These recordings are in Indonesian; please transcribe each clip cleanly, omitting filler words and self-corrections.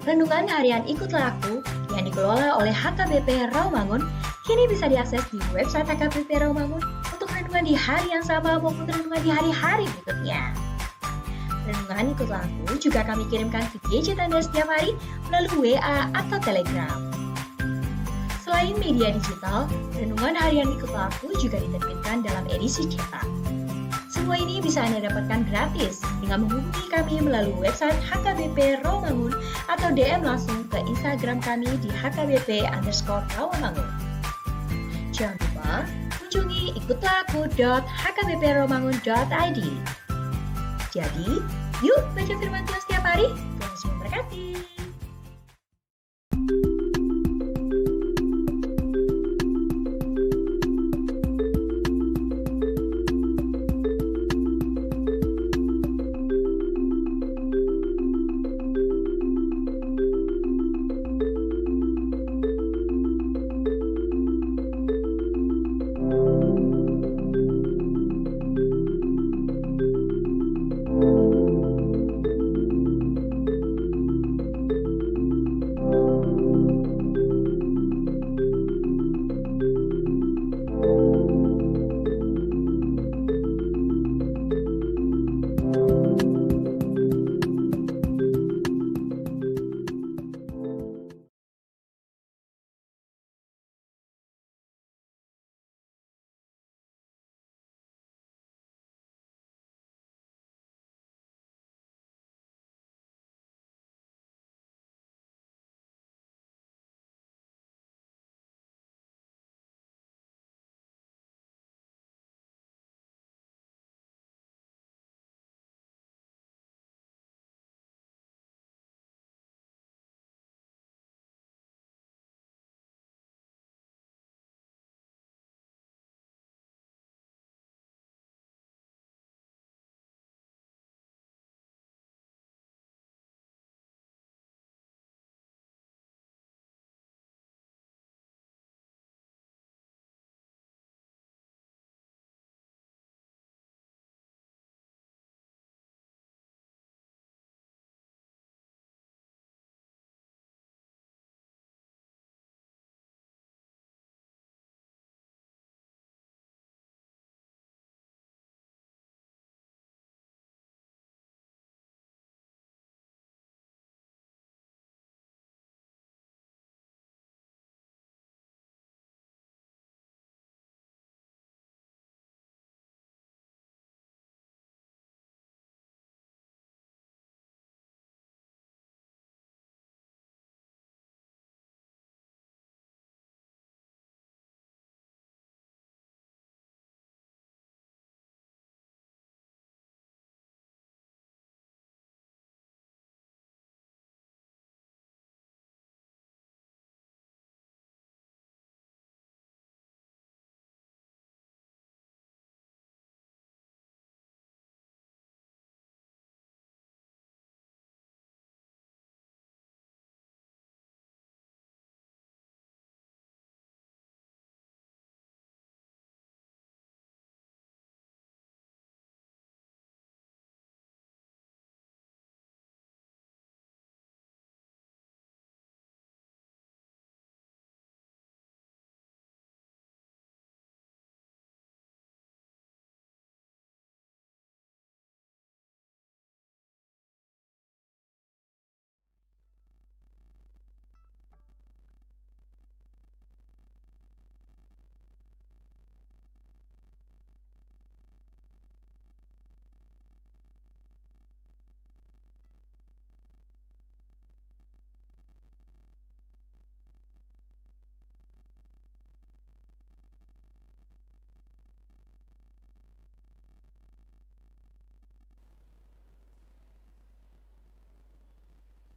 Renungan harian Ikutlah Aku yang dikelola oleh HKBP Rawamangun kini bisa diakses di website HKBP Rawamangun untuk renungan di hari yang sama maupun renungan di hari-hari berikutnya. Renungan Ikutlah Aku juga kami kirimkan ke gadget Anda setiap hari melalui WA atau Telegram. Selain media digital, renungan harian Ikutlah Aku juga diterbitkan dalam edisi cetak. Semua ini bisa Anda dapatkan gratis dengan menghubungi kami melalui website HKBP Rawamangun atau DM langsung ke Instagram kami di HKBP_Rawamangun. Jangan lupa kunjungi ikutlahku.hkbprawamangun.id. Jadi, yuk baca firman Tuhan setiap hari. Tuhan Yesus memberkati.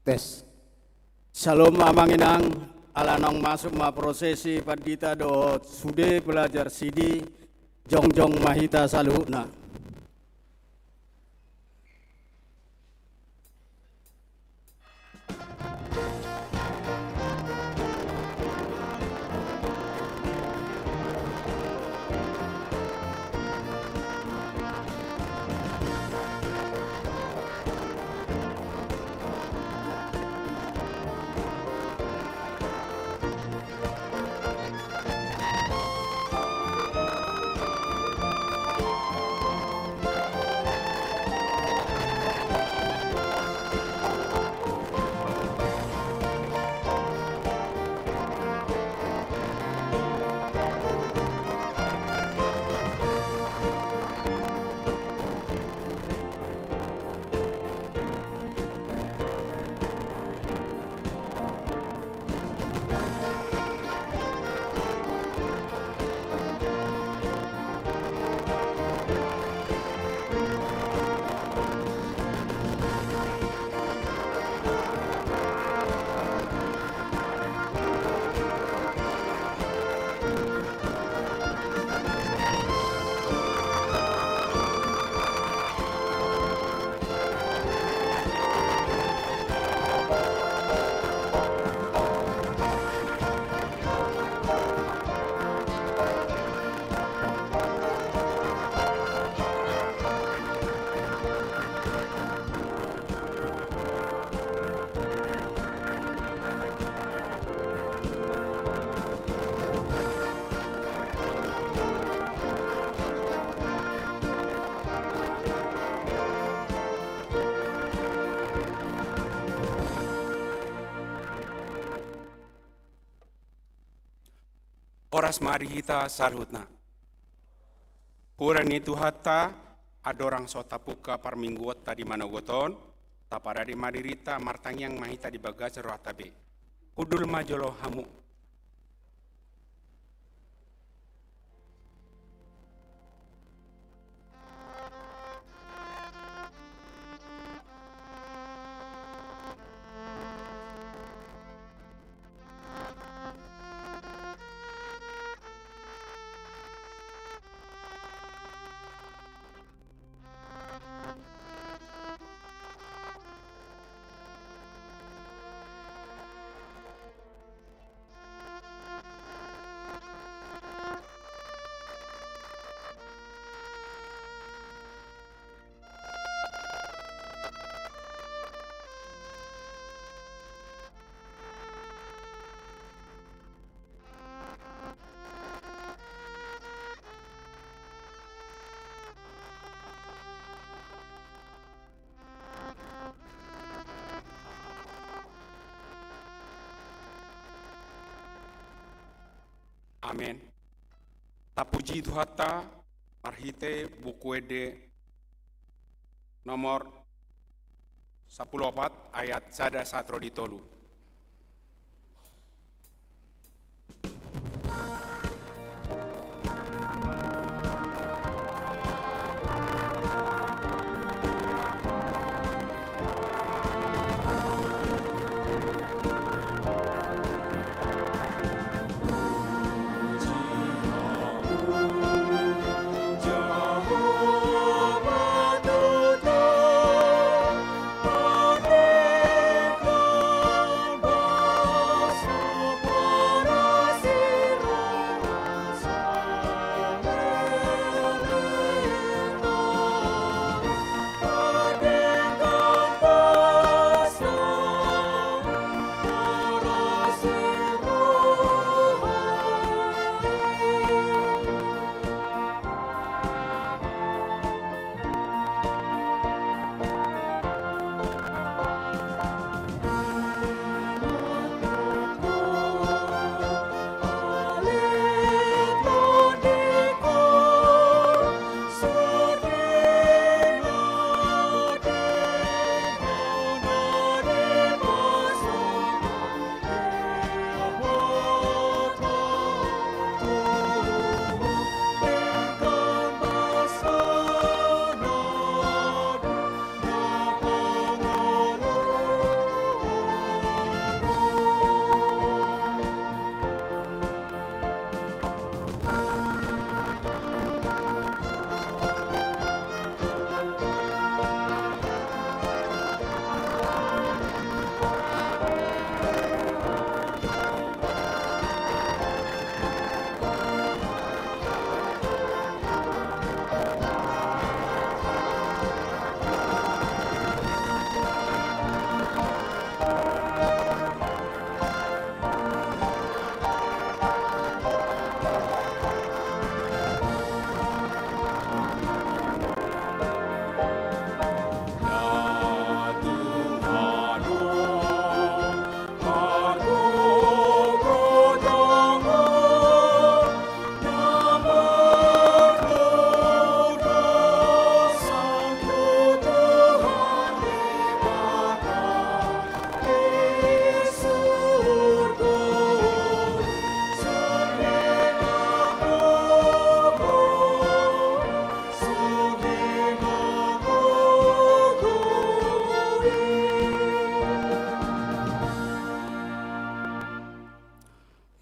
Tes. Shalom amanginang alanong masuk ma prosesi padita do sude belajar sidi jongjong mahita saluna. oras marihita sarhutna. Purani Tuhata adorang sota puka parmingguot tadi manogoton, tapara di maririta martangyang mahita di bagas rohatabe. Udul majolo hamu. Amin. Tapuji Tuhata marhite buku ede nomor 14 ayat sada satro ditolu.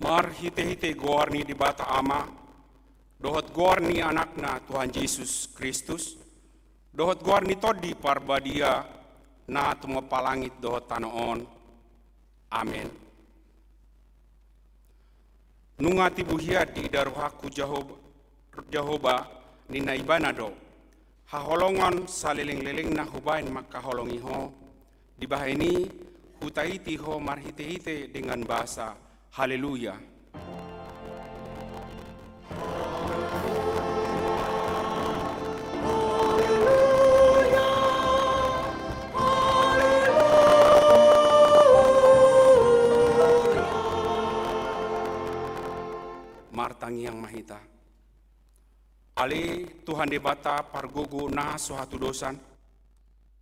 Mar hite-hite gorni di bata ama, dohot gorni anakna Tuhan Yesus Kristus, dohot gorni todi parbadia na tumo palangit dohot tanoon. Amin. Nungati buhiadi daruhaku Jahoba ni naibanado, haholongan saliling-liling na hubain makaholongiho, di bahini hutaiti ho marhite-hite dengan bahasa Haleluya. Tuhan di bata pargogo na suatu dosan.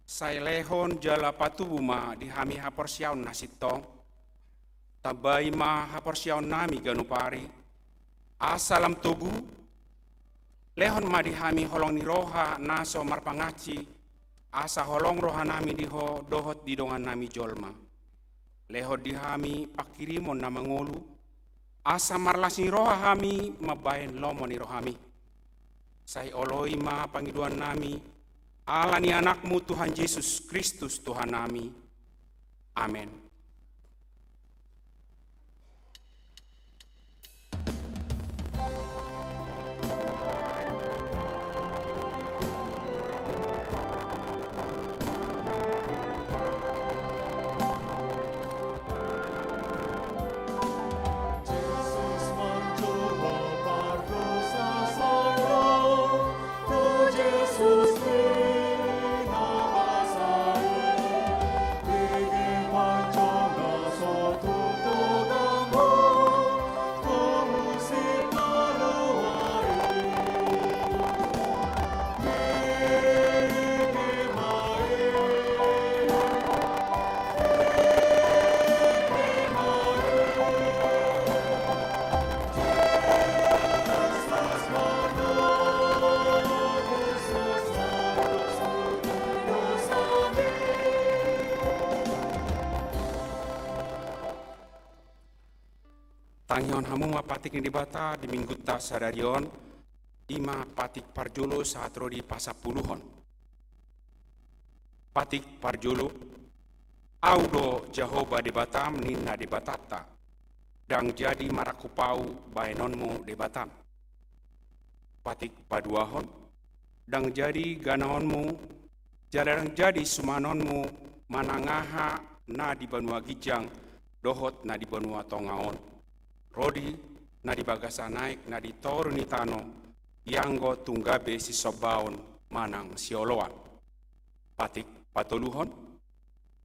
Saya lehon jala patubuma di hami haporsiaun nasitong. Tabai ma haporsiaun nami ganupari. Asalam tugu. Lehon ma di hami holong ni roha naso marpangaci. Asa holong roha nami diho dohot di dongan nami jolma. Lehon di hami pakirimon na mangolu. Asa marlasi roha hami mabayan lomo ni rohami. Saya oloi ma pangiduan nami, ala ni anakmu Tuhan Yesus Kristus Tuhan nami. Amin. Tangion hamu ma patik di bata di minggu ta sadarion ima patik parjolo saat rodi pasapuluhon. Patik parjolo audo Jehovah di batam nina di batata dang jadi marakupau baenonmu di batam. Patik paduahon dang jadi ganaonmu jarang jadi sumanonmu manangaha na di banua gijang dohot na di banua tongaon. Rodi na di bagasa naik na di toru ni tano yanggo tunggabe si sobaon manang sioloan. Patik patoluhon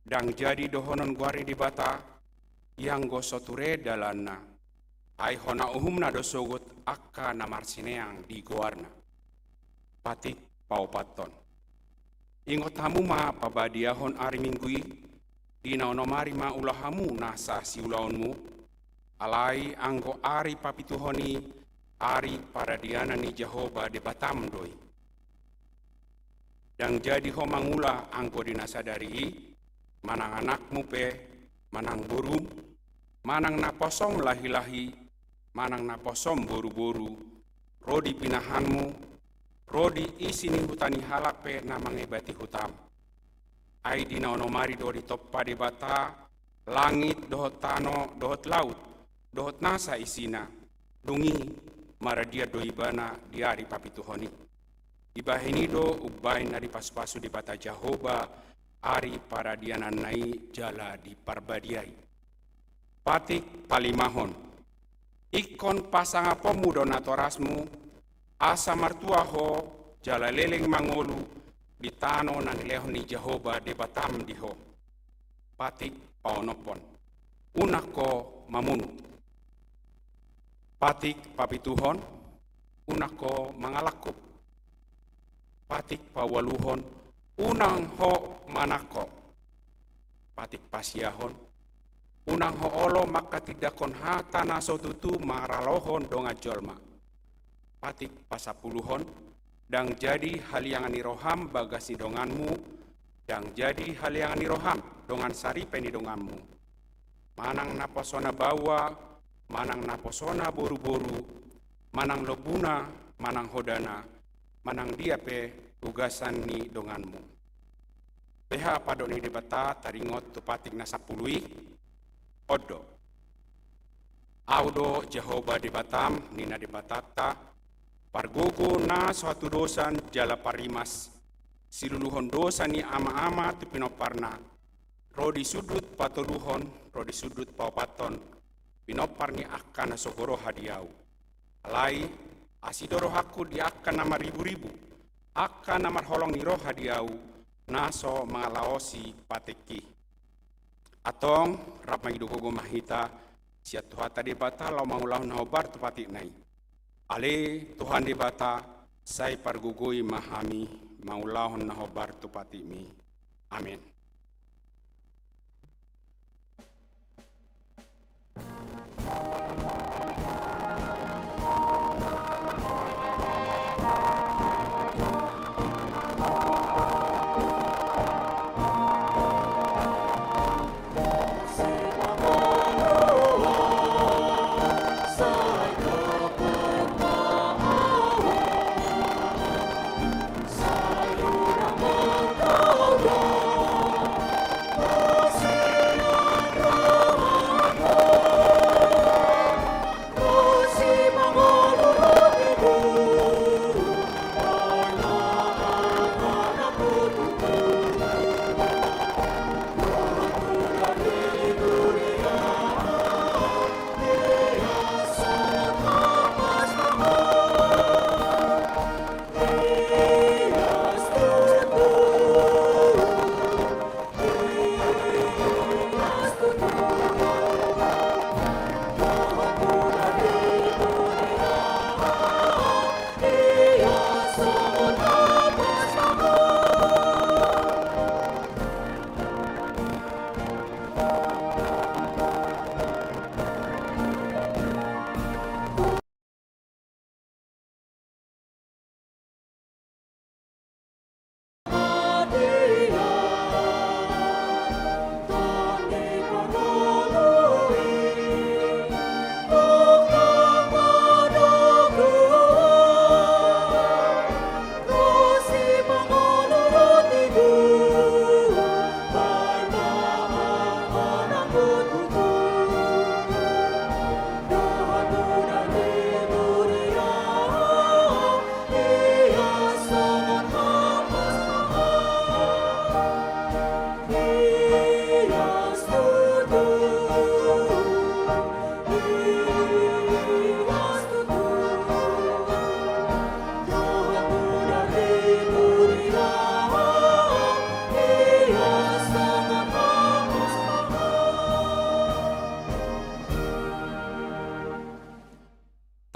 dang jadi dohonon guari di bata yanggo soture dalana ai hona uhumna dosogut akka na marsineang di guarna. Patik paupaton ingot hamu ma pabadiahon ari minggui di naonomari ma ulahamu nasa si ulaonmu alai anggo ari papituhoni ari paradiana ni Jehovah de batam doi. Dang jadi homangula anggo dinasadari manang anakmu pe manang burum manang naposong lahi-lahi manang naposong boru-boru rodi pinahanmu rodi isini hutani halak pe namangebati hutam. Ai dinaonomari dori toppa de bata langit dohot tano dohot laut dohot nasa isina dungi maradia doibana diari papituhoni ibahini do ubain ari pas-pasu di bata Jehovah ari paradianan nai jala di parbadiai. Patik palimahon ikon pasanga pemuda natorasmu asa martuaho jala leleng mangolu di tano nan lehon ni Jehovah de batam diho. Patik paonopon unako mamunu. Patik papituhon unako mangalakop. Patik pawaluhon unang ho manako. Patik pasiahon unang ho olo maka tidakon hata naso tutu maralohon donga jolma. Patik pasapuluhon dang jadi haliangani roham bagasi donganmu dang jadi haliangani roham dongan saripeni donganmu. Manang naposona bawa manang naposona boru-boru, manang lobuna, manang hodana, manang diape ugasan ni donganmu. Peha padoni di bata taringot tu patik nasapului, odo. Audo Jehovah di batam, nina di batata, pargogo na suatu dosan jala parimas, siluluhon dosa ni ama-ama tu pinoparna, rodi sudut patoluhon, rodi sudut paupaton, pinopar ni akan sogoro hadiau. Alai asidoro haku di akan nama ribu-ribu. Akan nama holong ni roh hadiau. Naso mangalaosi pateki. Atong rap magidugogo mahita. Siat Tuhan tadi bata lau maulau naobar tu patik nai. Ale Tuhan di bata Sai pargugui mahami maulahon na hobar tupatimi. Amin.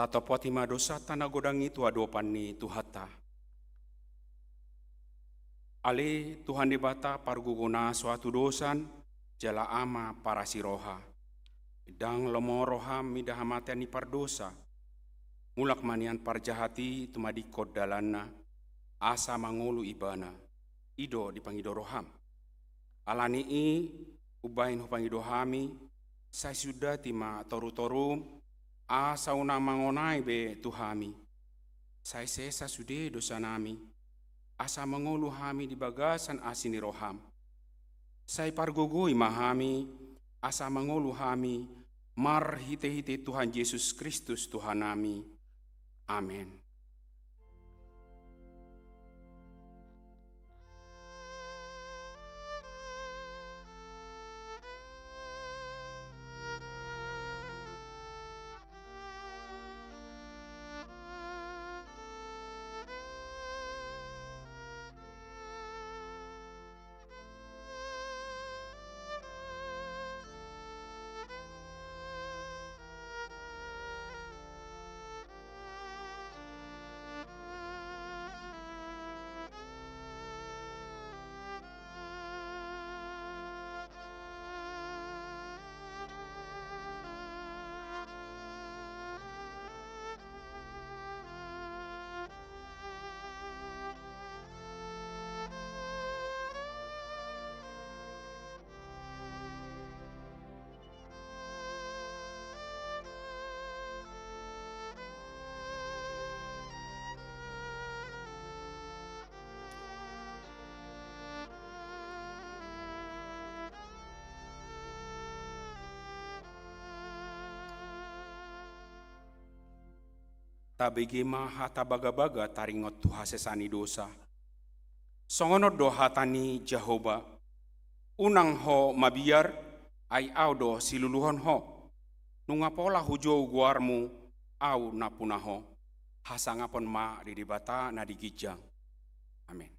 Tato potima dosa tanah godang itu adopan ni Tuhata. Ale Tuhan dibata parguguna suatu dosan jala ama para siroha. Dang lomo roham midahamatian ni pardosa. Mulak manian parjahati tumadikot dalana. Asa mangulu ibana. Ido dipangido roham. Alani i ubahin hupangido hami. Saya sudah tima toru-torum. Asa una mangonai be Tuhami. Saya sesa sude dosa nami. Asa mengulu hami di bagasan asini roham. Saya pargugui mahami. Asa mengulu hami. Mar hite-hite Tuhan Yesus Kristus Tuhan nami. Amin. Tabegema hata baga-baga taringot tuha sesani dosa. Songono do hatani Jehoba. Unang ho mabiar ay audo siluluhon ho. Nungapola hujou guarmu au napunaho. Hasangapon ma didibata na digijang. Amin.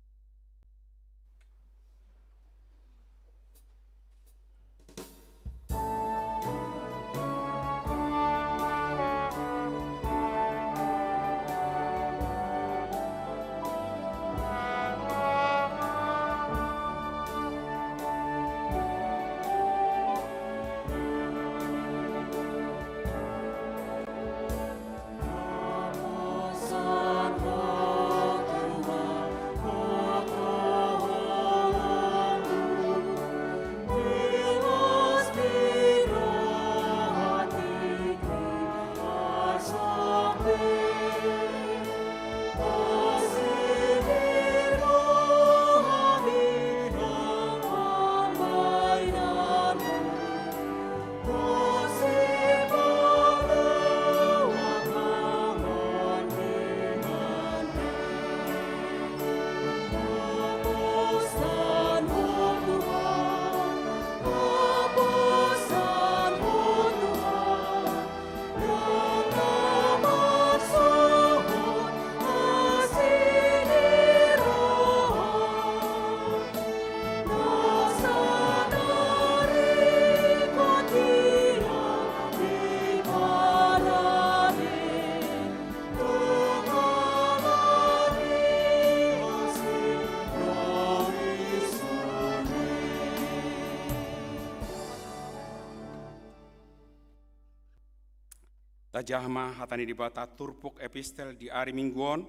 Tajahma hatani dibata turpuk epistel di hari mingguon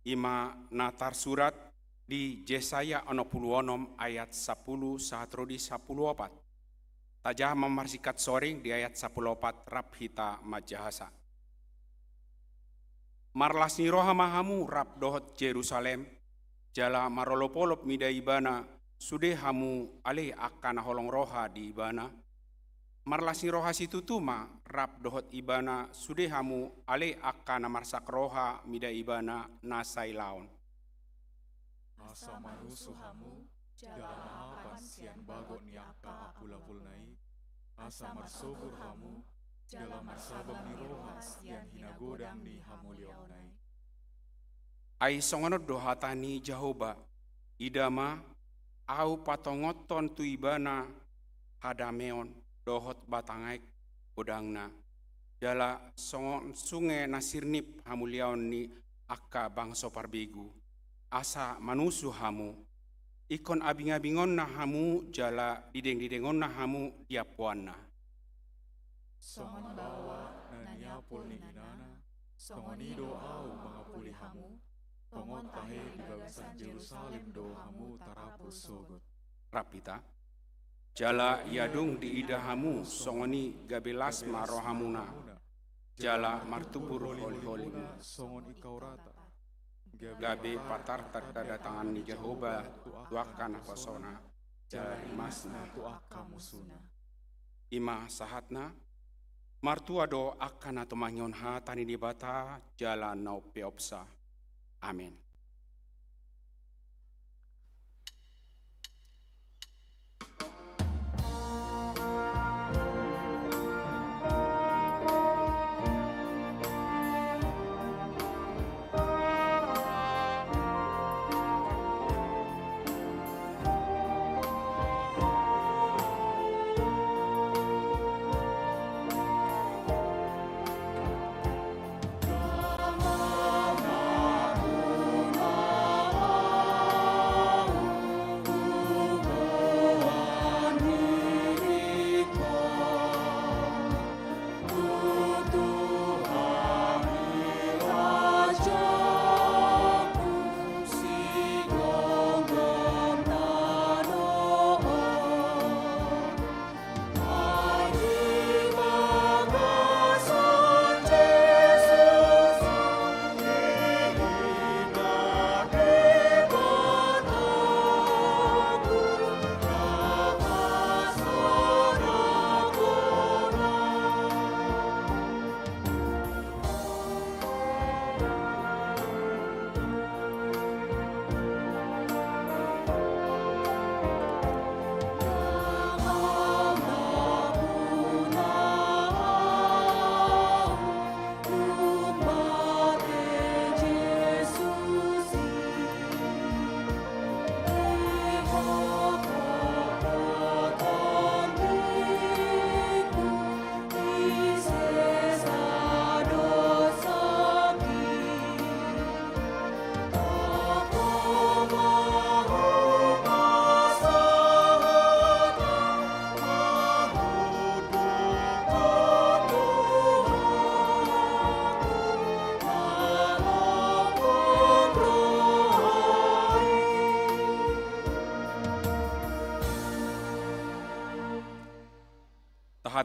ima natar surat di Yesaya 66 ayat 10 sahatrodi 14. Tajahma marsikat soring di ayat 14 rap hita majahasa. Marlas ni roha mahamu rap dohot Jerusalem, jala marolopolop mida ibana, sude hamu ale akan holong roha di ibana. Marlas ni roha situ tuma rap dohot ibana, sude hamu ale akan marsak roha mida ibana nasai laon. Asa manusu hamu, jala mahapan sian bagot ni akka apul-apul nai, asa marsubur hamu, jala marsabam ni roha sian hinagodang ni hamuliau nai. Ai songonot dohatani Jehoba, idama au patongoton tu ibana hadameon dohot batangaik odangna. Jala songon sungai nasirnip hamuliaon ni akka bangso parbegu. Asa manusu hamu, ikon abing-abingon na hamu jala dideng-didengon na hamu diapuan na. Songon bawa na niapul ni inana, songon ido au mangapuli hamu, tongon tahe di bagasan Jerusalem do hamu tarapul sogot. Rapita, jala yadung di ida hamu songoni gabelas marohamuna, jala martubur holi-holimu. Songon ikau rata, Gabe patar terdatangan ni Jehoba tuakan pasona jari masna tu akka musuna. ima sahatna martua do akan atau mangyon ha tani dibata jalan nau peopsa. Amin.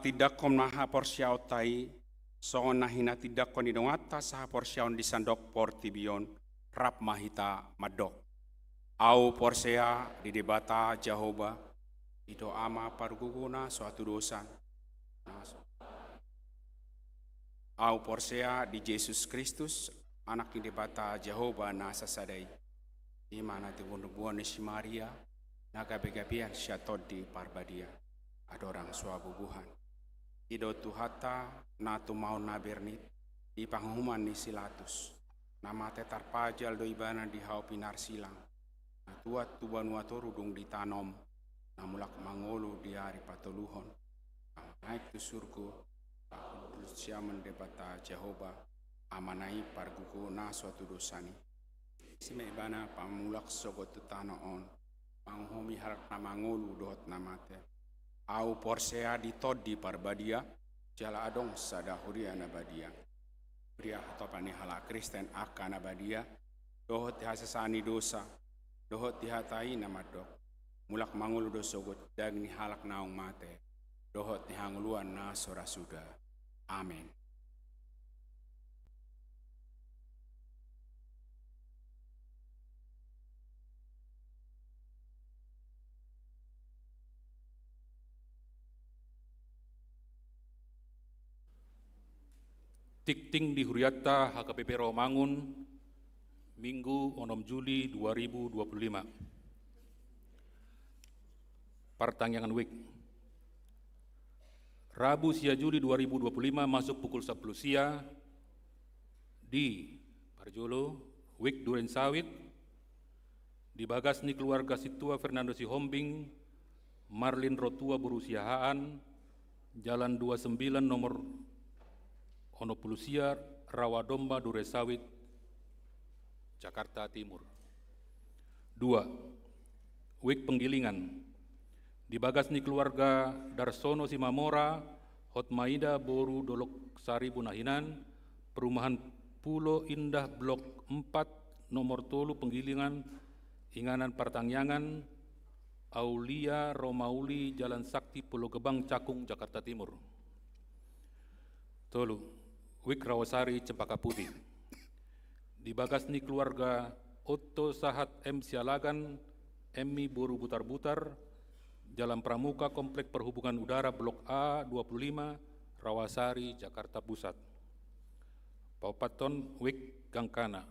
Tidak kom naha porsiau tai, songon nahina tidak kon idongata saha porsiaun di sandok portibion, rap mahita madok. Au porsea di debata Jehoba, ido ama parguguna suatu dosan. Au porsea di Yesus Kristus, anak di debata Jehoba nasa sadai. Imana tibunubuan ni si Maria, nagabegabian syatod di parbadia, adorang suabubuhan. Ido tuhata na tumau na bernit di panghuman ni silatus nama tetar pajal do ibana di hau pinar silang na tuat tuban watoru dung ditanom na mulak mangolu di hari patoluhon naik tu surgu pakudus siaman debata Jehoba amanai parguku na suatu dosani sime ibana pamulak sogot tu tanoon panghomi harap na mangolu dohot namate au porsea di tod di parbadia jala adong sada huria nabadia. Pria atau panihala Kristen aka nabadia, dohot dihasasani dosa, dohot dihatai namadok, mulak mangulu dosogot dagni halak naung mate, dohot dihanguluan na sora suda. Amin. Tikting di Huriatta HKBP Rawamangun, Minggu 6 Juli 2025. Pertanyaan WIK. Rabu sia Juli 2025 masuk pukul 10 sia di Parjolo, WIK Duren Sawit, di Bagasni keluarga Situa Fernando Sihombing, Marlin Rotua berusia Haan, Jalan 29 nomor Onopulusia, Rawadomba, Duresawit, Jakarta Timur. 2. WIK Penggilingan. Di Bagasni keluarga Darsono Simamora, Hotmaida Boru Dolok Sari Bunahinan, Perumahan Pulo Indah Blok 4, nomor Tolu Penggilingan, Inganan Partangyangan, Aulia Romauli, Jalan Sakti, Pulau Gebang, Cakung, Jakarta Timur. Tolu. WIK Rawasari Cempaka Putih. Di Bagasni keluarga Otto Sahat M. Sialagan, Emmi Boru Butar-Butar, Jalan Pramuka Komplek Perhubungan Udara Blok A 25, Rawasari, Jakarta Pusat. Paupaton WIK Gangkana.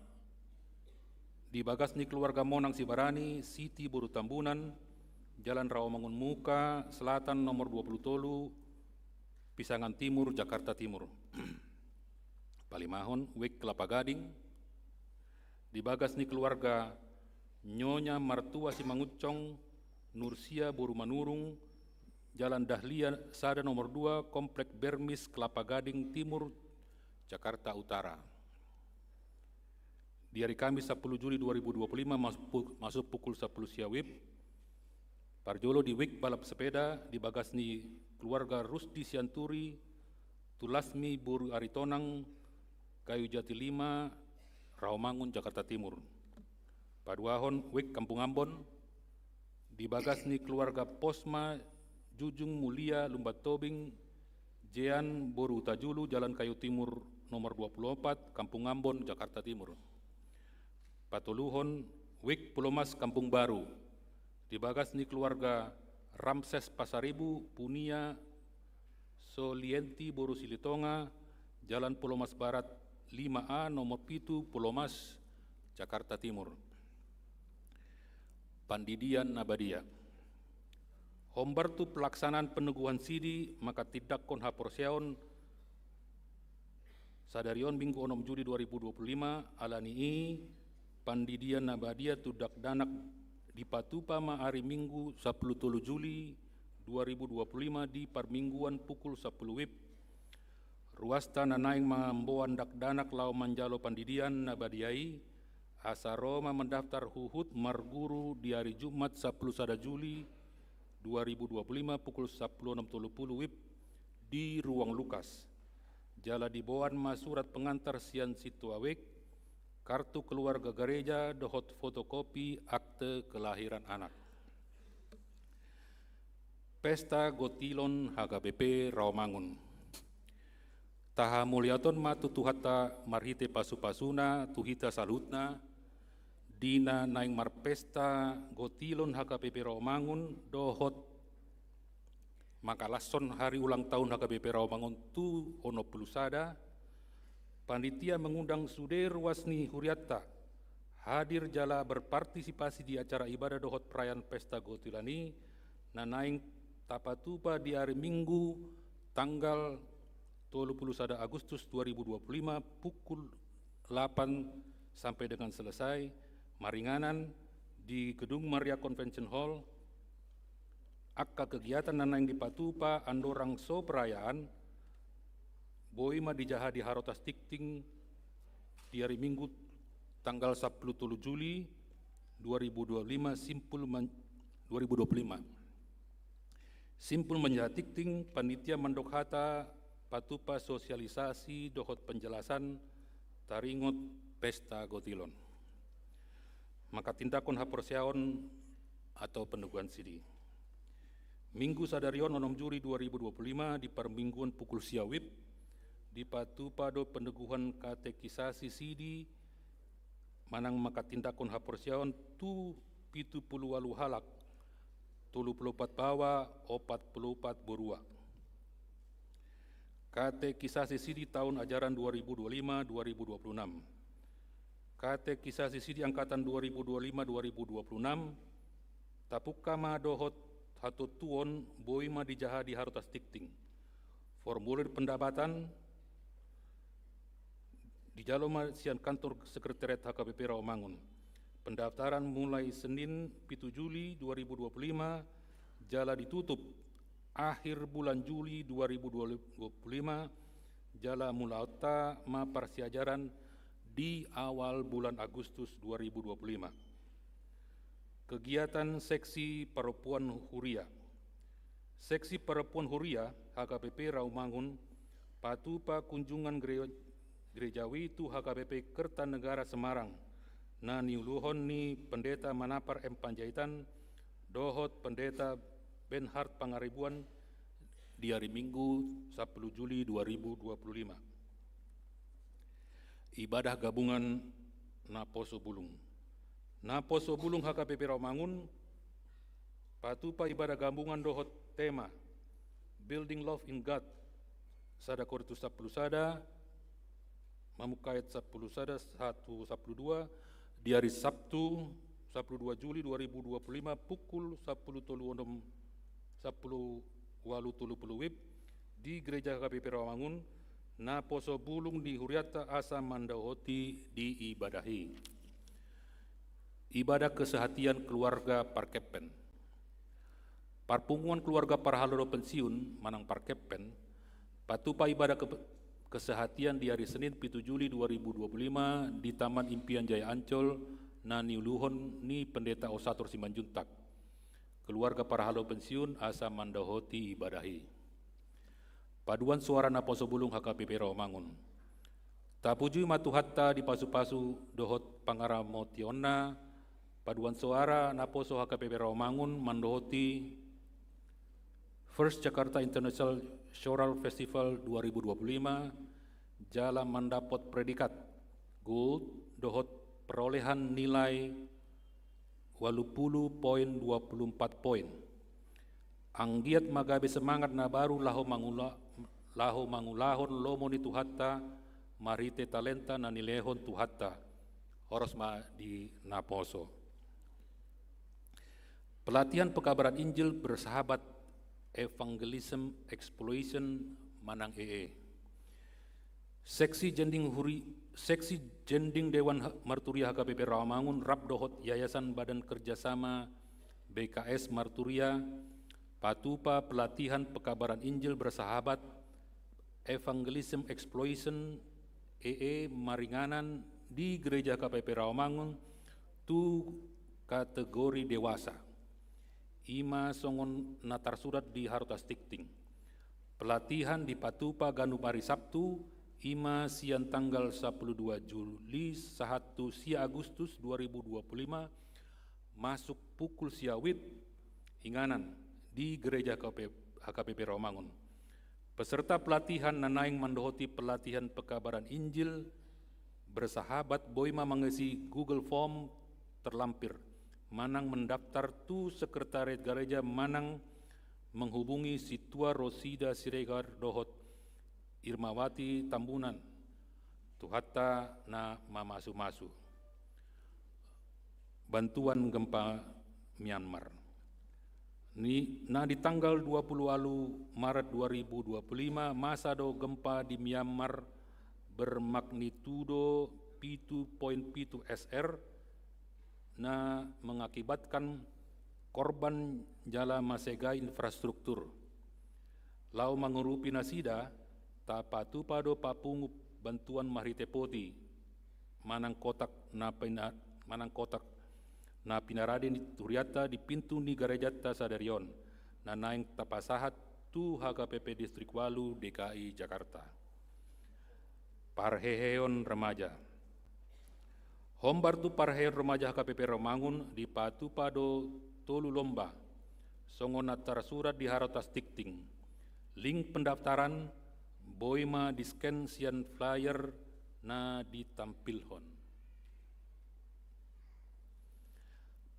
Di Bagasni keluarga Monang Sibarani, Siti Boru Tambunan, Jalan Rawamangun Muka, Selatan nomor 20 Tolu, Pisangan Timur, Jakarta Timur. Palimahon, WIK Kelapa Gading. Di Bagasni keluarga Nyonya Martua Simangucong, Nursia Boru Manurung, Jalan Dahlia Sada nomor 2, Komplek Bermis, Kelapa Gading Timur, Jakarta Utara. Di hari Kamis 10 Juli 2025 masuk pukul 10 sia WIB, Parjolo di WIK balap sepeda. Di Bagasni keluarga Rusdi Sianturi, Tulasmi Boru Aritonang, Kayu Jati 5, Rawamangun, Jakarta Timur. Paduahon WIK Kampung Ambon. Di Bagasni keluarga Posma Jujung Mulia Lumbat Tobing, Jean Boru Tajulu, Jalan Kayu Timur nomor 24, Kampung Ambon, Jakarta Timur. Patuluhon WIK Pulau Mas Kampung Baru. Di Bagasni keluarga Ramses Pasaribu Punia Solienti Boru Silitonga, Jalan Pulau Mas Barat 5A nomor 7, Pulau Mas, Jakarta Timur. Pandidian Nabadia. Hombartu pelaksanaan peneguhan sidi maka tidak kon haporseon sadarion Minggu 6 Juli 2025 alani Pandidian Nabadia tudak danak di Patupa ma hari Minggu 10 Juli 2025 di Parmingguan pukul 10 WIB. Ruasta nanaing mamboan dak danak lau manjalo Pandidian Nabadiai asaroma mendaftar huhut marguru di hari Jumat 10 Juli 2025 pukul 10.60 WIB di Ruang Lukas. Jala di bawaan ma surat pengantar sian situawek, kartu keluarga gereja, dohot fotokopi akte kelahiran anak. Pesta Gotilon HKBP Rawamangun. Taha mulyaton matu tuhata marhite pasu-pasuna tuhita salutna dina naing marpesta Gotilon HKBP Rawamangun dohot makalason hari ulang tahun HKBP Rawamangun tu ono pelusada. Panitia mengundang Suder Wasni Huriatta hadir jala berpartisipasi di acara ibadah dohot perayaan pesta Gotilani nanaing tapatupa di hari Minggu tanggal 31 Agustus 2025 pukul 8 sampai dengan selesai maringanan di Gedung Maria Convention Hall. Akka kegiatan nanaing di Patupa andorang so perayaan boima dijaha di Harotas Tikting di hari Minggu tanggal 10 Juli 2025 simpul menjaha Tikting panitia mandokhata patupa sosialisasi dohot penjelasan taringot pesta gotilon. Maka tindakan haporseaon atau pendugaan sidi. Minggu sadarion 6 Juli 2025 di permingguan pukul siawip di patupado pendeguhan katekisasi sidi manang maka tindakan haporseaon tu pitu puluh walu halak 34 bawa 44 borua. Katekisasi sidi tahun ajaran 2025-2026. Katekisasi sidi angkatan 2025-2026 tapukama dohot hatu tuon boima dijaha di harutas tikting. Formulir pendapatan di jaloma sian kantor sekretariat HKBP Rawamangun. Pendaftaran mulai Senin 7 Juli 2025, jala ditutup akhir bulan Juli 2025, jala mulauta ma persiajaran di awal bulan Agustus 2025. Kegiatan Seksi Perempuan Huria. Seksi Perempuan Huria HKBP Rawamangun patupa kunjungan gerejawi itu HKBP Kertanegara Semarang na niuluhon ni Pendeta Manapar M. Panjaitan dohot Pendeta Benhard Pangaribuan di hari Minggu 10 Juli 2025. Ibadah gabungan Naposo Bulung. Naposo Bulung HKBP Rawamangun patupa ibadah gabungan dohot tema Building Love in God sada Korintus 10 sada mamukayat 10 sada 1 12 di hari Sabtu 12 Juli 2025 pukul 10.30 wib di Gereja HKBP Rawamangun Naposo Bulung di Huriata asa mandauhoti diibadahi. Ibadah kesehatian keluarga Parkepen. Parpunguan keluarga Parhaloro pensiun manang Parkepen patupa ibadah kesehatian di hari Senin 7 Juli 2025 di Taman Impian Jaya Ancol na niuluhon ni Pendeta Osator Simanjuntak. Keluarga Parhaloro pensiun asa mandauhoti ibadahi. Paduan suara Naposo Bulung HKBP Rawamangun. Tapuju matuhatta di pasu-pasu dohot pangaramotionna. Paduan suara Naposo HKBP Rawamangun mandohoti First Jakarta International Choral Festival 2025 jala mendapot predikat gold dohot perolehan nilai 80.24 poin. Anggiat magabe semangat na baru lahu mangulahon lomo ni tuhatta marite talenta na nilehon tuhatta horos ma di Naposo. Pelatihan pekabaran Injil bersahabat Evangelism Exploration manang EE. Seksi Jending Dewan Marturia HKBP Rawamangun rap dohot Yayasan Badan Kerjasama BKS Marturia patupa pelatihan pekabaran Injil bersahabat Evangelism Exploration EE maringanan di Gereja HKBP Rawamangun tu kategori dewasa. Ima songon natar surat di Harutas Tikting. Pelatihan di patupa ganupari Sabtu, ima siang tanggal 12 Juli 1 sia Agustus 2025 masuk pukul siawit hinganan di Gereja HKBP Rawamangun. Peserta pelatihan nanaing mandohoti pelatihan pekabaran Injil bersahabat boima mengisi Google Form terlampir. Manang mendaftar tu sekretariat gereja manang menghubungi Situa Rosida Siregar dohot Irmawati Tambunan tuhatta na mamasu-masu. Bantuan gempa Myanmar. Na di tanggal 20 Maret 2025 masa do gempa di Myanmar bermagnitudo 7.7 SR na mengakibatkan korban jala masega infrastruktur. Lau mengurupi nasida tapatu pado papungup bantuan maritepoti manang kotak na pinaraden Turiata di pintu ni garejata sadarion na naing tapasahat tu HKPP Distrik Walu DKI Jakarta. Parheheon Remaja. Hombar tu parheheon remaja HKPP Romangun di Patu Pado Tolu Lomba. Songon atar surat di Harotas Tikting. Link pendaftaran boima di-scan sian flyer na ditampilhon.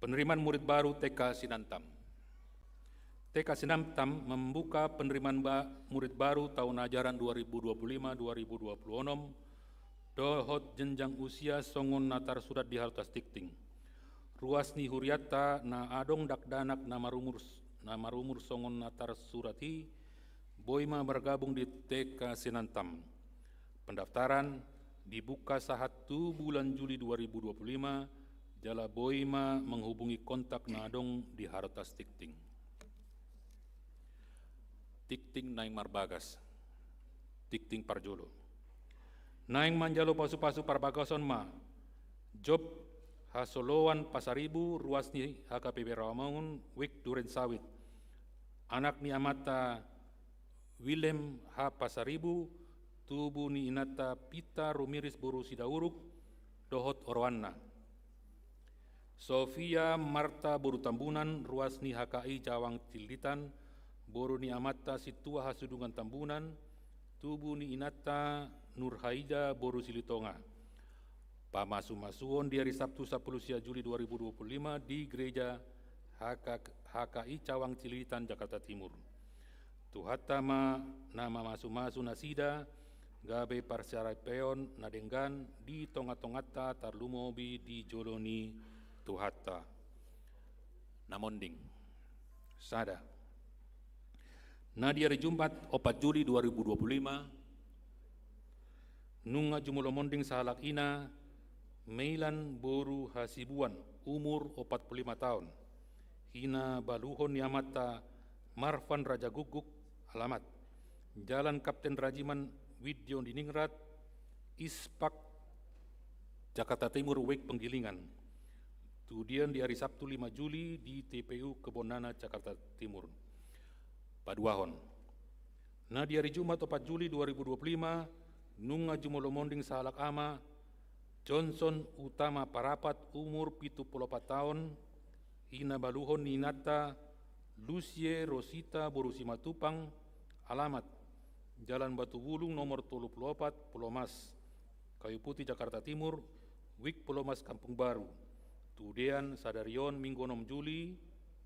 Penerimaan murid baru TK Sinantam. TK Sinantam membuka penerimaan murid baru tahun ajaran 2025-2026 dohot jenjang usia songon natar surat di Harotas Tikting. Ruasni Huriata na adong dakdanak nama rumur songon natar surati boima bergabung di TK Sinantam. Pendaftaran dibuka saat 1 bulan Juli 2025 jala boima menghubungi kontak nadong di Harotas Tikting. Tikting naing marbagas, Tikting Parjolo. Naing manjalo pasu-pasu parbagason ma, job hasoloan pasaribu ruasni HKPP Rawamangun wik duren sawit. Anak ni amata Willem H. Pasaribu, tubuh ni inata Pita Rumiris Boru Sidauruk, dohot Orwana. Sofia Marta Boru Tambunan, ruasni HKI Cawang Cilditan, Boru ni amata Situa Hasudungan Tambunan, tubuh ni inata Nurhaida Boru Silitonga. Pamasu-masuon di hari Sabtu 10 Juli 2025 di Gereja HKI Cawang Cilditan, Jakarta Timur. Tuhatama nama masu-masu nasida, gabe parsarapeon nadenggan di tonga-tongata tarlumobi di joloni tuhatta. Namonding. Sada. Nah di hari Jumat 4 Juli 2025, nunga jumulo monding sahalak ina, Meilan Boru Hasibuan, umur 45 tahun. Hina baluhon yamata Marvan Raja Guguk, alamat Jalan Kapten Rajiman Widyo Diningrat, Ispak, Jakarta Timur, Wek Penggilingan. Kemudian di hari Sabtu 5 Juli di TPU Kebonana, Jakarta Timur. Paduahon. Nah di hari Jumat 4 Juli 2025, nunga jumulo monding sahalak ama, Johnson Utama Parapat, umur 74 tahun, hina baluhon ninata Lucie Rosita Boru Simatupang, alamat Jalan Batu Wulung nomor 34 Pulau Mas, Kayu Putih, Jakarta Timur, Wik Pulau Mas Kampung Baru. Tudean Sadarion Minggu 6 Juli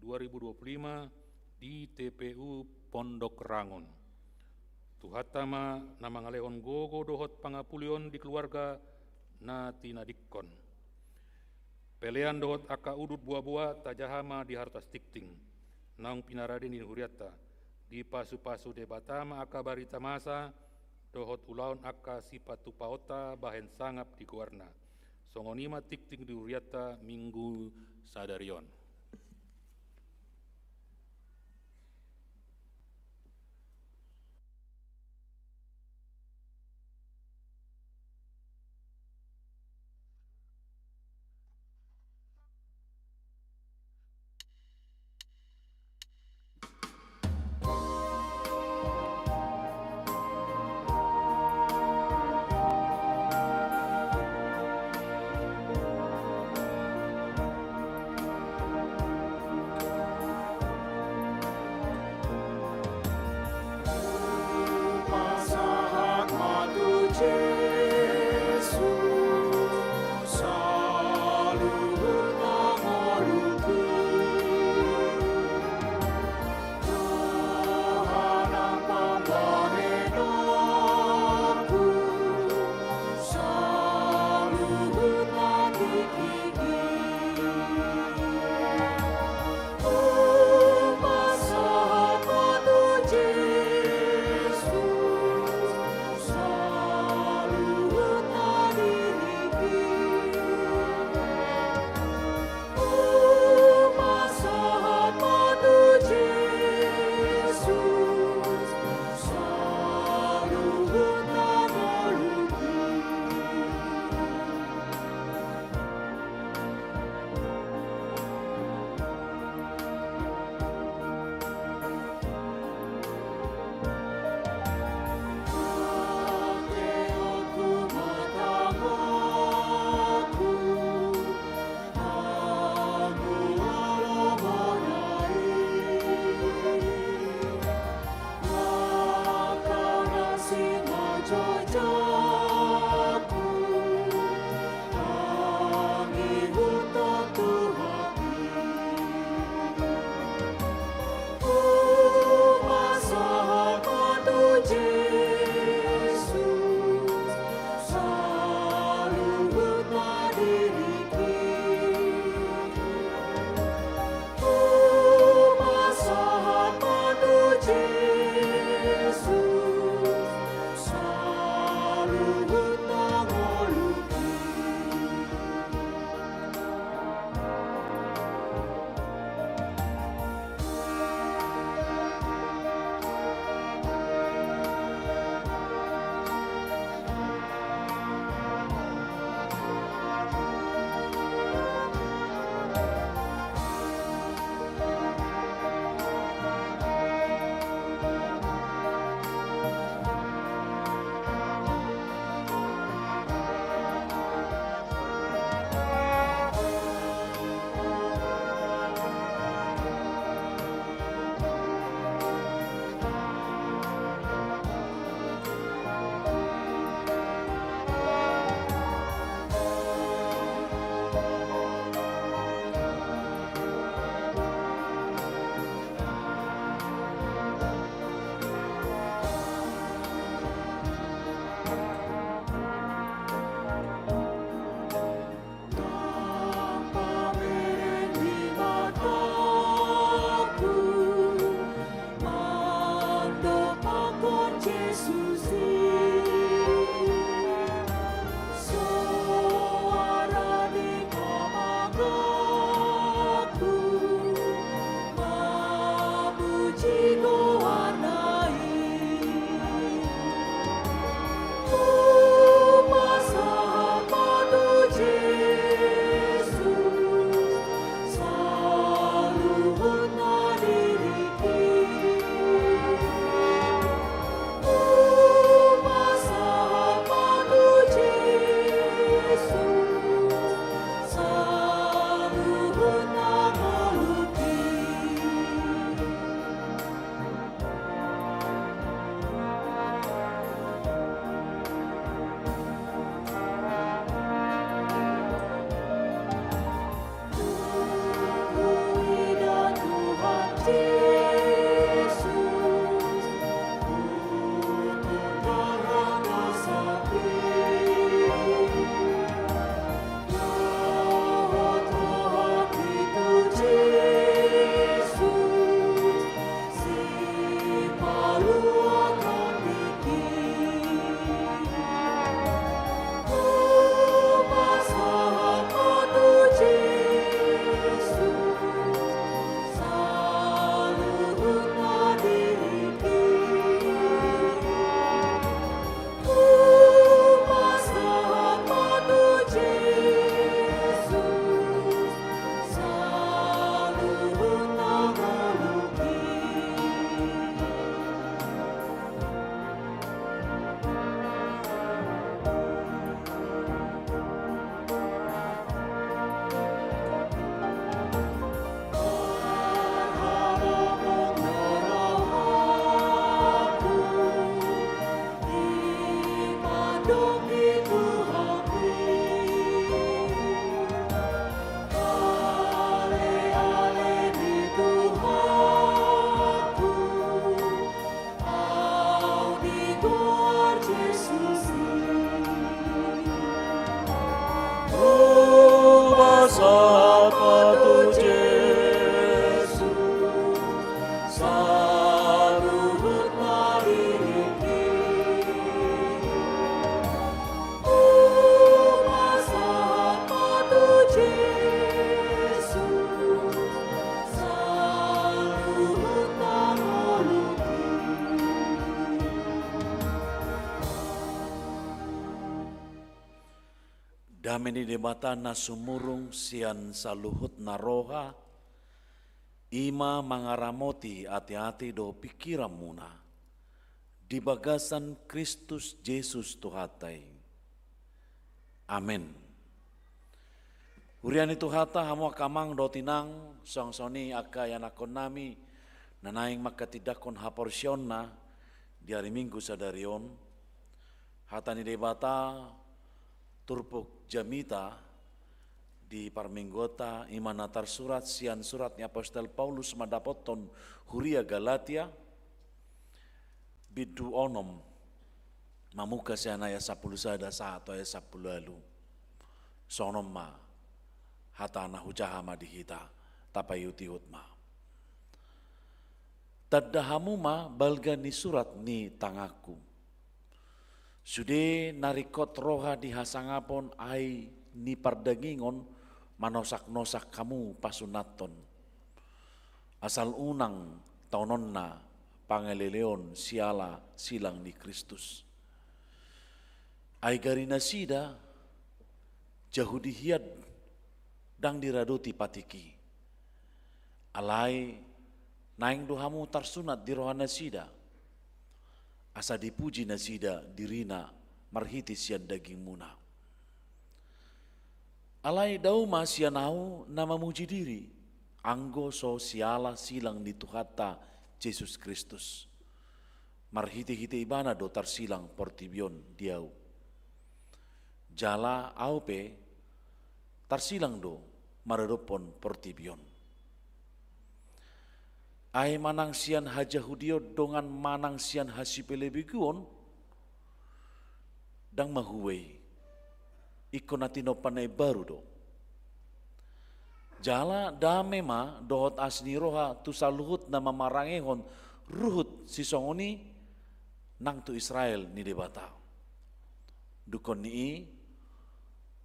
2025 di TPU Pondok Rangon. Tuhatama nama ngalehon gogo dohot pangapulion di keluarga na tinadikkon. Pelean dohot aka udut buah-buah tajahama di Harotas Tikting. Naung pinaradin di Huriata. Di pasu-pasu debatama aka barita masa dohot ulaun aka sipatu paota bahen sangap di guarna. Songonima Tikting di Huriata Minggu Sadarion. Dameni debata na sumurung sian saluhut na roha, ima mangaramoti hati-hati do pikiran muna, di bagasan Kristus Yesus Tuhatai. Amin. Uriani Tuhata hamo kamang do tinang songsoni aka yanakon nami nanaing makatidakon haporsyonna di hari Minggu sadarion. Hatani debata turpuk jamita di parminggota imanatar surat sian suratnya Apostel Paulus madapoton huria Galatia bidu onom mamuka siana ya 10 sada saat ya 10 lalu sonom ma hatana hujahama dihita tapayuti hutma tadahamu ma balga ni surat ni tangaku sude narikot roha di hasangapon ai ni pardagingon manosak-nosak kamu pasunaton. Asal unang taunonna pangeleleon siala silang di Kristus. Ai garina sida jahudi hiad dang diradoti patiki. Alai naing dohamu tarsunat di rohana sida. Asa dipuji nasida dirina marhiti sian daging muna. Alai dauma sianau nama muji diri, anggo so siala silang di Tuhata Yesus Kristus. Marhiti-hiti ibana do tarsilang portibion diau. Jala aupe tarsilang do maradopon portibion. Ai manang sian haja hudio dongan manang sian hasipele biguon dang mahuwei ikon natino panai baru do. Jala dame ma dohot asni roha tu saluhut na mamarangehon ruhut sisongoni nang tu Israel ni debata. Dukon ni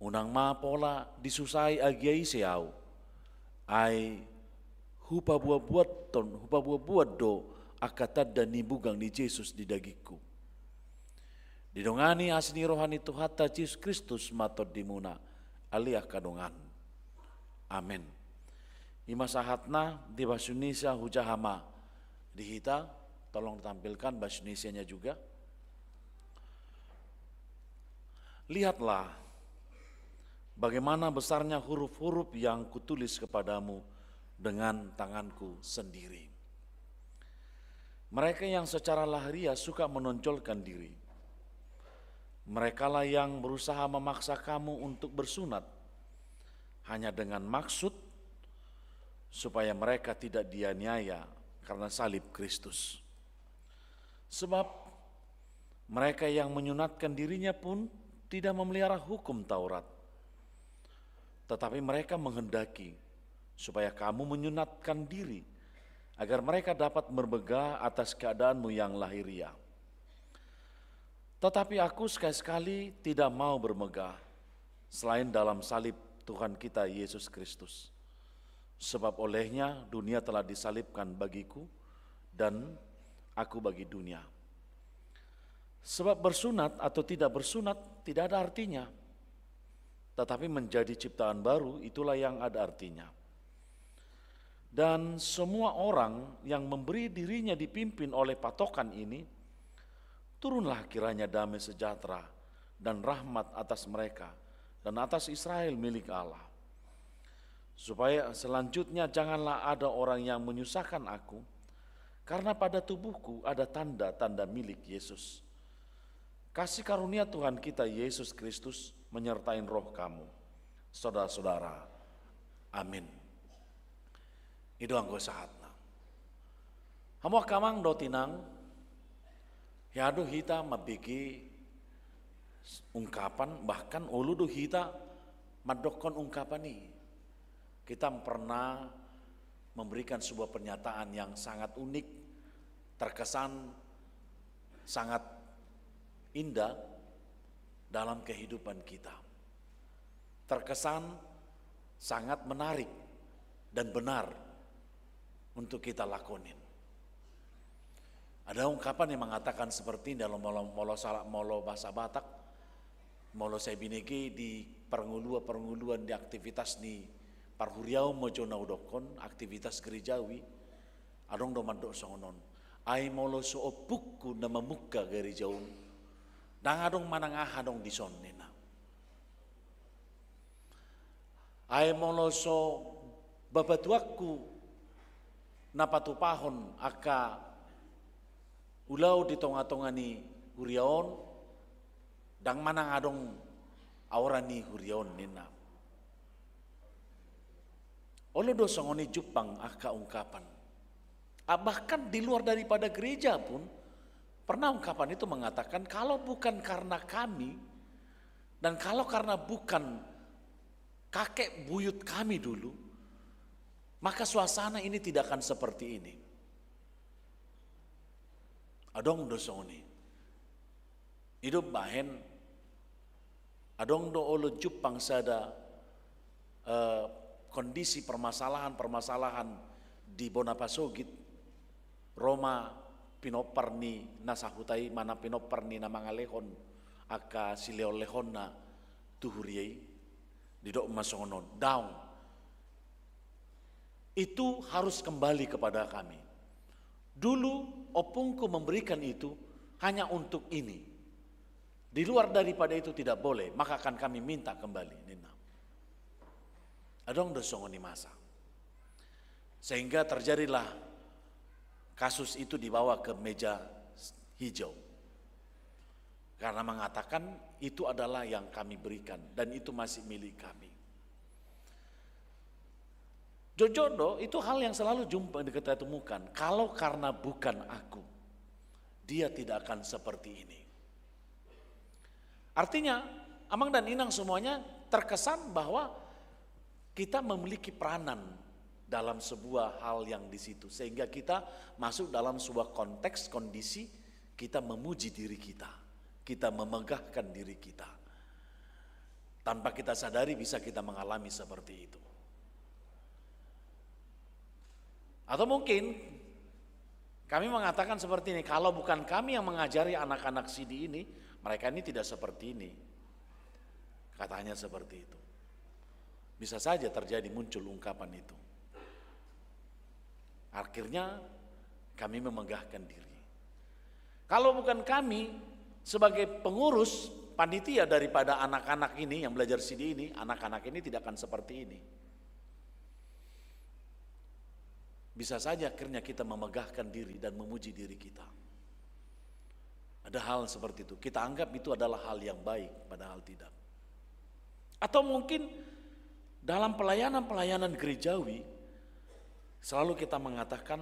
unang ma pola disusai agiai seau ai hupa buat do akatad dan nibugang ni Yesus di dagiku. Didongani asni rohani Tuhata Yesus Kristus matod dimuna aliah kadongan. Amin. Ima sahatna di bahasa Indonesia hujahama dihita, tolong ditampilkan bahasa Indonesianya juga. Lihatlah bagaimana besarnya huruf-huruf yang kutulis kepadamu dengan tanganku sendiri. Mereka yang secara lahiriah suka menonjolkan diri. Merekalah yang berusaha memaksa kamu untuk bersunat hanya dengan maksud supaya mereka tidak dianiaya karena salib Kristus. Sebab mereka yang menyunatkan dirinya pun tidak memelihara hukum Taurat, tetapi mereka menghendaki supaya kamu menyunatkan diri, agar mereka dapat bermegah atas keadaanmu yang lahiriah. Tetapi aku sekali-sekali tidak mau bermegah, selain dalam salib Tuhan kita Yesus Kristus. Sebab olehnya dunia telah disalibkan bagiku, dan aku bagi dunia. Sebab bersunat atau tidak bersunat tidak ada artinya, tetapi menjadi ciptaan baru itulah yang ada artinya. Dan semua orang yang memberi dirinya dipimpin oleh patokan ini, turunlah kiranya damai sejahtera dan rahmat atas mereka dan atas Israel milik Allah. Supaya selanjutnya janganlah ada orang yang menyusahkan aku, karena pada tubuhku ada tanda-tanda milik Yesus. Kasih karunia Tuhan kita Yesus Kristus menyertai roh kamu, saudara-saudara. Amin. Itu anggo sahatna. Hamo kamang do tinang, yadu hita mabiki ungkapan, bahkan ulu do hita madokon ungkapan ini. Kita pernah memberikan sebuah pernyataan yang sangat unik, terkesan sangat indah dalam kehidupan kita. Terkesan sangat menarik dan benar untuk kita lakonin. Ada ungkapan yang mengatakan seperti dalam molo bahasa Batak, molo saya bineki di pernguluan di aktivitas ni parhuriau mojo naudokon aktivitas gerejawi adong do mandok songonon ai molo so opukku na mamuka gerejaun dang adong manangah adong dison nena ai molo so babatuakku napatupahon aka ulau di tonga-tongani huriaon dang manang adong aurani huriaon nena olo do songoni Jepang aka ungkapan bahkan di luar daripada gereja pun pernah ungkapan itu mengatakan kalau bukan karena kami dan kalau karena bukan kakek buyut kami dulu maka suasana ini tidak akan seperti ini. Adong do songoni hidup bahen adong do olo Jepang sada kondisi permasalahan di Bonapasogit Roma pinoparni nasahutai mana pinoparni na mangalehon aka sileolehon na tuhuriai didok masongonon down itu harus kembali kepada kami. Dulu opungku memberikan itu hanya untuk ini. Di luar daripada itu tidak boleh, maka akan kami minta kembali. Nina. Adong dosongoni masa. Sehingga terjadilah kasus itu dibawa ke meja hijau. Karena mengatakan itu adalah yang kami berikan dan itu masih milik kami. Jojodo itu hal yang selalu kita temukan. Kalau karena bukan aku, dia tidak akan seperti ini. Artinya, Amang dan Inang semuanya terkesan bahwa kita memiliki peranan dalam sebuah hal yang di situ. Sehingga kita masuk dalam sebuah konteks, kondisi, kita memuji diri kita. Kita memegahkan diri kita. Tanpa kita sadari bisa kita mengalami seperti itu. Atau mungkin kami mengatakan seperti ini, kalau bukan kami yang mengajari anak-anak Sidi ini, mereka ini tidak seperti ini. Katanya seperti itu. Bisa saja terjadi muncul ungkapan itu. Akhirnya kami memegahkan diri. Kalau bukan kami sebagai pengurus panitia daripada anak-anak ini yang belajar Sidi ini, anak-anak ini tidak akan seperti ini. Bisa saja akhirnya kita memegahkan diri dan memuji diri kita. Ada hal seperti itu. Kita anggap itu adalah hal yang baik, padahal tidak. Atau mungkin dalam pelayanan-pelayanan gerejawi, selalu kita mengatakan,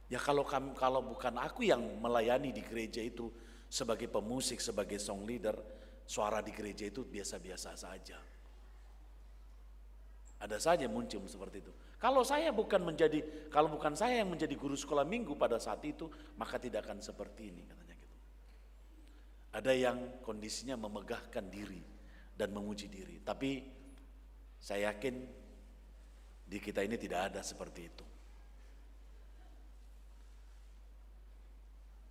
ya kalau bukan aku yang melayani di gereja itu sebagai pemusik, sebagai song leader, suara di gereja itu biasa-biasa saja. Ada saja muncul seperti itu. Kalau bukan saya yang menjadi guru sekolah minggu pada saat itu, maka tidak akan seperti ini, katanya gitu. Ada yang kondisinya memegahkan diri dan memuji diri. Tapi saya yakin di kita ini tidak ada seperti itu.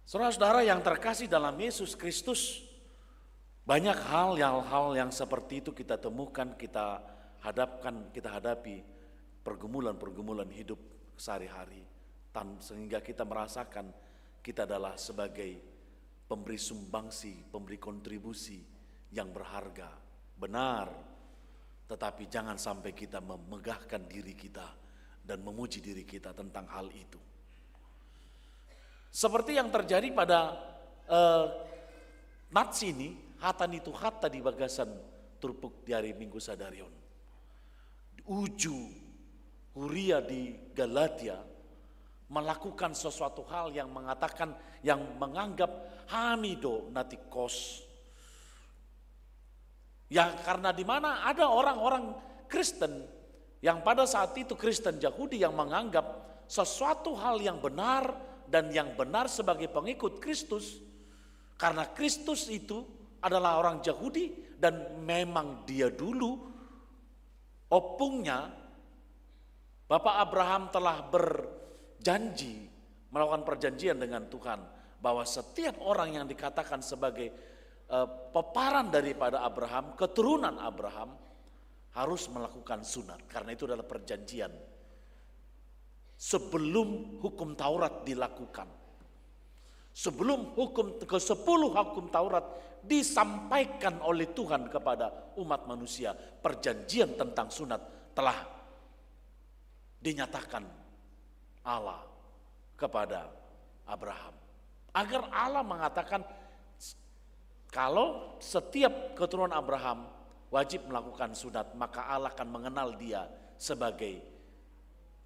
Saudara-saudara yang terkasih dalam Yesus Kristus, banyak hal yang seperti itu kita temukan, kita hadapi pergumulan-pergumulan hidup sehari-hari, sehingga kita merasakan kita adalah sebagai pemberi sumbangsi, pemberi kontribusi yang berharga, benar. Tetapi jangan sampai kita memegahkan diri kita dan memuji diri kita tentang hal itu. Seperti yang terjadi pada Nats ini, hatan itu hatta di bagasan turpuk di hari Minggu Sadarion. Uju Huria di Galatia melakukan sesuatu hal yang mengatakan, yang menganggap hamido natikos. Ya karena di mana ada orang-orang Kristen yang pada saat itu Kristen Yahudi yang menganggap sesuatu hal yang benar dan yang benar sebagai pengikut Kristus, karena Kristus itu adalah orang Yahudi dan memang dia dulu opungnya Bapak Abraham telah berjanji, melakukan perjanjian dengan Tuhan bahwa setiap orang yang dikatakan sebagai peparan daripada Abraham, keturunan Abraham, harus melakukan sunat karena itu adalah perjanjian. Sebelum hukum Taurat dilakukan, sebelum ke-10 hukum Taurat disampaikan oleh Tuhan kepada umat manusia, perjanjian tentang sunat telah dinyatakan Allah kepada Abraham. Agar Allah mengatakan kalau setiap keturunan Abraham wajib melakukan sunat, maka Allah akan mengenal dia sebagai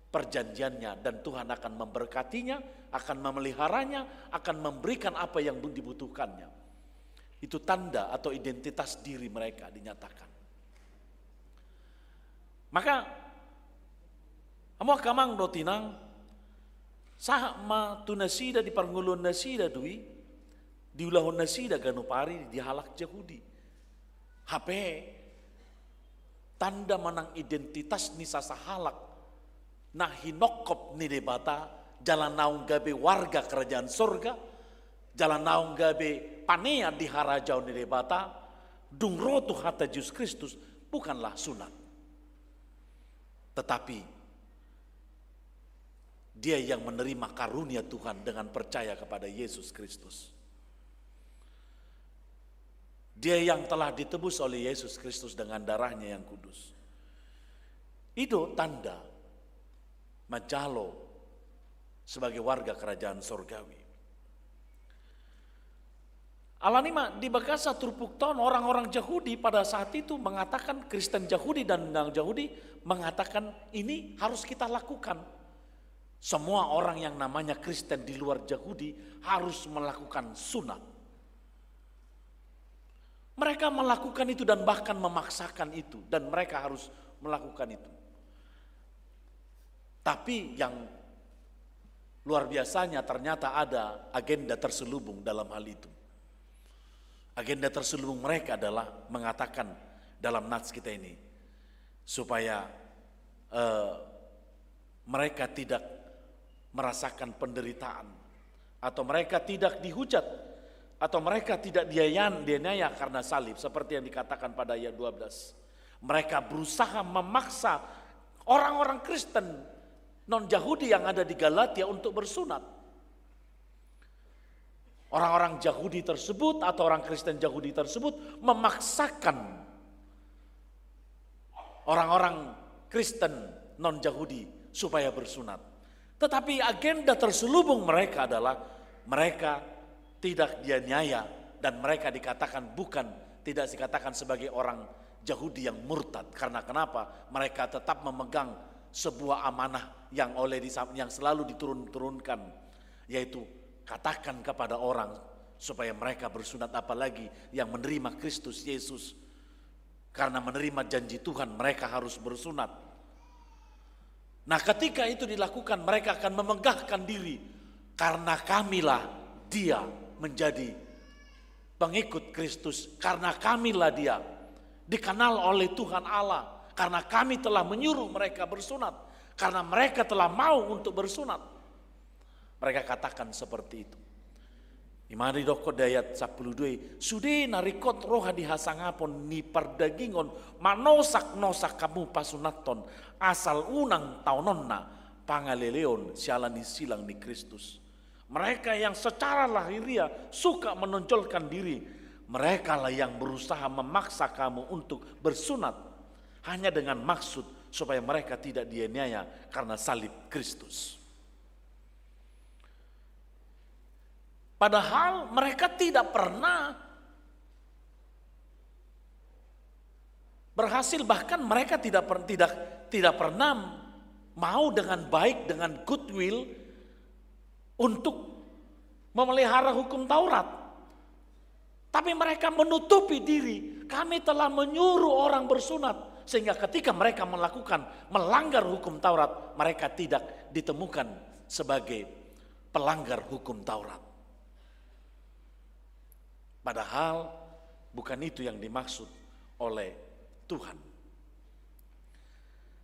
perjanjiannya dan Tuhan akan memberkatinya, akan memeliharanya, akan memberikan apa yang dibutuhkannya. Itu tanda atau identitas diri mereka dinyatakan. Maka amo kamang do tinang sahma tu nasida di parngulun nasida dui diulahun nasida ganupari di halak Yahudi. HP tanda manang identitas ni sasahalak nah hinokop ni debata jalan naung gabe warga kerajaan surga, jalan naung gabe panea di harajau ni debata dungro tu hata Yesus Kristus bukanlah sunat, tetapi dia yang menerima karunia Tuhan dengan percaya kepada Yesus Kristus. Dia yang telah ditebus oleh Yesus Kristus dengan darahnya yang kudus. Itu tanda majalo sebagai warga kerajaan sorgawi. Alanima di Bagasa Turpukton orang-orang Yahudi pada saat itu mengatakan, Kristen Yahudi dan non-Yahudi mengatakan ini harus kita lakukan. Semua orang yang namanya Kristen di luar Yahudi harus melakukan sunat. Mereka melakukan itu dan bahkan memaksakan itu dan mereka harus melakukan itu. Tapi yang luar biasanya ternyata ada agenda terselubung dalam hal itu. Agenda terselubung mereka adalah mengatakan dalam nats kita ini supaya mereka tidak merasakan penderitaan atau mereka tidak dihujat atau mereka tidak dianiaya karena salib seperti yang dikatakan pada ayat 12. Mereka berusaha memaksa orang-orang Kristen non-Yahudi yang ada di Galatia untuk bersunat. Orang-orang Yahudi tersebut atau orang Kristen Yahudi tersebut memaksakan orang-orang Kristen non-Yahudi supaya bersunat. Tetapi agenda terselubung mereka adalah mereka tidak dianiaya dan mereka dikatakan tidak dikatakan sebagai orang Yahudi yang murtad. Karena kenapa? Mereka tetap memegang sebuah amanah yang selalu diturunkan, yaitu katakan kepada orang supaya mereka bersunat, apalagi yang menerima Kristus Yesus. Karena menerima janji Tuhan mereka harus bersunat. Nah, ketika itu dilakukan mereka akan memegahkan diri, karena kamilah dia menjadi pengikut Kristus, karena kamilah dia dikenal oleh Tuhan Allah, karena kami telah menyuruh mereka bersunat, karena mereka telah mau untuk bersunat. Mereka katakan seperti itu. Imari doko dayat 12 sude narikot roha dihasangapon ni perdagingon manosak kamu pasunaton asal unang taunonna pangaleleon sialani silang ni Kristus. Mereka yang secara lahiriah suka menonjolkan diri, mereka lah yang berusaha memaksa kamu untuk bersunat hanya dengan maksud supaya mereka tidak dianiaya karena salib Kristus. Padahal mereka tidak pernah berhasil, bahkan mereka tidak pernah mau dengan baik, dengan goodwill untuk memelihara hukum Taurat. Tapi mereka menutupi diri. Kami telah menyuruh orang bersunat. Sehingga ketika mereka melanggar hukum Taurat, mereka tidak ditemukan sebagai pelanggar hukum Taurat. Padahal bukan itu yang dimaksud oleh Tuhan.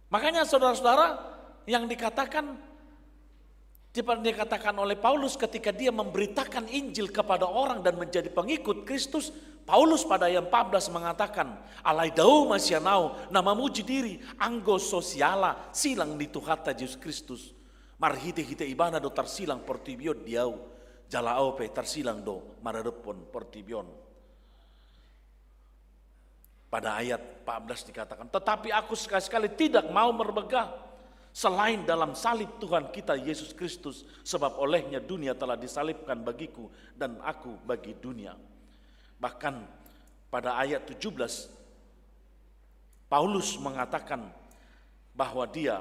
Makanya saudara-saudara yang dikatakan Dikatakan oleh Paulus ketika dia memberitakan Injil kepada orang dan menjadi pengikut Kristus, Paulus pada ayat 14 mengatakan, alai dau masianau, nama muji diri, anggo sosiala, silang di Tuhata Yesus Kristus. Marhite-hite ibana do tarsilang portibion diau, jalao pe tarsilang do maradepon portibion. Pada ayat 14 dikatakan, tetapi aku sekali-sekali tidak mau bermegah selain dalam salib Tuhan kita Yesus Kristus, sebab olehnya dunia telah disalibkan bagiku dan aku bagi dunia. Bahkan pada ayat 17 Paulus mengatakan bahwa dia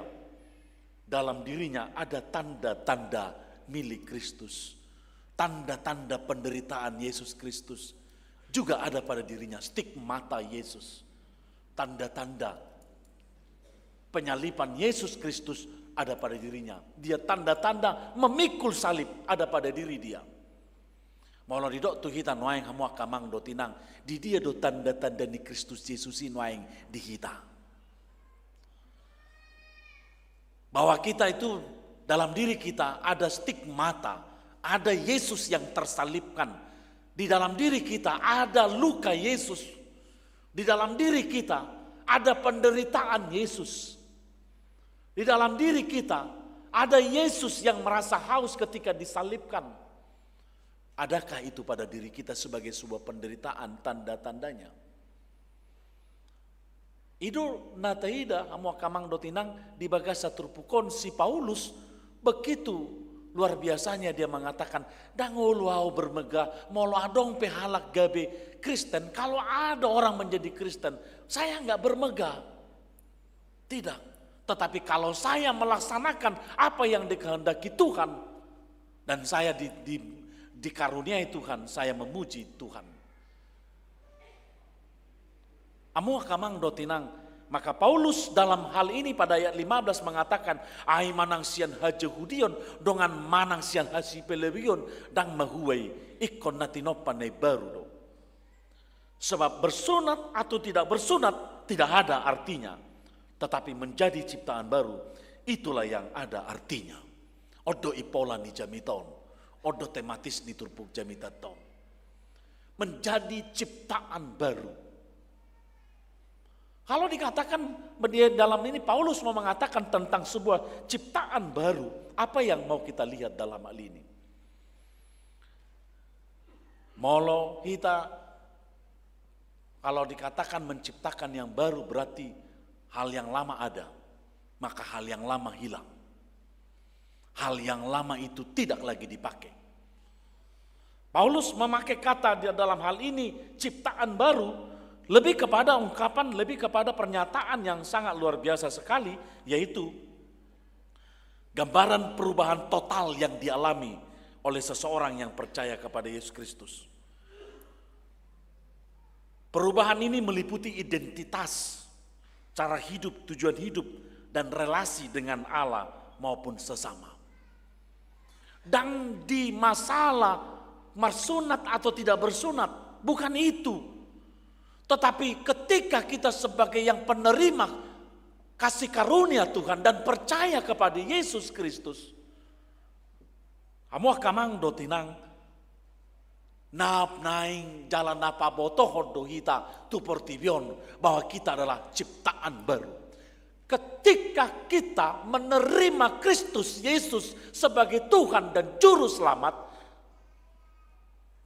dalam dirinya ada tanda-tanda milik Kristus. Tanda-tanda penderitaan Yesus Kristus juga ada pada dirinya, stigmata Yesus. Tanda-tanda penyaliban Yesus Kristus ada pada dirinya. Dia tanda-tanda memikul salib ada pada diri dia. Molo didok tu hita noaing hamu akamang do tinang. Di dia do tanda-tanda ni Kristus Yesus noaing di hita. Bahwa kita itu dalam diri kita ada stigmata, ada Yesus yang tersalibkan. Di dalam diri kita ada luka Yesus. Di dalam diri kita ada penderitaan Yesus. Di dalam diri kita ada Yesus yang merasa haus ketika disalibkan. Adakah itu pada diri kita sebagai sebuah penderitaan, tanda-tandanya? Ido nataida hamu kamang dotinang di bagasa turpukon si Paulus begitu luar biasanya dia mengatakan, dangoluau bermegah, molo adong pehalak gabe Kristen. Kalau ada orang menjadi Kristen, saya enggak bermegah. Tidak. Tetapi kalau saya melaksanakan apa yang dikehendaki Tuhan dan saya dikaruniai Tuhan, saya memuji Tuhan. Amu kamang dotinang, maka Paulus dalam hal ini pada ayat 15 mengatakan, ai manang sian hajehudion dengan manang sian hasi pelebion dang mahuai ikon natinopan baru do. Sebab bersunat atau tidak bersunat tidak ada artinya. Tetapi menjadi ciptaan baru, itulah yang ada artinya. Odo ipola ni jamiton, odo tematis ni turpuk jamitaton. Menjadi ciptaan baru. Kalau dikatakan dalam ini Paulus mau mengatakan tentang sebuah ciptaan baru, apa yang mau kita lihat dalam hal ini? Molo kita, kalau dikatakan menciptakan yang baru berarti hal yang lama ada, maka hal yang lama hilang. Hal yang lama itu tidak lagi dipakai. Paulus memakai kata di dalam hal ini ciptaan baru lebih kepada ungkapan, lebih kepada pernyataan yang sangat luar biasa sekali, yaitu gambaran perubahan total yang dialami oleh seseorang yang percaya kepada Yesus Kristus. Perubahan ini meliputi identitas, cara hidup, tujuan hidup, dan relasi dengan Allah maupun sesama. Dan di masalah bersunat atau tidak bersunat, bukan itu. Tetapi ketika kita sebagai yang penerima kasih karunia Tuhan dan percaya kepada Yesus Kristus, hamuah kamang dotinang, nap naing jalan apa botoh dohita tu portibion, bahwa kita adalah ciptaan baru. Ketika kita menerima Kristus Yesus sebagai Tuhan dan Juru Selamat,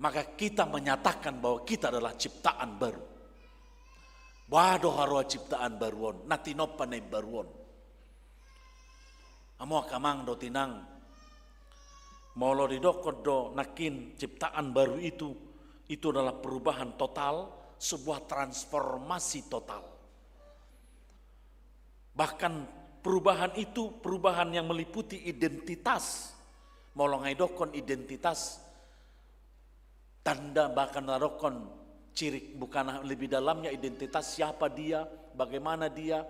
maka kita menyatakan bahwa kita adalah ciptaan baru. Waduh harua ciptaan baruon, natinopane baruon. Amo kamang do tinang, molo didokodo nakin ciptaan baru itu adalah perubahan total, sebuah transformasi total. Bahkan perubahan itu perubahan yang meliputi identitas. Molo ngaidokon identitas, tanda bahkan narokon ciri, bukan lebih dalamnya identitas siapa dia, bagaimana dia,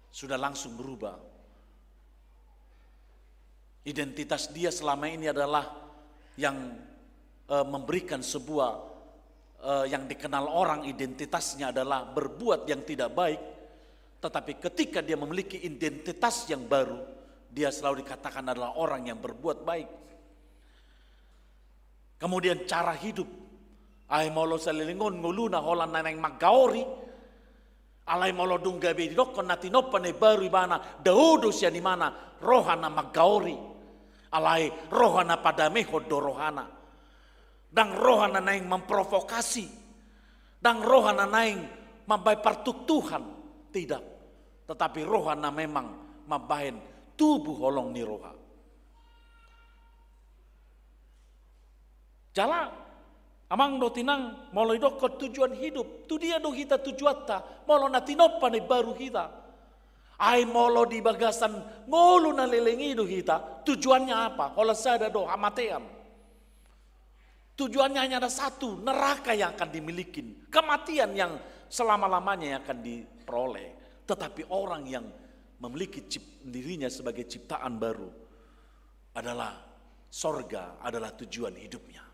sudah langsung berubah. Identitas dia selama ini adalah yang memberikan sebuah yang dikenal orang, identitasnya adalah berbuat yang tidak baik. Tetapi ketika dia memiliki identitas yang baru, dia selalu dikatakan adalah orang yang berbuat baik. Kemudian cara hidup, ay molo salilingon nguluna holan naneng magaori, alay molo dunggabe didokon natinopan e baru ibana daudo siya ni mana rohana magaori, alay rohana padameho do rohana, dang rohana naing memprovokasi, dang rohana naing mambai partuk Tuhan, tidak, tetapi rohana memang mabahin tubuh holong ni roha. Jala amang do tinang molo idokot tujuan hidup, tu dia do kita tujuatta, molo natinopan e baru kita. Ai molo di bagasan ngolu na lelengi do kita, tujuannya apa? Hola sada do amatean. Tujuannya hanya ada satu, neraka yang akan dimiliki, kematian yang selama-lamanya yang akan diperoleh. Tetapi orang yang memiliki dirinya sebagai ciptaan baru adalah sorga, adalah tujuan hidupnya.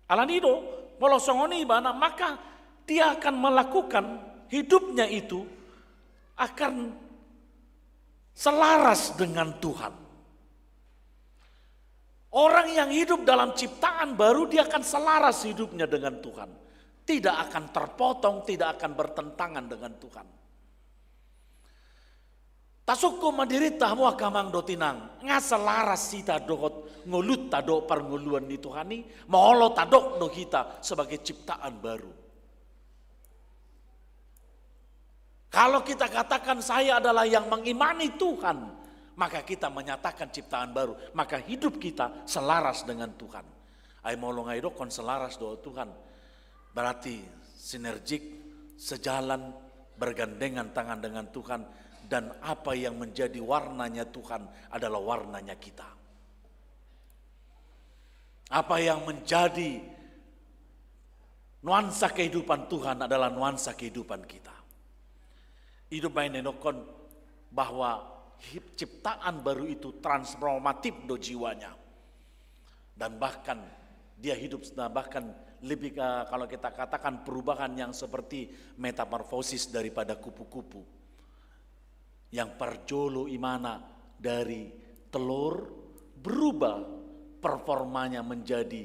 Alanido, molo songoni ibana, maka dia akan melakukan hidupnya itu akan selaras dengan Tuhan. Orang yang hidup dalam ciptaan baru, dia akan selaras hidupnya dengan Tuhan. Tidak akan terpotong, tidak akan bertentangan dengan Tuhan. Tasuko madirita mo akamang do tinang, nga selaras sita dohot ngulut tado parnguluan ni Tuhani, maolo tadok do kita sebagai ciptaan baru. Kalau kita katakan saya adalah yang mengimani Tuhan, maka kita menyatakan ciptaan baru, maka hidup kita selaras dengan Tuhan. Ay molo ngay do kon selaras do Tuhan, berarti sinergik, sejalan, bergandengan tangan dengan Tuhan. Dan apa yang menjadi warnanya Tuhan adalah warnanya kita. Apa yang menjadi nuansa kehidupan Tuhan adalah nuansa kehidupan kita. Hidup main nenokon bahwa ciptaan baru itu transformatif do jiwanya. Dan bahkan dia hidup, bahkan lebih kalau kita katakan perubahan yang seperti metamorfosis daripada kupu-kupu. Yang parjolo imana dari telur berubah performanya menjadi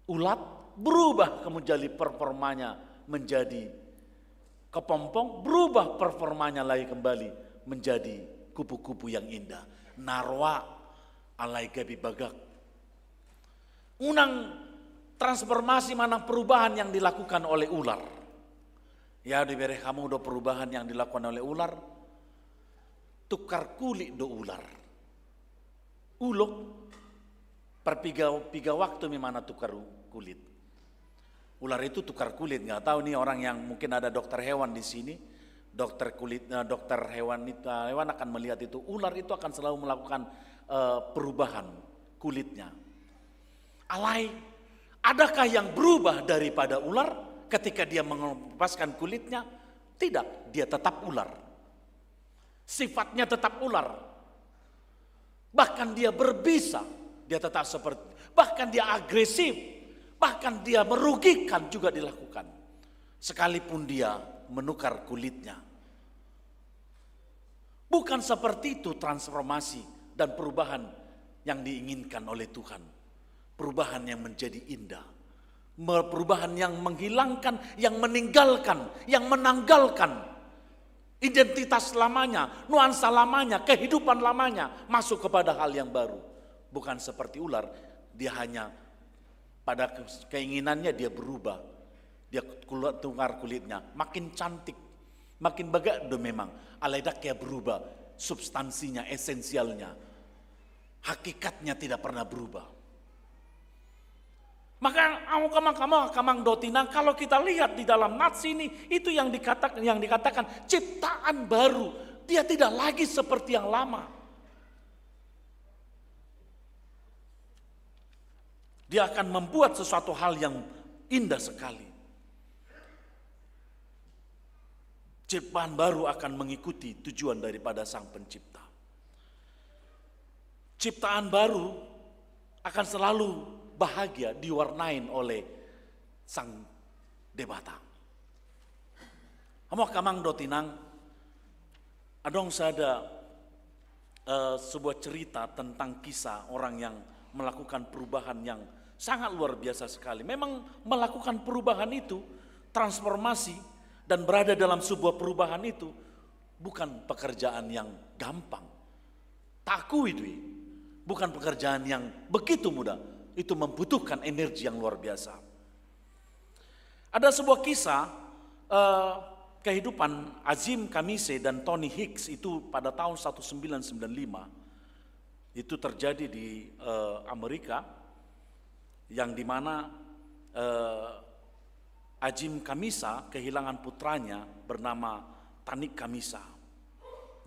ulat, berubah kemudian performanya menjadi kepompong, berubah performanya lagi kembali menjadi kupu-kupu yang indah. Narwa alai gabi bagak. Unang transformasi mana perubahan yang dilakukan oleh ular. Ya diberi kamu do perubahan yang dilakukan oleh ular. Tukar kulit do ular. Ulok perpiga waktu memana tukar kulit. Ular itu tukar kulit, nggak tahu nih orang yang mungkin ada dokter hewan di sini, dokter hewan akan melihat itu. Ular itu akan selalu melakukan perubahan kulitnya. Alai, adakah yang berubah daripada ular ketika dia melepaskan kulitnya? Tidak, dia tetap ular. Sifatnya tetap ular. Bahkan dia berbisa, dia tetap seperti, bahkan dia agresif, bahkan dia merugikan juga dilakukan. Sekalipun dia menukar kulitnya. Bukan seperti itu transformasi dan perubahan yang diinginkan oleh Tuhan. Perubahan yang menjadi indah. Perubahan yang menghilangkan, yang meninggalkan, yang menanggalkan identitas lamanya, nuansa lamanya, kehidupan lamanya, masuk kepada hal yang baru. Bukan seperti ular, dia hanya pada keinginannya dia berubah. Dia tukar kulitnya, makin cantik, makin bagado memang. Aledak ya berubah, substansinya, esensialnya, hakikatnya tidak pernah berubah. Maka kamang dotinang, kalau kita lihat di dalam nats ini, itu yang dikatakan ciptaan baru. Dia tidak lagi seperti yang lama. Dia akan membuat sesuatu hal yang indah sekali. Ciptaan baru akan mengikuti tujuan daripada Sang Pencipta. Ciptaan baru akan selalu bahagia diwarnain oleh Sang Debata. Kamu kamang do tinang, Adong ada sebuah cerita tentang kisah orang yang melakukan perubahan yang sangat luar biasa sekali. Memang melakukan perubahan itu, transformasi dan berada dalam sebuah perubahan itu bukan pekerjaan yang gampang. Taku itu, bukan pekerjaan yang begitu mudah. Itu membutuhkan energi yang luar biasa. Ada sebuah kisah kehidupan Azim Kamise dan Tony Hicks itu pada tahun 1995. Itu terjadi di Amerika, yang dimana Azim Kamisa kehilangan putranya bernama Tanik Kamisa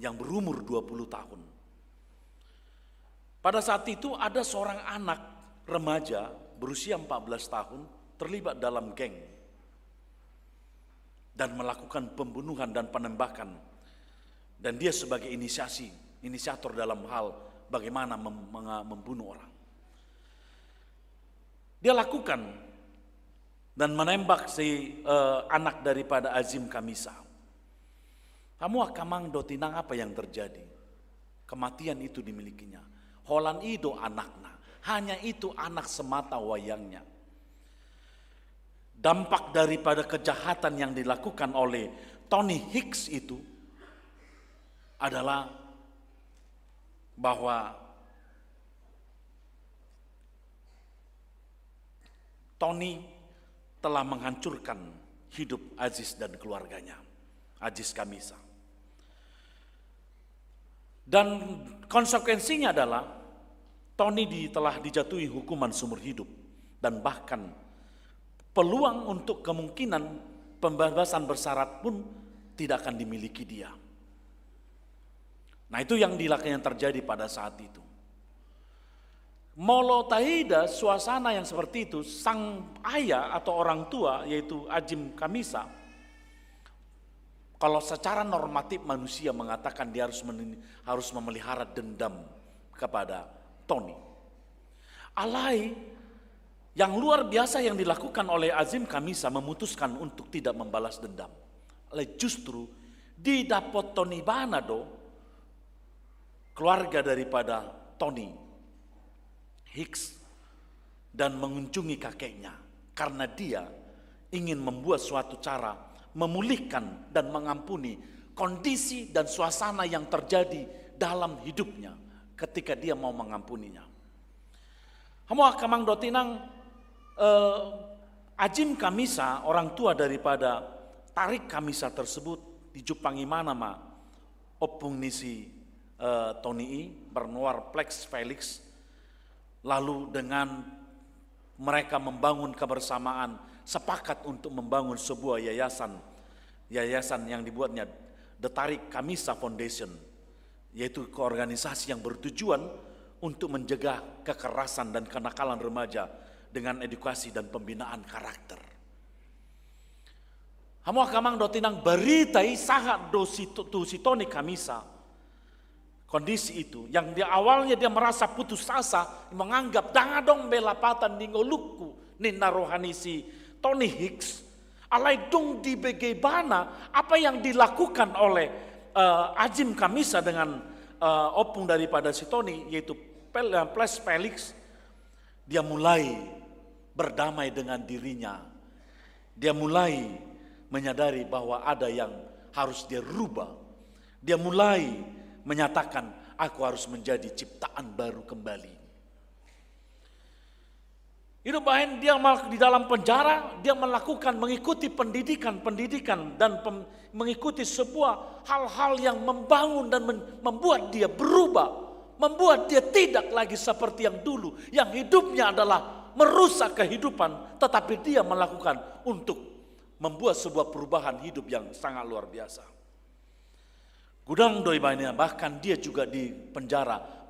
yang berumur 20 tahun. Pada saat itu ada seorang anak remaja berusia 14 tahun terlibat dalam geng dan melakukan pembunuhan dan penembakan. Dan dia sebagai inisiator dalam hal bagaimana membunuh orang. Dia lakukan dan menembak si anak daripada Azim Kamisa. Kamu akamang dotinang apa yang terjadi? Kematian itu dimilikinya. Holan ido anakna. Hanya itu anak semata wayangnya. Dampak daripada kejahatan yang dilakukan oleh Tony Hicks itu adalah bahwa Tony telah menghancurkan hidup Aziz dan keluarganya, Aziz Kamisa. Dan konsekuensinya adalah Tony telah dijatuhi hukuman seumur hidup dan bahkan peluang untuk kemungkinan pembebasan bersyarat pun tidak akan dimiliki dia. Nah, itu yang terjadi pada saat itu. Molo taida suasana yang seperti itu, sang ayah atau orang tua yaitu Azim Kamisa, kalau secara normatif manusia mengatakan dia harus memelihara dendam kepada Tony. Alai yang luar biasa yang dilakukan oleh Azim Kamisa memutuskan untuk tidak membalas dendam. Justru didapot Tony Banado, keluarga daripada Tony Hicks, dan mengunjungi kakeknya karena dia ingin membuat suatu cara memulihkan dan mengampuni kondisi dan suasana yang terjadi dalam hidupnya ketika dia mau mengampuninya. Kamu akamang dotinang Azim Kamisa, orang tua daripada Tarik Kamisa tersebut, dijupangi mana ma opung nisi Tony bernuar Plex Felix, lalu dengan mereka membangun kebersamaan, sepakat untuk membangun sebuah yayasan yang dibuatnya The Tarik Kamisa Foundation, yaitu organisasi yang bertujuan untuk mencegah kekerasan dan kenakalan remaja dengan edukasi dan pembinaan karakter. Hamu akamang dotinang beritai sahat si Tony Kamisa. Kondisi itu yang di awalnya dia merasa putus asa, menganggap dangadong belapatan di ngolukku nina rohani si Tony Hicks, alai dong di bagaimana apa yang dilakukan oleh Azim Kamisa dengan opung daripada si Tony yaitu Ples Felix. Dia mulai berdamai dengan dirinya. Dia mulai menyadari bahwa ada yang harus dia rubah. Dia mulai menyatakan, aku harus menjadi ciptaan baru kembali. Hidup bahan dia di dalam penjara, dia mengikuti pendidikan dan mengikuti sebuah hal-hal yang membangun dan membuat dia berubah. Membuat dia tidak lagi seperti yang dulu, yang hidupnya adalah merusak kehidupan, tetapi dia melakukan untuk membuat sebuah perubahan hidup yang sangat luar biasa. Gudang doi banyak, bahkan dia juga di penjara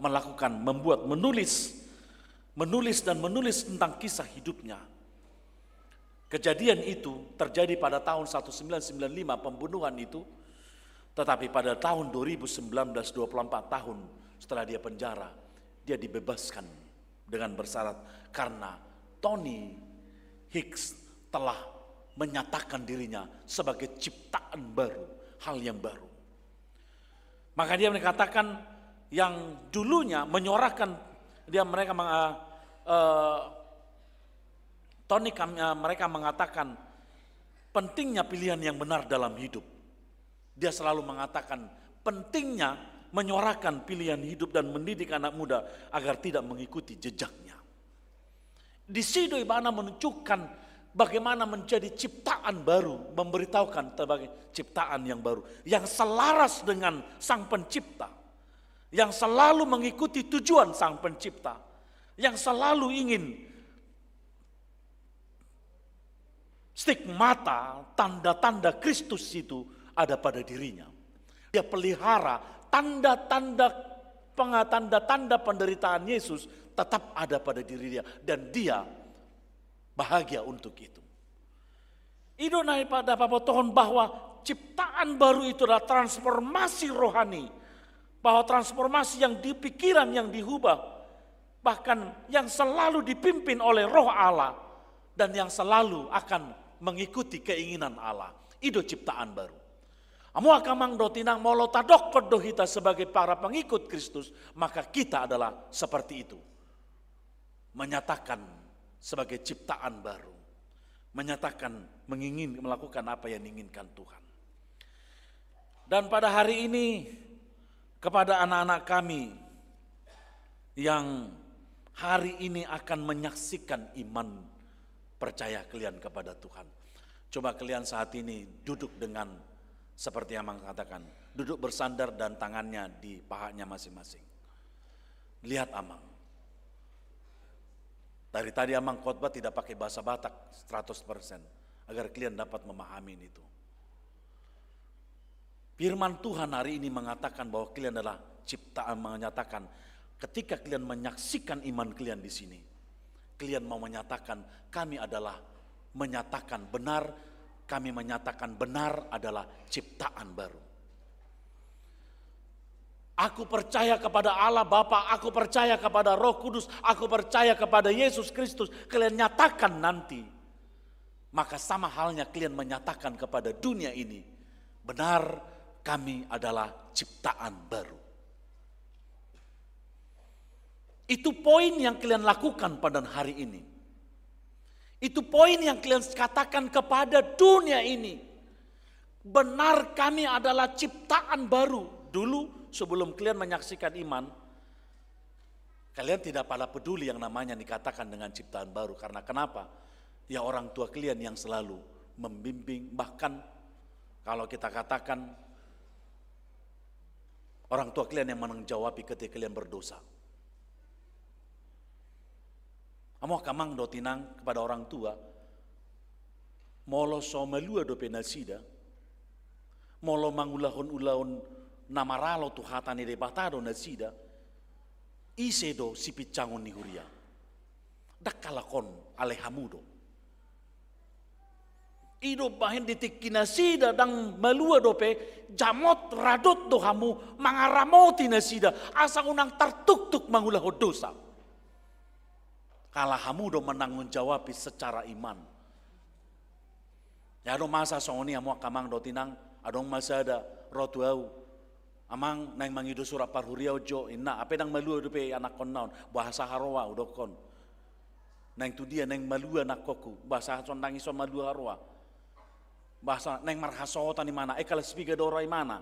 menulis tentang kisah hidupnya. Kejadian itu terjadi pada tahun 1995 pembunuhan itu, tetapi pada tahun 2019 24 tahun setelah dia penjara, dia dibebaskan dengan bersyarat karena Tony Hicks telah menyatakan dirinya sebagai ciptaan baru, hal yang baru. Maka dia mengatakan yang dulunya menyorakan, mereka mengatakan pentingnya pilihan yang benar dalam hidup. Dia selalu mengatakan pentingnya menyuarakan pilihan hidup dan mendidik anak muda agar tidak mengikuti jejaknya. Di situ Ibana menunjukkan bagaimana menjadi ciptaan baru, memberitahukan sebagai ciptaan yang baru, yang selaras dengan Sang Pencipta, yang selalu mengikuti tujuan Sang Pencipta, yang selalu ingin stigmata, tanda-tanda Kristus itu ada pada dirinya. Dia pelihara tanda-tanda penderitaan Yesus tetap ada pada diri dia, dan dia bahagia untuk itu. Itu naik pada Pohon bahwa ciptaan baru itu adalah transformasi rohani, bahwa transformasi yang di pikiran yang diubah, bahkan yang selalu dipimpin oleh Roh Allah dan yang selalu akan mengikuti keinginan Allah. Itu ciptaan baru. Amu akamang do tinang molo tadok do kita sebagai para pengikut Kristus, maka kita adalah seperti itu. Menyatakan sebagai ciptaan baru. Menyatakan melakukan apa yang diinginkan Tuhan. Dan pada hari ini kepada anak-anak kami yang hari ini akan menyaksikan iman percaya kalian kepada Tuhan. Coba kalian saat ini duduk dengan seperti yang Amang katakan, duduk bersandar dan tangannya di pahanya masing-masing. Lihat Amang. Dari tadi Amang khotbah tidak pakai bahasa Batak 100%, agar kalian dapat memahami itu. Firman Tuhan hari ini mengatakan bahwa kalian adalah ciptaan, menyatakan ketika kalian menyaksikan iman kalian di sini, kalian mau menyatakan kami adalah menyatakan benar. Kami menyatakan benar adalah ciptaan baru. Aku percaya kepada Allah Bapa, aku percaya kepada Roh Kudus, aku percaya kepada Yesus Kristus. Kalian nyatakan nanti. Maka sama halnya kalian menyatakan kepada dunia ini, benar kami adalah ciptaan baru. Itu poin yang kalian lakukan pada hari ini. Itu poin yang kalian katakan kepada dunia ini. Benar kami adalah ciptaan baru. Dulu sebelum kalian menyaksikan iman, kalian tidak pada peduli yang namanya dikatakan dengan ciptaan baru. Karena kenapa? Ya orang tua kalian yang selalu membimbing. Bahkan kalau kita katakan orang tua kalian yang menanggapi ketika kalian berdosa. Amo kamang do tinang kepada orang tua, molo somalua do penasida, molo mangulahon namaralo tuhatan ide batado nasida, ise do sipicangon ni huria, dakalakon alehamudo. Ido bahin ditik kinasida dang malua dope, jamot radot do hamu mangaramoti nasida, asang unang tartuk-tuk mangulahon dosa. Kalah hamu do menanggung jawab secara iman. Ya do masa songoni amu kamang do tinang adong masa ada rotuau. Amang nang mangido surat parhuriau jo inna ape nang malua do pe anak kon naon bahasa haroa udokon. Nang tu dia nang malua anak koku bahasa son nang ison malua haroa. Bahasa nang marhasotan di mana kelas 3 do rai mana.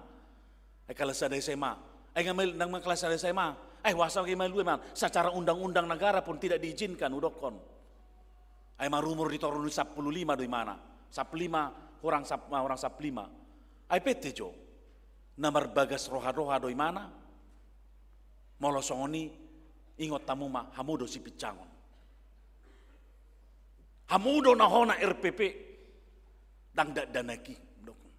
Kelas ada SMA. Ngamil nang kelas ada SMA. Wasa kay malu man secara undang-undang negara pun tidak diizinkan udokon. Marumur di torun 15 do mana? 15 orang 15. PT jo. Namar bagas roha-roha do mana? Molo songoni ingot tamu ma hamudo si picangon. Hamudo nahona RPP dang danaki udokon.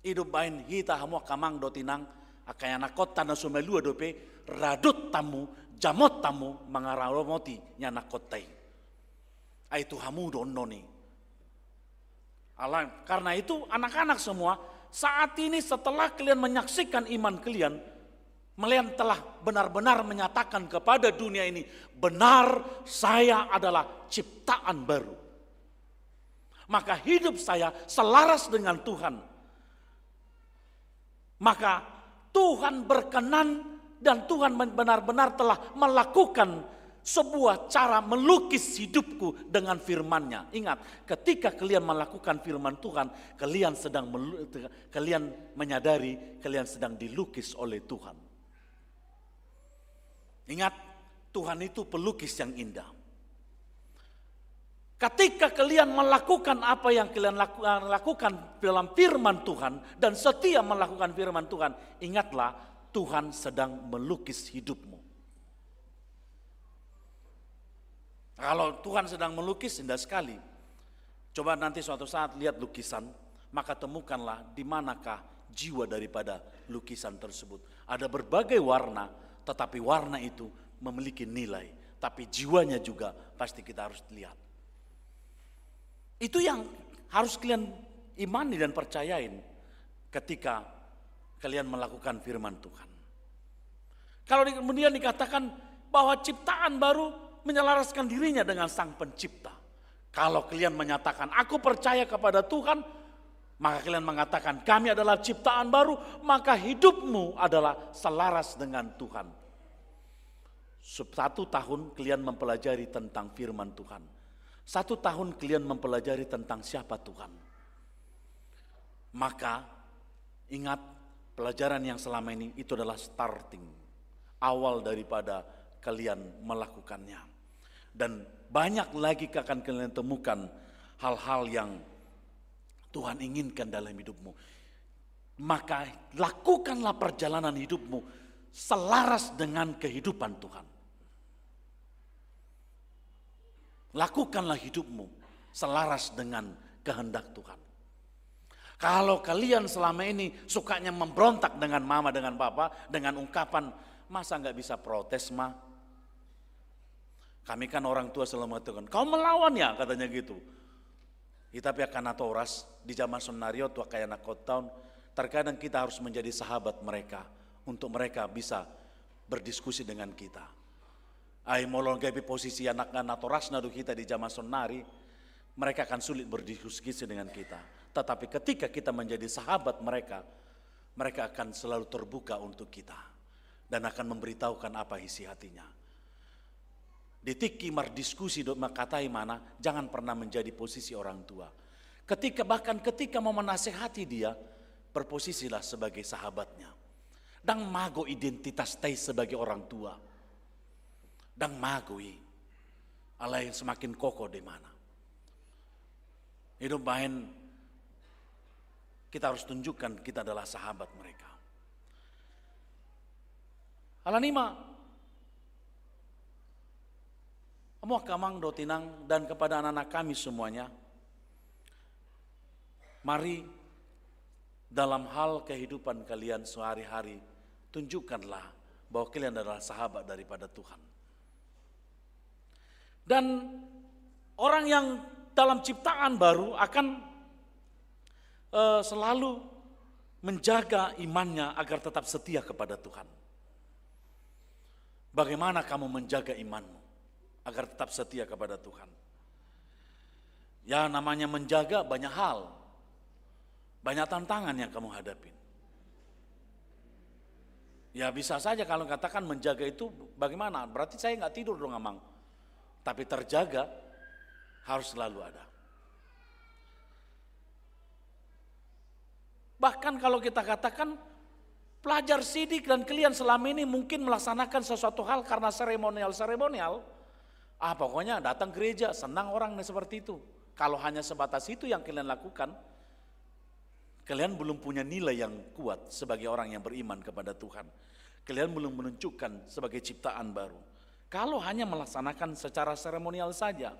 Ido bain hita hamu kamang do tinang akaya nakot tanah sumelua dope radut tamu jamot tamu mangarawoti nya nakotai. Aitu hamu donnoni. Allah karena itu anak-anak semua saat ini setelah kalian menyaksikan iman kalian, kalian telah benar-benar menyatakan kepada dunia ini, benar saya adalah ciptaan baru. Maka hidup saya selaras dengan Tuhan. Maka Tuhan berkenan dan Tuhan benar-benar telah melakukan sebuah cara melukis hidupku dengan firman-Nya. Ingat, ketika kalian melakukan firman Tuhan, kalian menyadari kalian sedang dilukis oleh Tuhan. Ingat, Tuhan itu pelukis yang indah. Ketika kalian melakukan apa yang kalian lakukan dalam firman Tuhan dan setia melakukan firman Tuhan, ingatlah Tuhan sedang melukis hidupmu. Kalau Tuhan sedang melukis, indah sekali. Coba nanti suatu saat lihat lukisan, maka temukanlah di manakah jiwa daripada lukisan tersebut. Ada berbagai warna, tetapi warna itu memiliki nilai. Tapi jiwanya juga pasti kita harus lihat. Itu yang harus kalian imani dan percayain ketika kalian melakukan firman Tuhan. Kalau kemudian dikatakan bahwa ciptaan baru menyelaraskan dirinya dengan Sang Pencipta. Kalau kalian menyatakan, aku percaya kepada Tuhan, maka kalian mengatakan, kami adalah ciptaan baru, maka hidupmu adalah selaras dengan Tuhan. 1 tahun kalian mempelajari tentang firman Tuhan. 1 tahun kalian mempelajari tentang siapa Tuhan. Maka ingat, pelajaran yang selama ini itu adalah starting, awal daripada kalian melakukannya. Dan banyak lagi akan kalian temukan hal-hal yang Tuhan inginkan dalam hidupmu. Maka lakukanlah perjalanan hidupmu selaras dengan kehidupan Tuhan. Lakukanlah hidupmu selaras dengan kehendak Tuhan. Kalau kalian selama ini sukanya memberontak dengan mama, dengan papa, dengan ungkapan, masa nggak bisa protes mah? Kami kan orang tua selalu mengatakan, kau melawan ya, katanya gitu. Tapi akan atoras di zaman senario tua kayak anak tahun, terkadang kita harus menjadi sahabat mereka untuk mereka bisa berdiskusi dengan kita. Ai molong gabi posisi anak-anak atoras nadu kita di zaman sonari, mereka akan sulit berdiskusi dengan kita. Tetapi ketika kita menjadi sahabat mereka, mereka akan selalu terbuka untuk kita dan akan memberitahukan apa isi hatinya. Ditiki diskusi makatai mana, jangan pernah menjadi posisi orang tua. Bahkan ketika mau menasehati dia, berposisilah sebagai sahabatnya. Dan mago identitas tai sebagai orang tua. Dan magoi, Allah yang semakin kokoh di mana. Hidup main, kita harus tunjukkan kita adalah sahabat mereka. Alanima, Amuah kamang dotinang dan kepada anak-anak kami semuanya, mari dalam hal kehidupan kalian sehari-hari, tunjukkanlah bahwa kalian adalah sahabat daripada Tuhan. Dan orang yang dalam ciptaan baru akan selalu menjaga imannya agar tetap setia kepada Tuhan. Bagaimana kamu menjaga imanmu agar tetap setia kepada Tuhan? Ya, namanya menjaga banyak hal. Banyak tantangan yang kamu hadapi. Ya bisa saja kalau katakan menjaga itu bagaimana? Berarti saya nggak tidur dong amang. Tapi terjaga harus selalu ada. Bahkan kalau kita katakan pelajar sidik dan kalian selama ini mungkin melaksanakan sesuatu hal karena seremonial. Pokoknya datang gereja, senang orang seperti itu. Kalau hanya sebatas itu yang kalian lakukan, kalian belum punya nilai yang kuat sebagai orang yang beriman kepada Tuhan. Kalian belum menunjukkan sebagai ciptaan baru. Kalau hanya melaksanakan secara seremonial saja,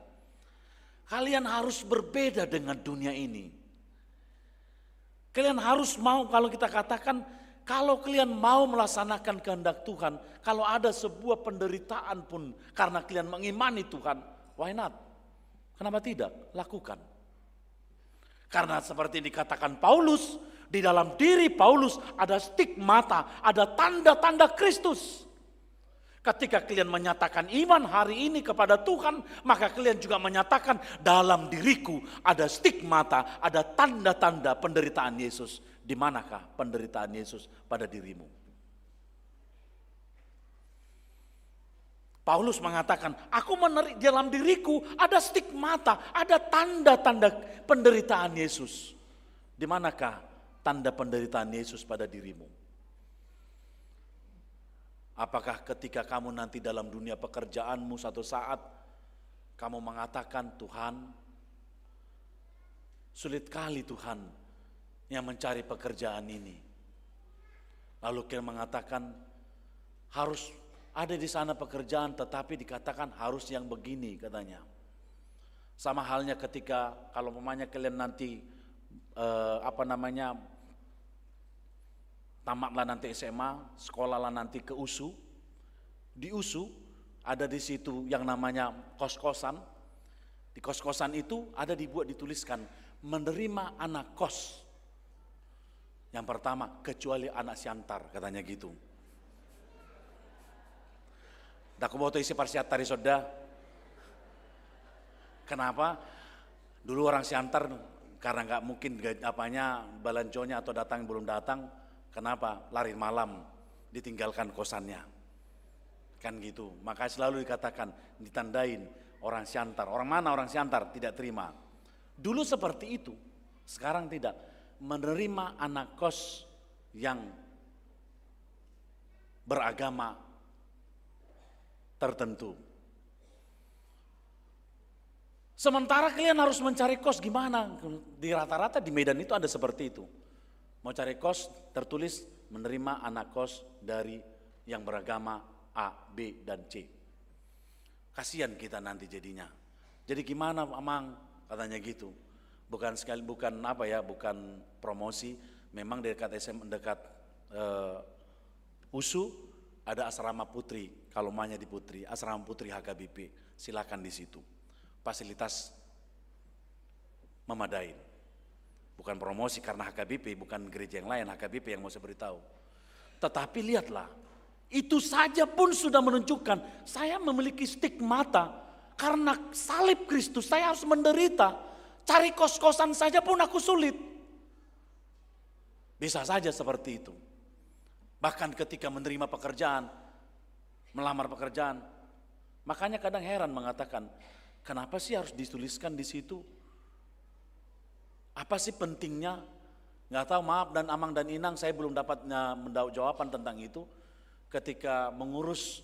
kalian harus berbeda dengan dunia ini. Kalian harus mau, kalau kita katakan, kalau kalian mau melaksanakan kehendak Tuhan, kalau ada sebuah penderitaan pun karena kalian mengimani Tuhan, why not? Kenapa tidak? Lakukan. Karena seperti dikatakan Paulus, di dalam diri Paulus ada stigmata, ada tanda-tanda Kristus. Ketika kalian menyatakan iman hari ini kepada Tuhan, maka kalian juga menyatakan dalam diriku ada stigmata, ada tanda-tanda penderitaan Yesus. Di manakah penderitaan Yesus pada dirimu? Paulus mengatakan, aku dalam diriku ada stigmata, ada tanda-tanda penderitaan Yesus. Di manakah tanda penderitaan Yesus pada dirimu? Apakah ketika kamu nanti dalam dunia pekerjaanmu satu saat kamu mengatakan, Tuhan, sulit kali Tuhan yang mencari pekerjaan ini. Lalu kita mengatakan, harus ada di sana pekerjaan, tetapi dikatakan harus yang begini katanya. Sama halnya ketika kalau umpamanya kalian nanti tamatlah nanti SMA, sekolahlah nanti ke USU. Di USU ada di situ yang namanya kos-kosan. Di kos-kosan itu ada dituliskan menerima anak kos. Yang pertama, kecuali anak siantar, katanya gitu. Daku boto isi parsiatar isoda. Kenapa? Dulu orang siantar karena nggak mungkin balanconya atau datang belum datang. Kenapa? Lari malam, ditinggalkan kosannya. Kan gitu. Maka selalu dikatakan, ditandain orang siantar. Orang mana orang siantar? Tidak terima. Dulu seperti itu, sekarang tidak. Menerima anak kos yang beragama tertentu. Sementara kalian harus mencari kos gimana? Di rata-rata di Medan itu ada seperti itu. Mau cari kos tertulis menerima anak kos dari yang beragama A, B, dan C. Kasihan kita nanti jadinya. Jadi gimana Amang? Katanya gitu. Bukan promosi. Memang dekat USU ada asrama putri. Kalau mahnya di putri, asrama putri HKBP. Silakan di situ. Fasilitas memadai. Bukan promosi karena HKBP, bukan gereja yang lain, HKBP yang mau saya beritahu. Tetapi lihatlah, itu saja pun sudah menunjukkan saya memiliki stigmata karena salib Kristus, saya harus menderita. Cari kos-kosan saja pun aku sulit. Bisa saja seperti itu. Bahkan ketika menerima pekerjaan, melamar pekerjaan, makanya kadang heran mengatakan, kenapa sih harus dituliskan di situ? Apa sih pentingnya? Nggak tahu, maaf dan Amang dan Inang, saya belum dapat jawaban tentang itu. Ketika mengurus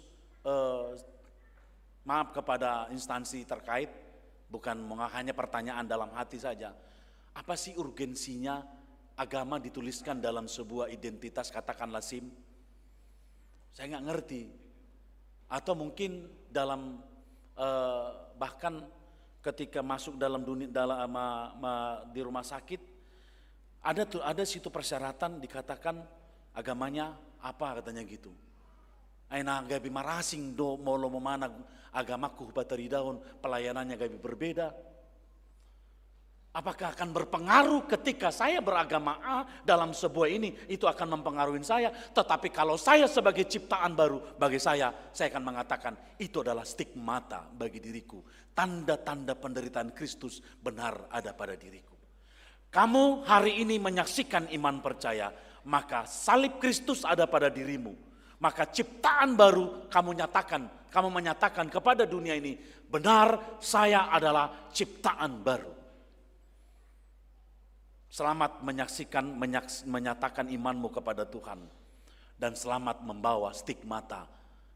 maaf kepada instansi terkait, bukan hanya pertanyaan dalam hati saja. Apa sih urgensinya agama dituliskan dalam sebuah identitas, katakanlah SIM? Saya nggak ngerti. Atau mungkin dalam bahkan ketika masuk dalam dunia di rumah sakit ada situ persyaratan dikatakan agamanya apa katanya gitu. Aina gabi marasing do molo memana agamaku bataridaun pelayanannya gabi berbeda. Apakah akan berpengaruh ketika saya beragama A dalam sebuah ini, itu akan mempengaruhi saya. Tetapi kalau saya sebagai ciptaan baru, bagi saya akan mengatakan itu adalah stigmata bagi diriku. Tanda-tanda penderitaan Kristus benar ada pada diriku. Kamu hari ini menyaksikan iman percaya, maka salib Kristus ada pada dirimu. Maka ciptaan baru kamu menyatakan kepada dunia ini, benar saya adalah ciptaan baru. Selamat menyatakan imanmu kepada Tuhan. Dan selamat membawa stigmata,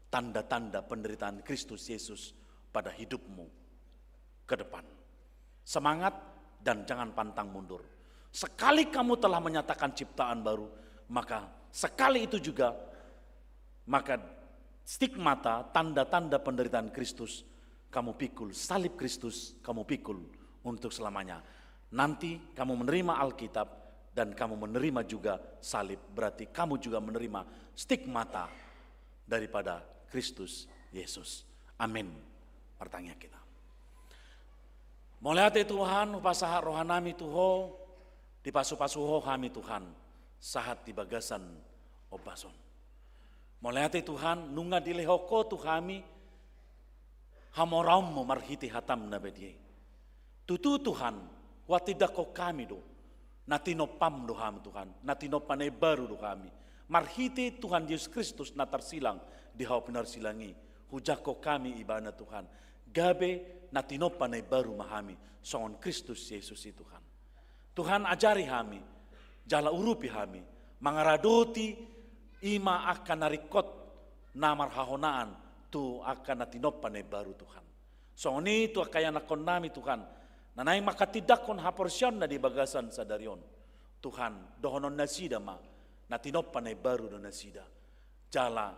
tanda-tanda penderitaan Kristus Yesus pada hidupmu ke depan. Semangat dan jangan pantang mundur. Sekali kamu telah menyatakan ciptaan baru, maka sekali itu juga, maka stigmata, tanda-tanda penderitaan Kristus kamu pikul, salib Kristus kamu pikul untuk selamanya. Nanti kamu menerima Alkitab dan kamu menerima juga salib, berarti kamu juga menerima stigmata daripada Kristus Yesus. Amin. Pertanyaan kita. Mulai Tuhan, upasaha rohanami Tuho, di pasu-pasuho kami Tuhan, sahat di bagasan obason. Mulai Tuhan, nunga dilehoko Tuhami, hamoramu marhiti hatam nabedye. Tutu Tuhan, watidako kami do, natinopam do kami Tuhan, natinopane baru do kami. Marhiti Tuhan Yesus Kristus natar silang di hau pinar silangi, hujako kami ibana Tuhan. Gabe natinopane baru mahami, songon Kristus Yesus itu Tuhan. Tuhan ajari kami, jala urupi kami, mangaradoti ima akan narikot namar hahonaan tu akan natinopane baru Tuhan. Songon itu kaya nakon nami Tuhan, nanay makatidakon haporsyon na di bagasan sa darion. Tuhan, dohonon nasida ma, natinopane baru do nasida. Jala,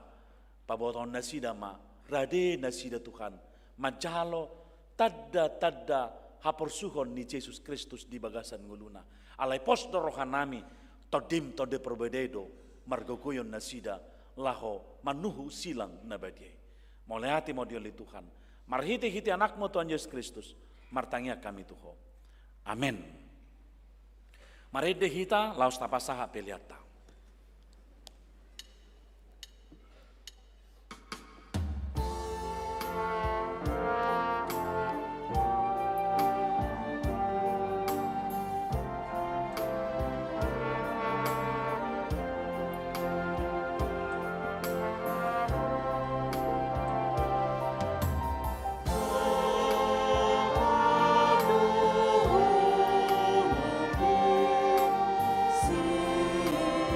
paboton nasida ma, rade nasida Tuhan, majalo, tadda haporsuhon ni Yesus Kristus di bagasan nguluna. Alay posto rohanami, todim tode perbededo, margogoyon nasida, laho manuhu silang nabadye. Molehati modioli Tuhan, marhiti-hiti anakmu Tuhan Yesus Kristus, martangnya kami Tuhan. Amin. Mari dehita laos tapasaha peliata. See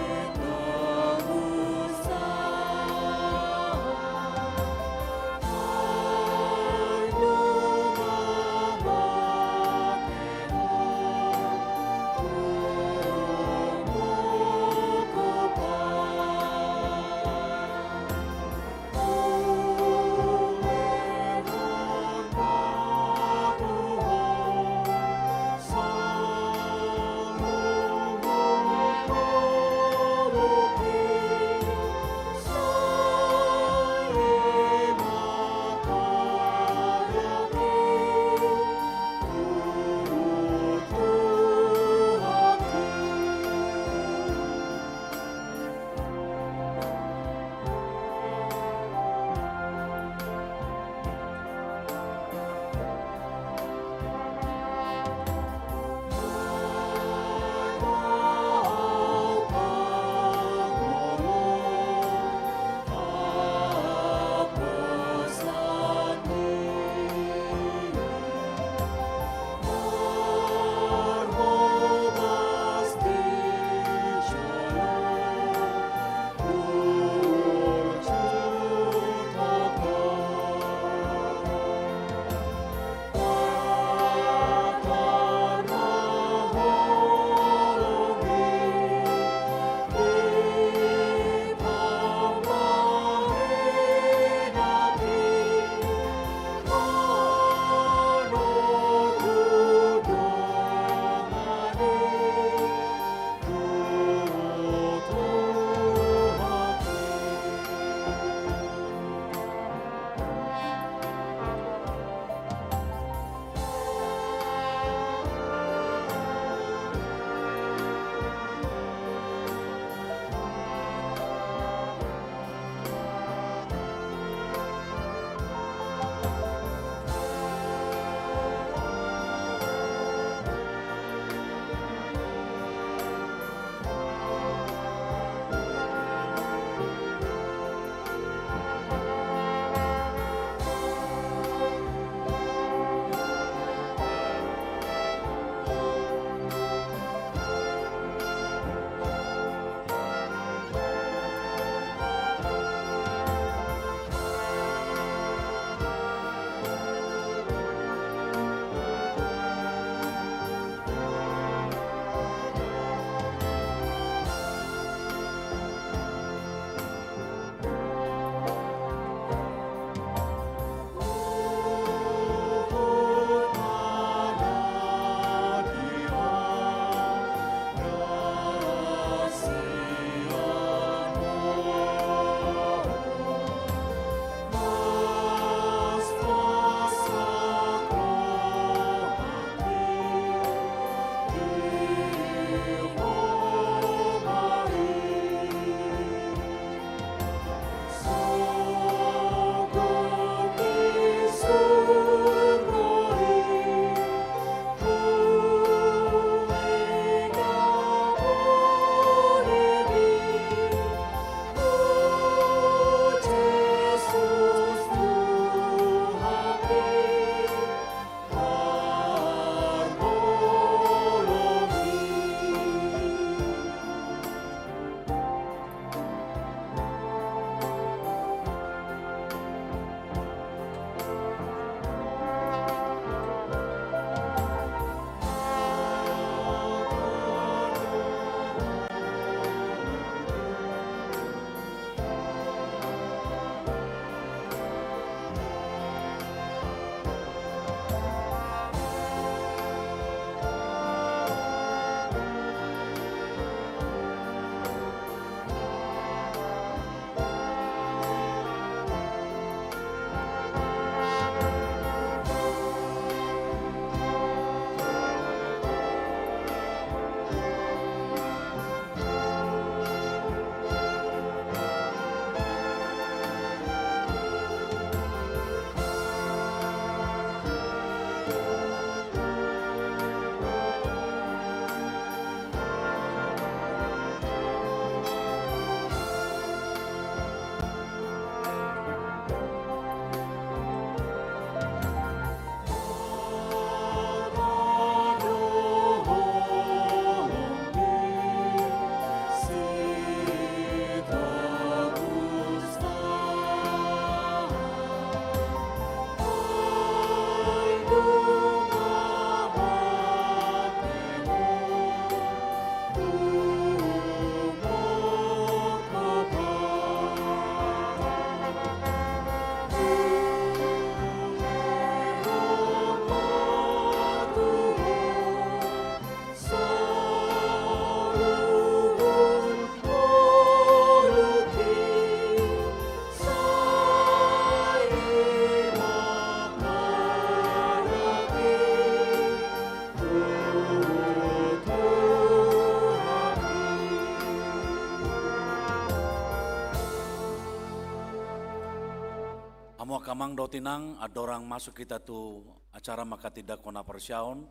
Amo kamang do tinang adorang masuk kita tu acara maka tidak kona persyaon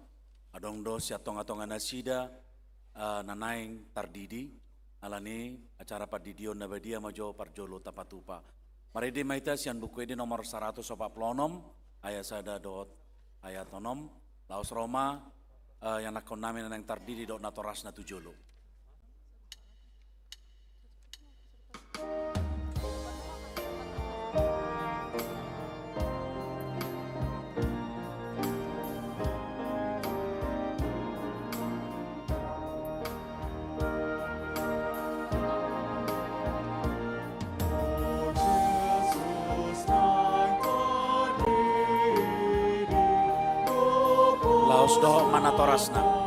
adong do si atong-atongan nasida nanaing tardidi alani acara padidion na badia majo parjolo tapatupa. Maridi maita sian buku ini nomor 146 ayat sada dot ayat onom laos Roma yang nakon namin nang tardidi dot natoras na tujolo. Laos doh mana torasna.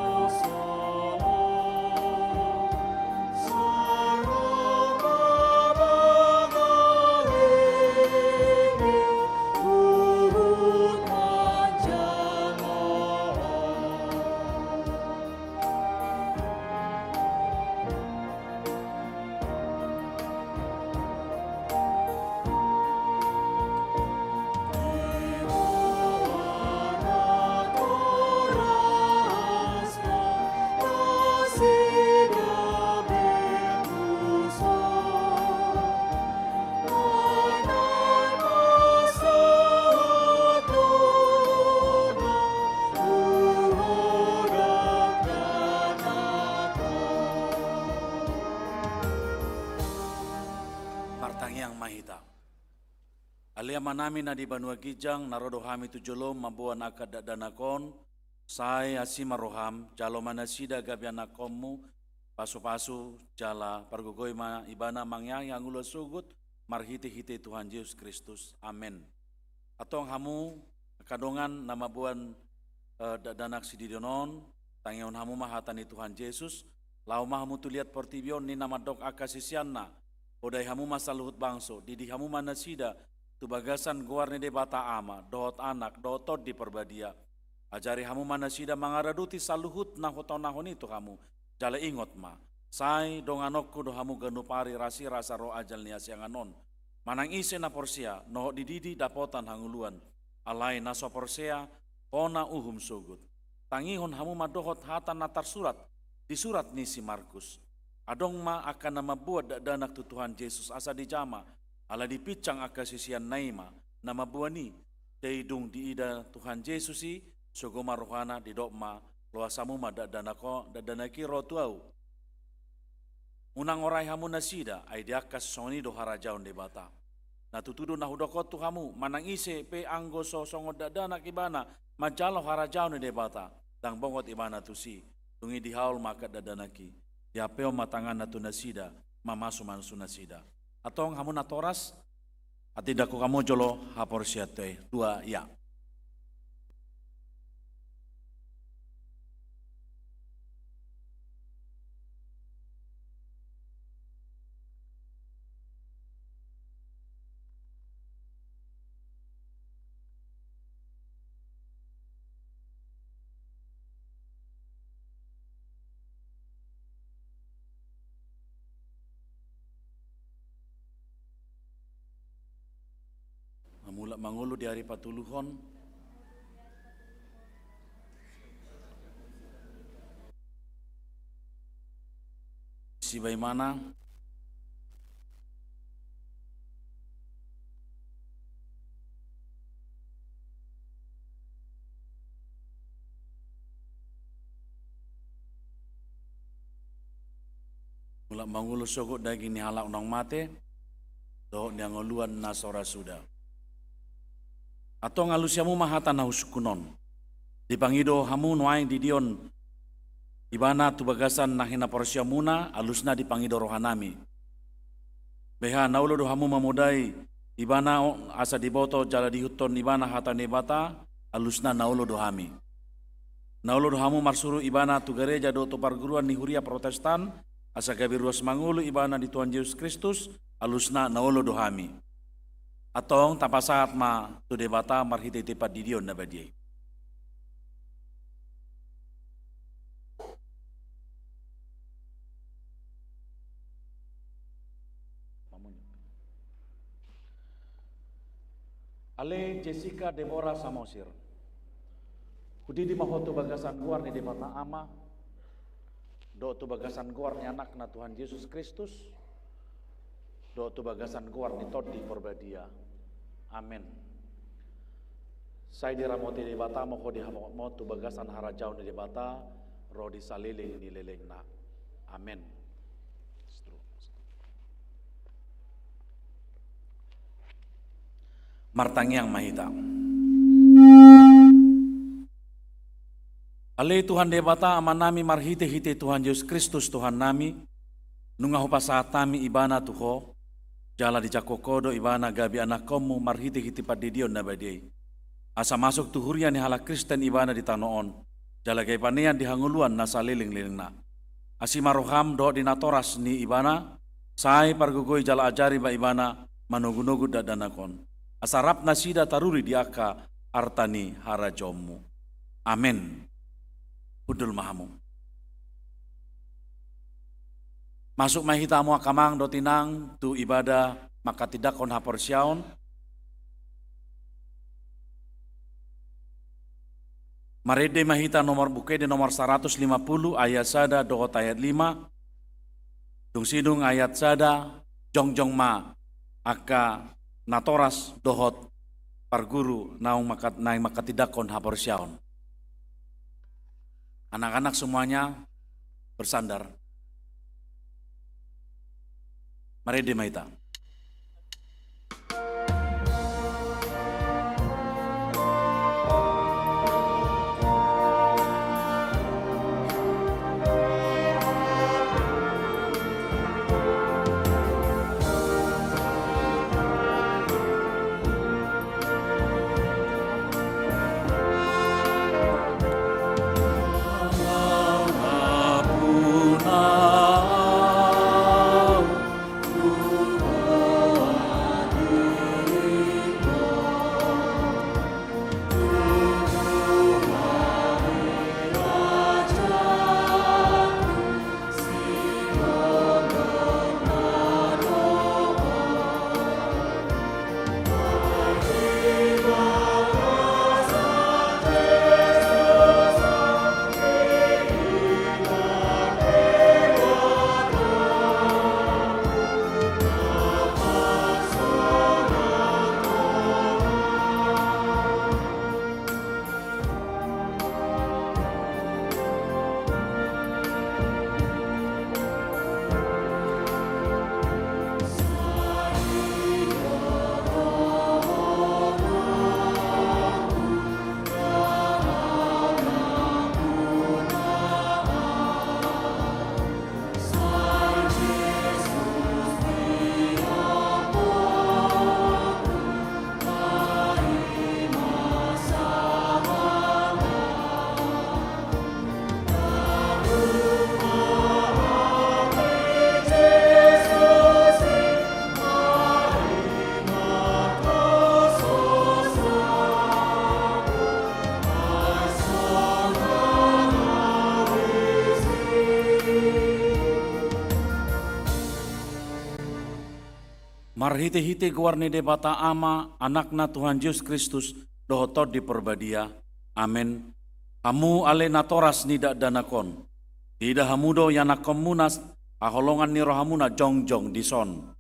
Alia manami na di Banua Gijang narodo hami tujolo mabuan akad danakon sai asima roham jalo manasida gabian nakommu pasu-pasu jala pargogoi ma ibana mangyang yang ulo sugut marhiti-hiti Tuhan Yesus Kristus. Amin. Atong hamu kadongan nama buan danak sididonon tangion hamu mahatani Tuhan Yesus lau mahamu tuliat portibion ni nama dok akasisianna odai hamu masaluhut bangso didi hamu manasida tu bagasan guarne de bata ama dohot anak dohot di perbadia ajari hamu manasida mangaraduti saluhut na hoton itu hamu jala ingot ma sai donganokku do hamu ganupari rasi rasa roh ajal nias yang anon manang ise na porsia no dididi dapotan hanguluan alai naso porsia pona uhum sugut tangihon hamu madohot hatan natar surat di surat nisi Markus adong ma akan nama buat danak tu Tuhan Yesus asa dijama ala dipicang akasisian naima nama buani deidung diida Tuhan Yesusi sogoma rohana di dokma loasamu madak danako dadanaki rotuau unang orai hamu nasida ai diakas soni do harajaun de bata na tutudu na hudokot tu hamu manang ise pe anggo sosongo dadanak ibana majalo harajaun de bata dang bongot ibana tusi tungi dihaul maka dadanaki diapeo matangan na tu nasida mamasu mansu nasida atong hamu natoras atidaku kamu jolo hapor siate dua ya. Mulak mangulu di hari patuluhon si baimana mulak mangulu sogok daging ni halak nong mate doh niangoluan nasora sudah atau ngalusiamu mahatan na husukunon dipangido hamu nuaing didion ibana tu bagasan nahina porsiamuna alusna dipangido rohanami beha naulo do hamu mamudai ibana asa diboto jala dihuton ibana hatan ibata alusna naulo do hami naulo do hamu marsuru ibana tu gereja do to perguruan ni huria Protestan asa gabiruas mangulu ibana di Tuhan Yesus Kristus alusna naulo do hami atong tapasat ma tu debata marhiti tipat didion na badiay. Ale Jessica Deborah Samosir. Hudi di mahotu bagasan guar ni debata ama. Do tu bagasan guar ni anak na Tuhan Yesus Kristus. Do tu bagasan guar ni todi porbadia. Amin. Saya diramote debata mo ko di mo tu bagasan harajau ni debata ro di saliling ni leleng na. Amin. Martangiang mahita. Ale Tuhan debata ama nami marhite-hite Tuhan Yesus Kristus Tuhan nami. Nunga hopa saat nami ibana tuho. Jala di jakokodo ibana gabi anak komu marhite-hite padidion na badai. Asa masuk tuhurian ni hala Kristen ibana di tanoon. Jala gay panean di hanguluan na saliling-liling na. Asima roham do di natoras ni ibana. Sai pargugoy jala ajari ba ibana manugu-nugu dadanakon. Asarap na sida taruri di aka artani harajomu. Amin. Hudul mahamu. Masuk mahita mo akamang do tinang tu ibadah maka tidak kon haporsyaon. Marede mahita nomor bukede nomor 150 ayat sada dohot ayat 5. Dung sidung ayat sada jongjong ma aka natoras dohot parguru naung maka tidak kon haporsyaon. Anak-anak semuanya bersandar. Mari dimaita. Marhite-hite guarni debata ama anakna Tuhan Yesus Kristus dohotot di perbadia. Amin. Kamu ale natoras nidak danakon. Tidak hamudo yanakom munas aholongan ni rohamuna jongjong dison.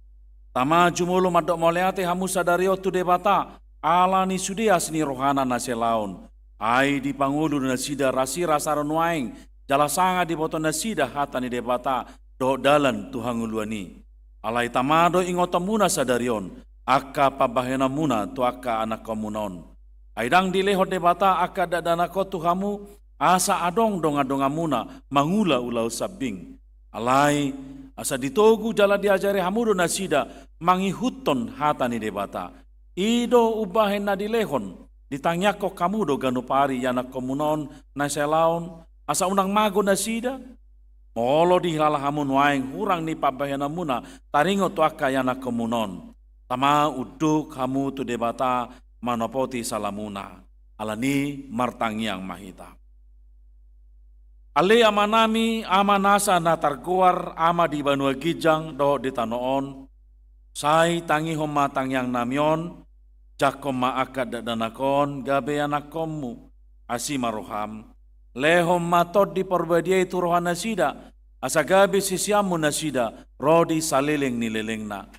Tama jumulo madok moleate hamu sadario tu debata ala ni sudias ni rohana naselaun. Ai di pangulu na sida rasi rasaron waing jala sanga di boto na sida hata ni debata do dalan tuhanguluani. Alai tamado ingoto muna sadarion, aka pabahena muna tu aka anak komunon. Aidang dilehot debata aka dadanako tuhamu, asa adong donga muna, mangula ulau sabing. Alai asa ditogu jala diajari hamudo nasida, mangihuton hata ni debata. Ido ubahena dilehon, ditanyako kamudo ganupari yanak komunon, naselaon, asa unang mago nasida. Molo di halalahamun waing hurang ni pabahena muna taringo tu akayana komunon. Tama uduk hamu tu debata manopoti salamuna. Alani martangiang mahita. Ale amanami amanasa na targuar ama di Banua Gijang do di tanoon. Sai tangi homa tangyang namyon. Jakom ma'akad danakon gabe anakommu asima roham. Lehom matod di porbadia itu rohana sida. Asa gabe sisiamu nasida rodi saliling nililingna.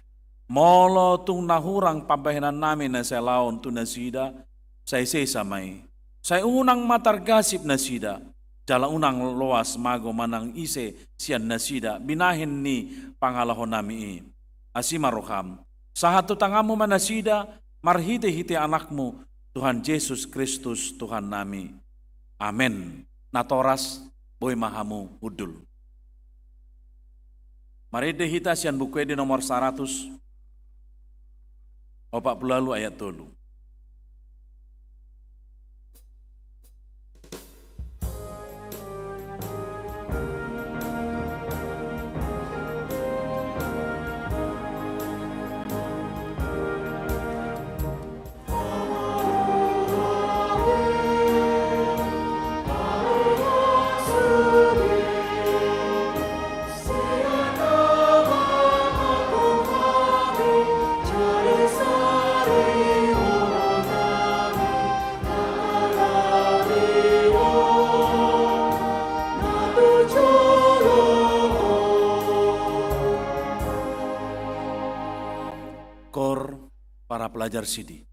Molo tung nahurang pabahenan namin na sa laon tu nasida. Say samay. Say unang matargasip nasida. Jala unang loas mago manang ise siyan nasida. Binahin ni pangalahon nami. Asima roham. Sahatu tangamu manasida. Marhite-hite anakmu Tuhan Yesus Kristus Tuhan nami. Amin. Natoras boy mahamu udul. Mari dehita sian buku di nomor 100 40 ayat 3. Kor para pelajar sidi.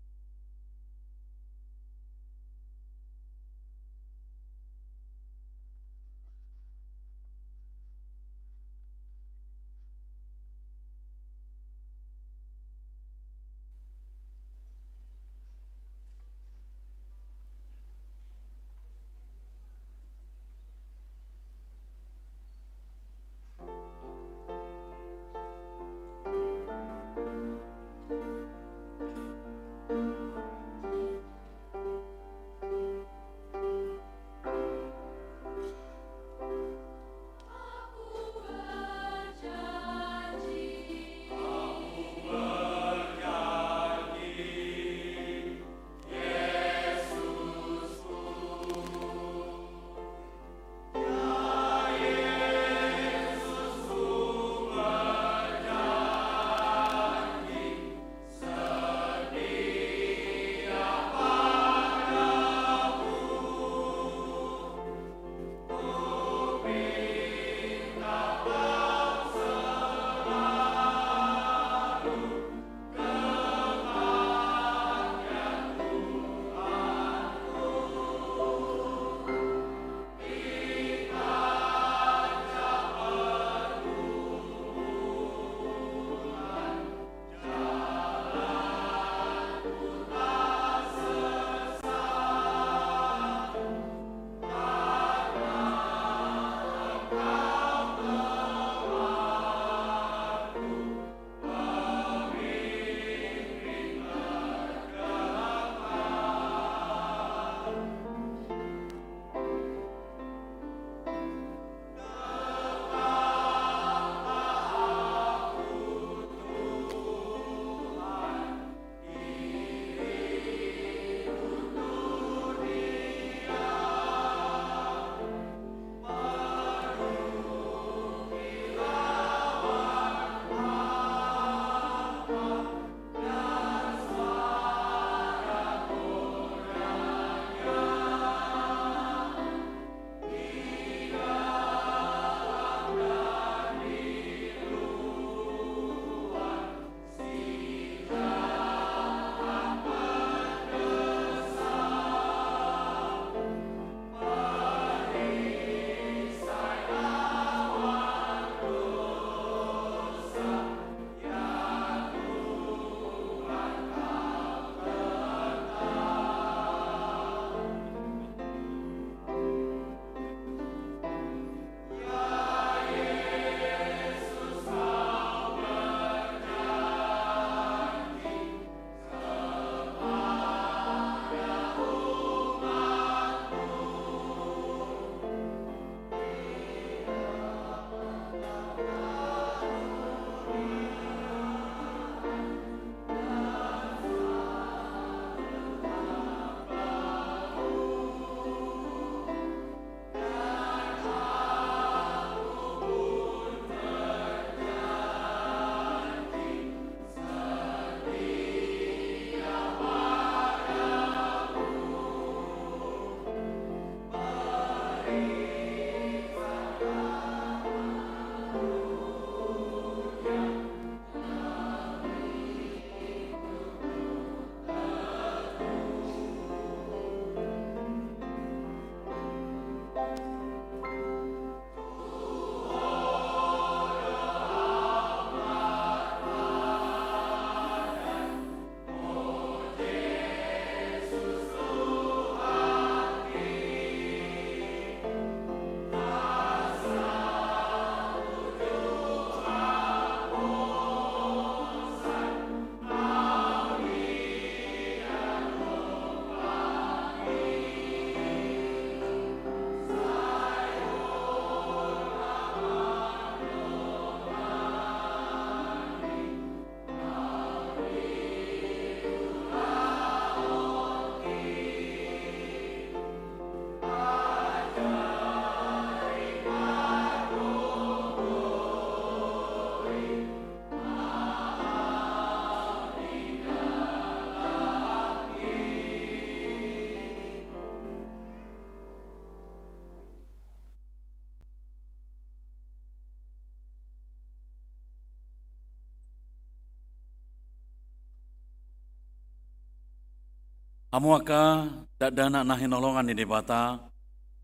Hamu aka dadana na hinolongan ni debata,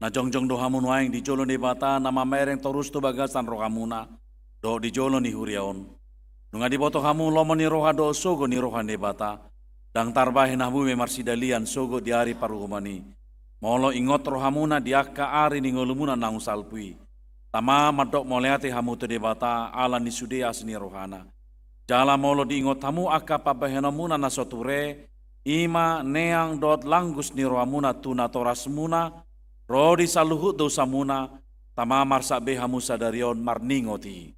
na jongjong do hamu nuaing di jolo debata, na mamereng torus tu bagasan rohamuna, do di jolo ni huriaon. Nunga di boto hamu lomo ni roha do sogo ni roha debata, dang tarbahin hamu me marsidalian sogo di hari paruhumani. Molo ingot rohamuna di akka ari ni ngolumuna nang salpui. Tama madok moleate hamu tu debata ala ni sudea asni rohana. Jala molo di ingot hamu akka pabahenamuna na soture, ima neang dot langgus ni rohamuna tuna toras muna, rodi saluhut dosa muna, tama marsa be hamu sadarion marningoti.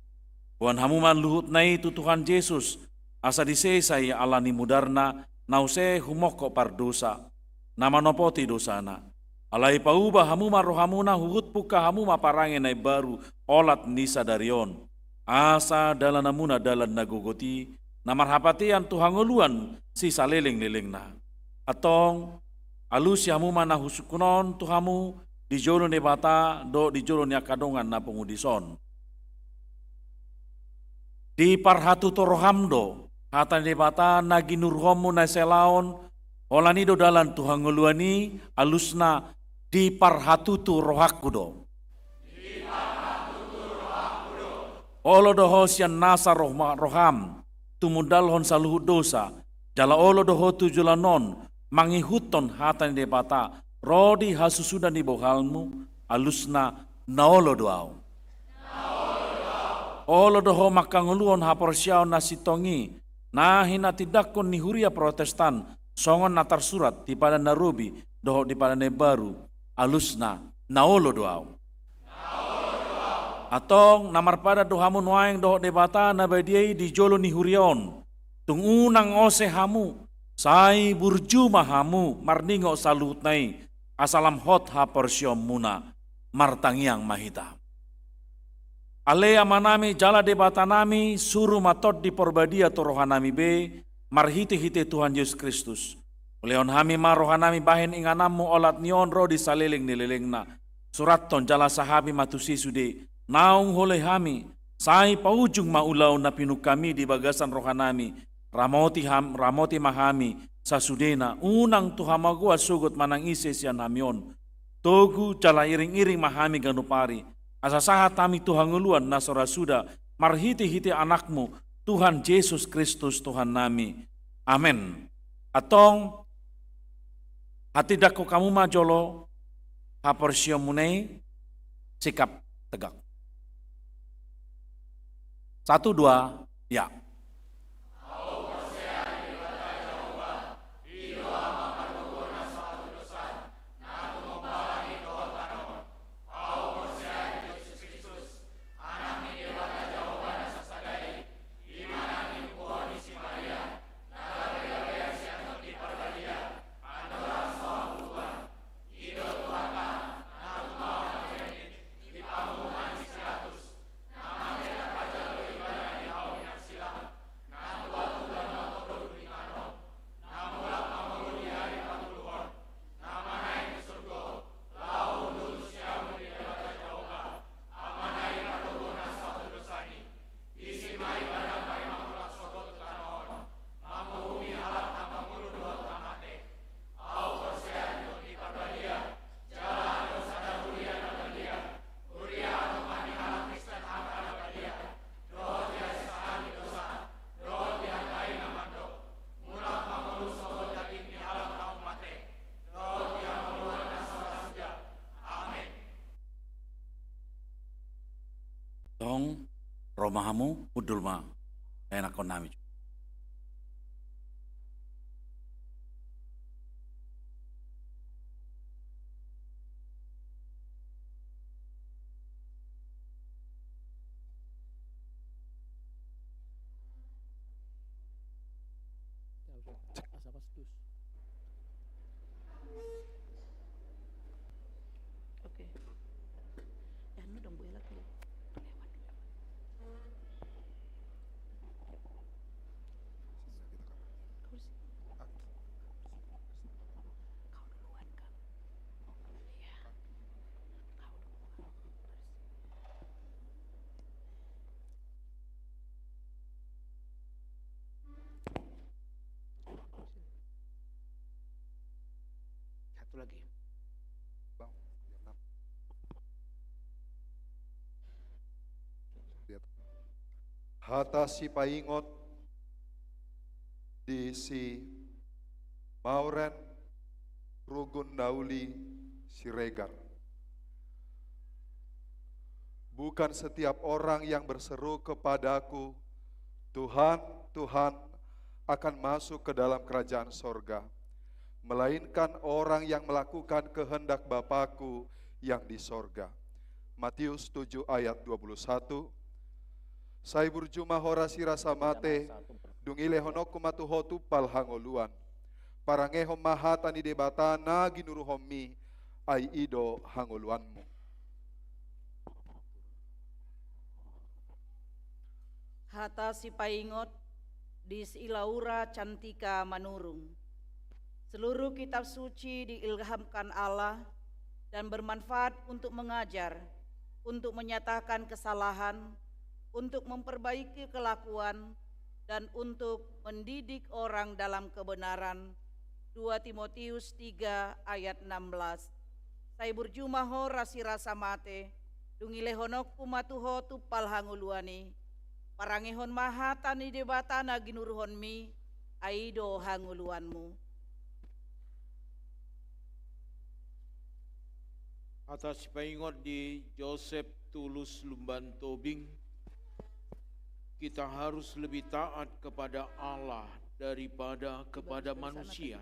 Buan hamu man luhut nai tu Tuhan Yesus, asa disesai ala ni mudarna, nause humoko pardosa, nama nopoti dosana. Alai pauba hamu rohamuna huhut puka hamu parange nai baru, olat ni sadarion. Asa dalanamuna dalan nagogoti, namarhapatian tuhangoluan si saleleng-leleng na. Atong alus yamu mana husukunon tuhamu di jolo ne bata do di jolo ni akadongan na pengudison. Di parhatu torohamdo hata ne bata nagi nurhomu na selaon olanido dalan tuhangoluani alusna di parhatu tu rohakudo. Olo doho sian nasa roham tumudal hon saluhut dosa, jala olo doho tujulanon, mangihuton hatan de bata, rodi hasusudan di bohalmu, alusna naolo doau. Olo doho makanguluon haporsiao nasitongi, nahina tidakon ni huria protestan, songon natar surat di pada narubi, doho di pada nebaru, alusna naolo doau. Atong namar pada dohamu nuaing doho debata nabadiai di jolo ni hurion. Tungunang ose hamu, sai burjuma hamu, marningo salut nai, asalam hot ha porsyom muna, martangiang mahita. Alea manami jala debata nami, suruh matot di porbadia to rohanami be, marhite-hite Tuhan Yesus Kristus. Uleon hami marohanami bahin inganamu olat nion ro di saleleng nilelengna. Surat ton jala sahabi matusi sude, naung hole hami, sai paujung maulau na pinuk kami di bagasan rohanami, ramoti mahami, sasudena, unang tuhamagua sugut manang ise sian hamion. Togu jala iring-iring mahami ganupari, asasahat kami tuhanguluan nasora suda, marhiti-hiti anakmu, Tuhan Yesus Kristus Tuhan nami. Amin. Atong, hati dako kamu majolo, haporsyomunei, sikap tegak. 1, 2, ya. Tong romahamu udulma enak konami. Oke. Anu dong Bu Ella dulu. Satu lagi. Hata si paingot di si Mauren Rugun Dauli Siregar. Bukan setiap orang yang berseru kepadaku, Tuhan, Tuhan, akan masuk ke dalam kerajaan sorga, melainkan orang yang melakukan kehendak Bapakku yang di sorga. Matius 7 ayat 21. Sai burjuma horasi rasa mate, dungile honoku matuhotu palhangoluan. Parangehom mahatani debatana ginuruhomi, ai ido hangoluanmu. Hata si paingot dis ilaura cantika manurung. Seluruh kitab suci diilhamkan Allah dan bermanfaat untuk mengajar, untuk menyatakan kesalahan, untuk memperbaiki kelakuan, dan untuk mendidik orang dalam kebenaran. 2 Timotius 3 ayat 16. Sai burjumaho rasirasa mate, dungilehonok kumatuho tupal hanguluani, parangehon mahatani debatana ginuruhonmi, aido hanguluanmu. Atas paingot di Joseph Tulus Lumban Tobing, kita harus lebih taat kepada Allah daripada kepada manusia.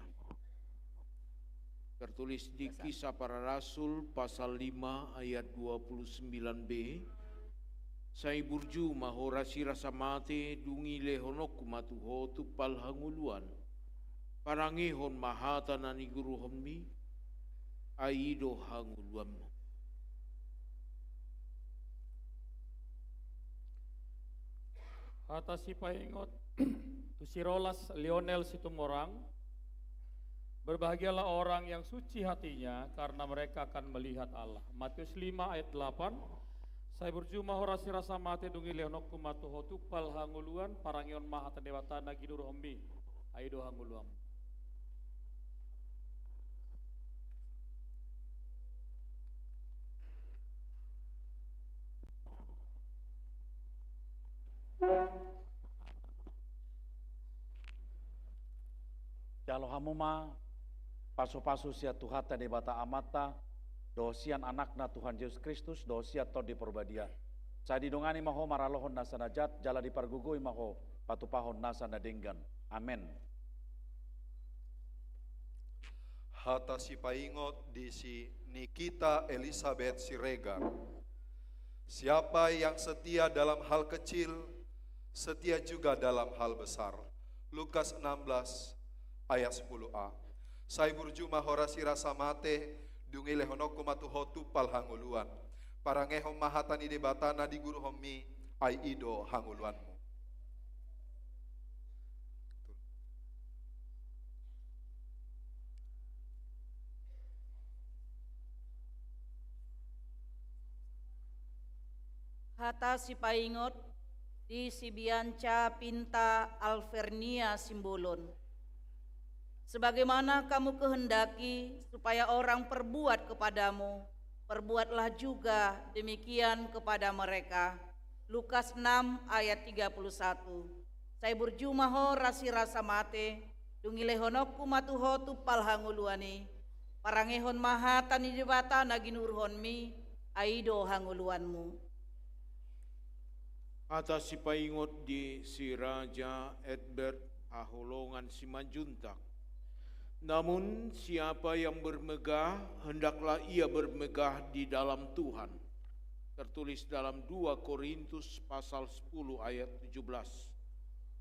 Tertulis di Kisah Para Rasul pasal 5 ayat 29b. Sai burju mahorasi rasa mate dungi lehonok matuho tupal hanguluan. Parangihon mahata nani guru hommi aido hanguluanmu. Hata si paingot tusirolas Lionel Situmorang, berbahagialah orang yang suci hatinya karena mereka akan melihat Allah. Matius 5 ayat 8. Saya berjumah horasi rasa mate dungi leonok kumatuho tupal hanguluan parangion mahata dewatana gidur hombi aido hanguluam. Jalo hamuma pasu-pasu sia tuhata debata amata dosian anakna Tuhan Yesus Kristus dosia to di perbadia. Saya didongani maho maralohon nasa najat jala dipargugui maho patupahon nasa nadenggan. Amin. Hata si paingot di si Nikita Elizabeth Siregar. Siapa yang setia dalam hal kecil, setia juga dalam hal besar. Lukas 16 ayat 10a. Sai burjuma horasi rasa mate dungi lehonoku matuhotu pal hanguluan. Parangehom mahatani debatana di guru hommi ai ido hanguluanmu. Hata si paingot di Sibianca Pinta Alvernia Simbolon. Sebagaimana kamu kehendaki supaya orang perbuat kepadamu, perbuatlah juga demikian kepada mereka. Lukas 6 ayat 31. Saya berjumaho rasi rasa mate, dungilehonokku matuho tupal hanguluani, parangehon mahatani debata naginurhonmi, aido hanguluanmu. Atas si paingot di si Raja Edbert Aholongan Simanjuntak. Namun siapa yang bermegah, hendaklah ia bermegah di dalam Tuhan. Tertulis dalam 2 Korintus pasal 10 ayat 17.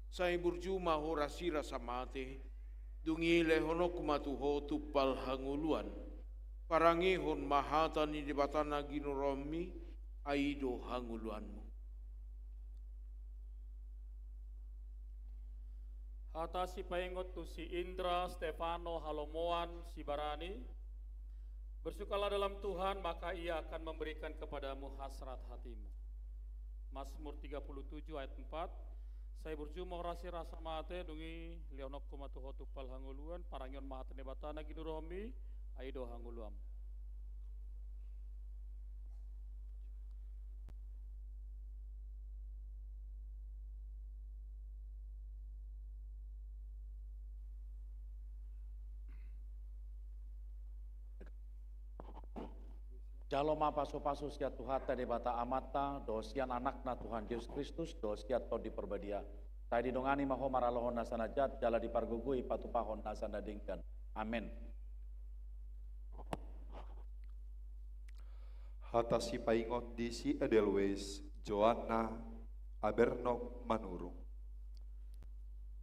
Saya berjumah horasi rasa mate, dungi lehonok matuho tupal hanguluan, parangihon mahatani debatana ginuromi, aido hanguluanmu. Hata si paingot tu si Indra Stefano Halomoan Sibarani, bersukalah dalam Tuhan maka ia akan memberikan kepadamu hasrat hatimu. Mazmur 37 ayat 4. Saya berjumah rasi rasa mate dungi leonok kumatuho tupal hanguluan parangion mahatane batana ginuromi aido hanguluam. Jaloma paso-paso sia Tuhata de bata amata, dosian anakna Tuhan Yesus Kristus, dosiat to di perbadia. Saya didongani maho maralohon nasanajat, jala dipargugui patupahon nasanadingkan. Amin. Hata si paingot di si Edelweiss, Joanna Abernok Manurung.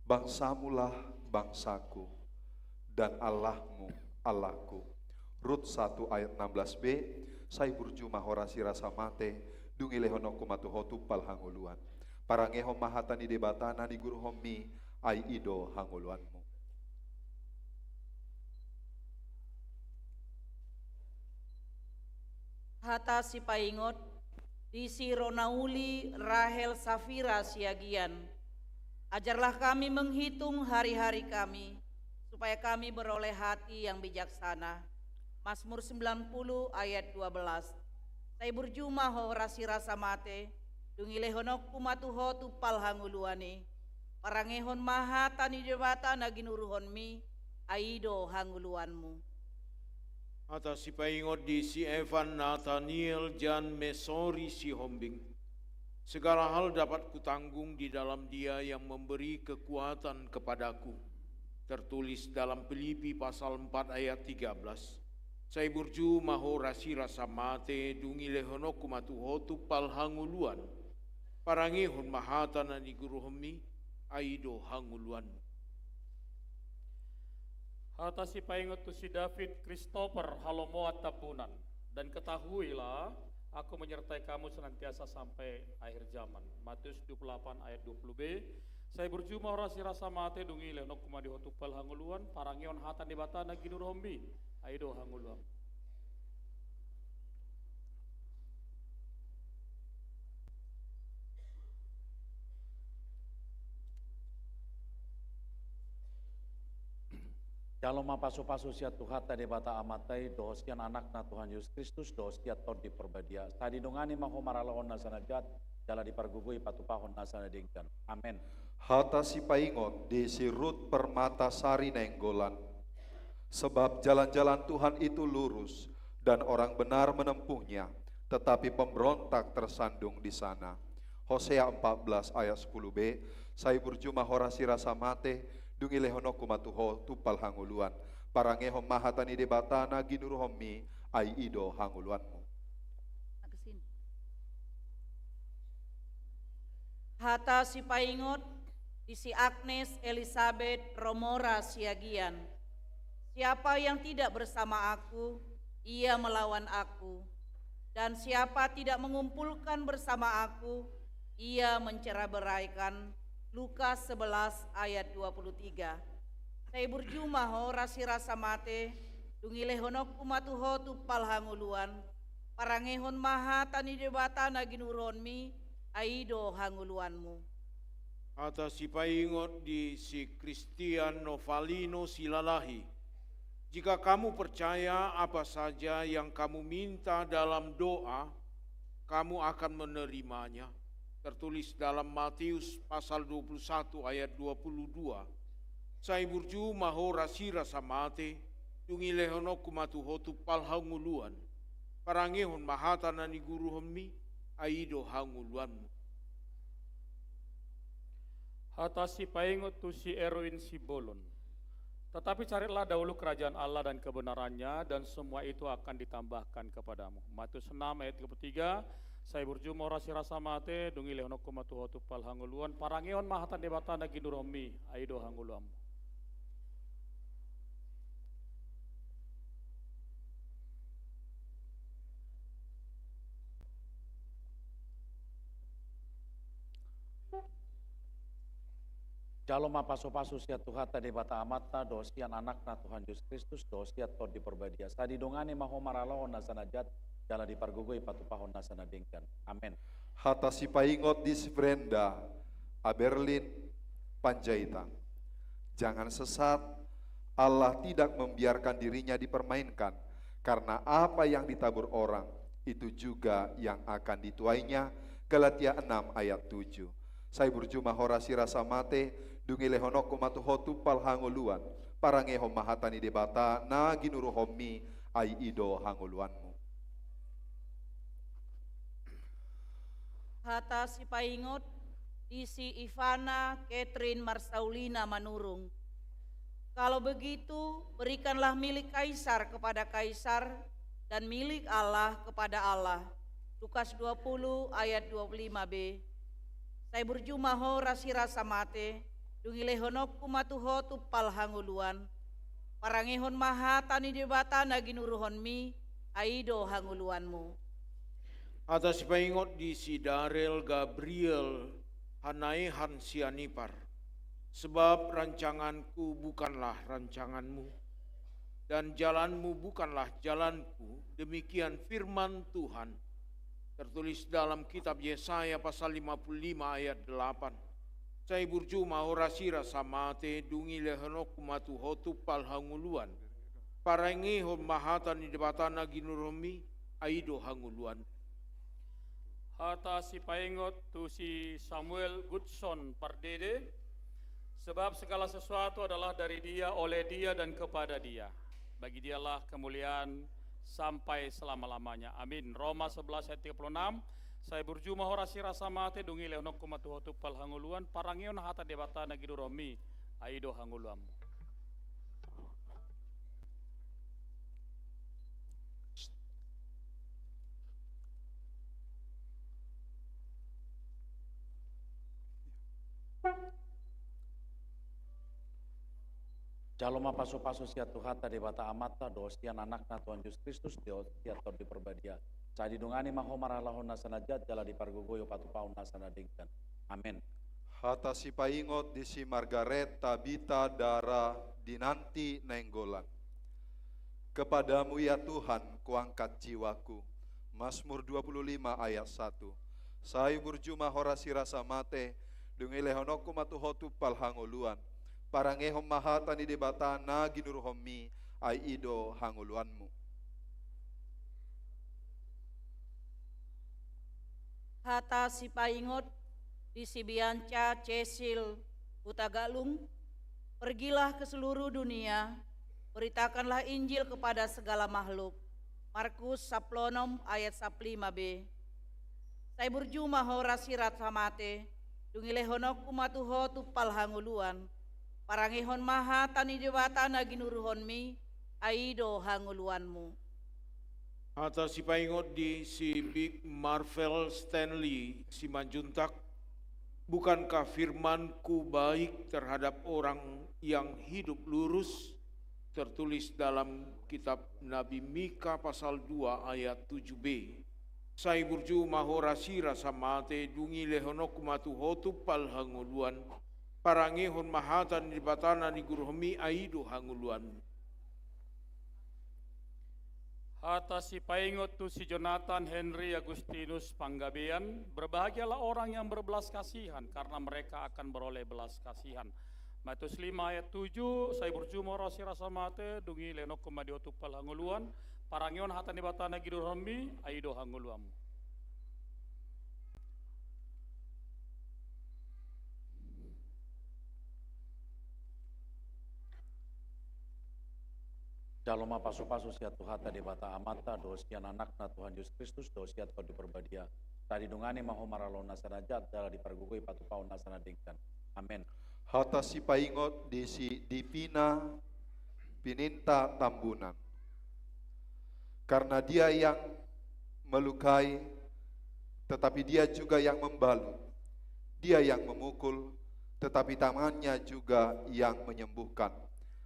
Bangsamulah bangsaku, dan Allahmu Allahku. Rut 1 ayat 16b, sai burjuma horasi rasa mate, dungi lehono kumatu hotu pal hanguluan. Parangeho mahatani debatana di guru homi, ai ido hanguluanmu. Hata si paingot di si Ronauli Rahel Safira Siagian. Ajarlah kami menghitung hari-hari kami, supaya kami beroleh hati yang bijaksana. Mazmur 90 ayat 12. Sai burjuma ho rasi rasa mate, dungile honok kumatuho tu palhanguluani. Parangehon maha tani debata naginuruhon mi, aido hanguluanmu. Atas si paingot di si Evan Nathaniel Jan Mesori si Hombing. Segala hal dapat kutanggung di dalam Dia yang memberi kekuatan kepadaku. Tertulis dalam Filipi pasal 4 ayat 13. Sai burju maho rasi rasa mate dungi lehono kumatu hotu pal hanguluan. Parangehon mahatana ni guru homi aido hanguluan. Hata si paingot tu si David Christopher Halomoat Tapunan. Dan ketahuilah, aku menyertai kamu senantiasa sampai akhir zaman. Matius 28 ayat 20b. Saya berjumpa rasi rasa mate dungi leonok kumadi hotupal hanguluan. Parangion hatan di batana ginur hombi. Aido hanguluan. Jaloma paso-paso sia Tuhata de bata amatai, dohosian anakna Tuhan Yesus Kristus, dohosia tod di perbadia. Tadi dongani maho maralaon nasanajat, jala dipargugui patupahon nasanadingkan. Amin. Hata si paingot di si Rut Permatasari Nenggolan. Sebab jalan-jalan Tuhan itu lurus dan orang benar menempuhnya, tetapi pemberontak tersandung di sana. Hosea 14 ayat 10b, sai burjuma horasi rasa mate, dungi lehono kumatuho tupal hanguluan. Parangeho mahatani debatana ginuru homi, ai ido hanguluanmu. Hata si paingot di si Agnes Elizabeth Romora Siagian. Siapa yang tidak bersama aku, ia melawan aku. Dan siapa tidak mengumpulkan bersama aku, ia mencerai-beraikan. Lukas 11 ayat 23. Saya berjumpa ho rasi rasa mate, dungile honok kumatuho tu palhanguluan. Parangehon maha tani debata naginuron mi, aido hanguluanmu. Atas si paingot di si Christian Novalino Silalahi. Jika kamu percaya apa saja yang kamu minta dalam doa, kamu akan menerimanya. Tertulis dalam Matius pasal 21 ayat 22. Sai burju maho rasi rasa mate, dungi lehono kumatu hotu pal hanguluan. Parangehon mahatana ni guru homi, aido hanguluanmu. Hata si paingot tu si Erwin Sibolon. Tetapi carilah dahulu kerajaan Allah dan kebenarannya, dan semua itu akan ditambahkan kepadamu. Matius 6 ayat 33. Saya berjumpa rasi rasa mate, dungi lehono kumatu hotu pal hanguluan. Parangeon mahatan debatana ginuromi, aido hanguluam. Jaloma paso-paso sia Tuhata de bata amata, dosian anakna Tuhan Yesus Kristus, dosia tod di perbadia. Tadi dongane maho maralaon nasanajat, jala dipargugui patupahon nasanadingkan. Amin. Hata si paingot di si Brenda Aberlin Panjaitan. Jangan sesat, Allah tidak membiarkan dirinya dipermainkan, karena apa yang ditabur orang, itu juga yang akan dituainya. Galatia 6 ayat 7. Saya berjumah horasi rasa mate, dungi lehonoko matuhotu palhangoluan, parangeho mahatani debata, na ginuru homi ai ido hangoluanmu. Hata si paingot di si Ivana Catherine Marsaulina Manurung. Kalau begitu, berikanlah milik Kaisar kepada Kaisar dan milik Allah kepada Allah. Lukas 20 ayat 25b. Saya berjumaho rasira samate, dungilehonok kumatuho tupal hanguluan, parangehon maha tani debata naginuruhon mi, aido hanguluanmu. Atas paingot di si Darel Gabriel Hanaehan Sianipar, sebab rancanganku bukanlah rancanganmu, dan jalanmu bukanlah jalanku, demikian firman Tuhan. Tertulis dalam kitab Yesaya pasal 55 ayat 8. Saya berjumah horasira samate dungi lehenok kumatu hotu palhanguluan, parangi mahatan di debatana ginuromi aido hanguluan. Hata si paingot tu si Samuel Goodson Pardede, sebab segala sesuatu adalah dari dia, oleh dia, dan kepada dia. Bagi dialah kemuliaan sampai selama-lamanya. Amin. Roma 11 ayat 36. Saya berjumah horasi rasa mate dungi leonok kumatuhotu pal hanguluan, parangion hata debata nagidu romi, aido hanguluam. Jaloma paso-paso sia tuhata debata amata dosian anakna Tuhan Yesus Kristus sia tor di perbadia. Sadi dungani maho maralahon nasanajat jala di pargogoyo patupaun nasanadingkan. Amin. Hata si paingot di si Margaret Tabita Dara dinanti nenggolan. Kepadamu ya Tuhan kuangkat jiwaku. Mazmur 25 ayat 1. Saya berjumah horasi rasa mate, dungi lehonoku matuhotu palhangoluan. Parangehom mahatani debata na ginuruhomi ai ido hanguluanmu. Hata si paingot di si Bianca Cecil Utagalung, pergilah ke seluruh dunia, beritakanlah Injil kepada segala makhluk. Markus 16 ayat 15b. Saya berjumah horasi ratsamate, dungilehonok kumatuho tupal hanguluan, parangihon maha tani dewata naginuruhon mi, aido hanguluanmu. Atas si paingot di si Big Marvel Stanley Simanjuntak, bukankah firmanku baik terhadap orang yang hidup lurus, tertulis dalam kitab Nabi Mika pasal 2 ayat 7b. Saya berjumah horasi rasa mate dungi lehonok matu hotu pal hanguluan, parangihon mahatan di batana ni guruhmi aido hanguluan. Hata si paingot tu si Jonathan Henry Agustinus Panggabean, berbahagialah orang yang berbelas kasihan, karena mereka akan beroleh belas kasihan. Matius 5 ayat 7, saya berjumah rasi rasa mate, dungi lenok kumadiotu pal hanguluan, parangion hatan ibatana gidur hambi, aido hanguluam. Jaloma pasu-pasu sia tuhata debata amata dosian anakna Tuhan Yesus Kristus dosiat kau diperbadia. Tadi dungani maho maralona sanajat dala dipergugui patupaun nasana dingkan. Amin. Hata si paingot di si Dipina Pininta Tambunan. Karena dia yang melukai, tetapi dia juga yang membalut. Dia yang memukul, tetapi tangannya juga yang menyembuhkan.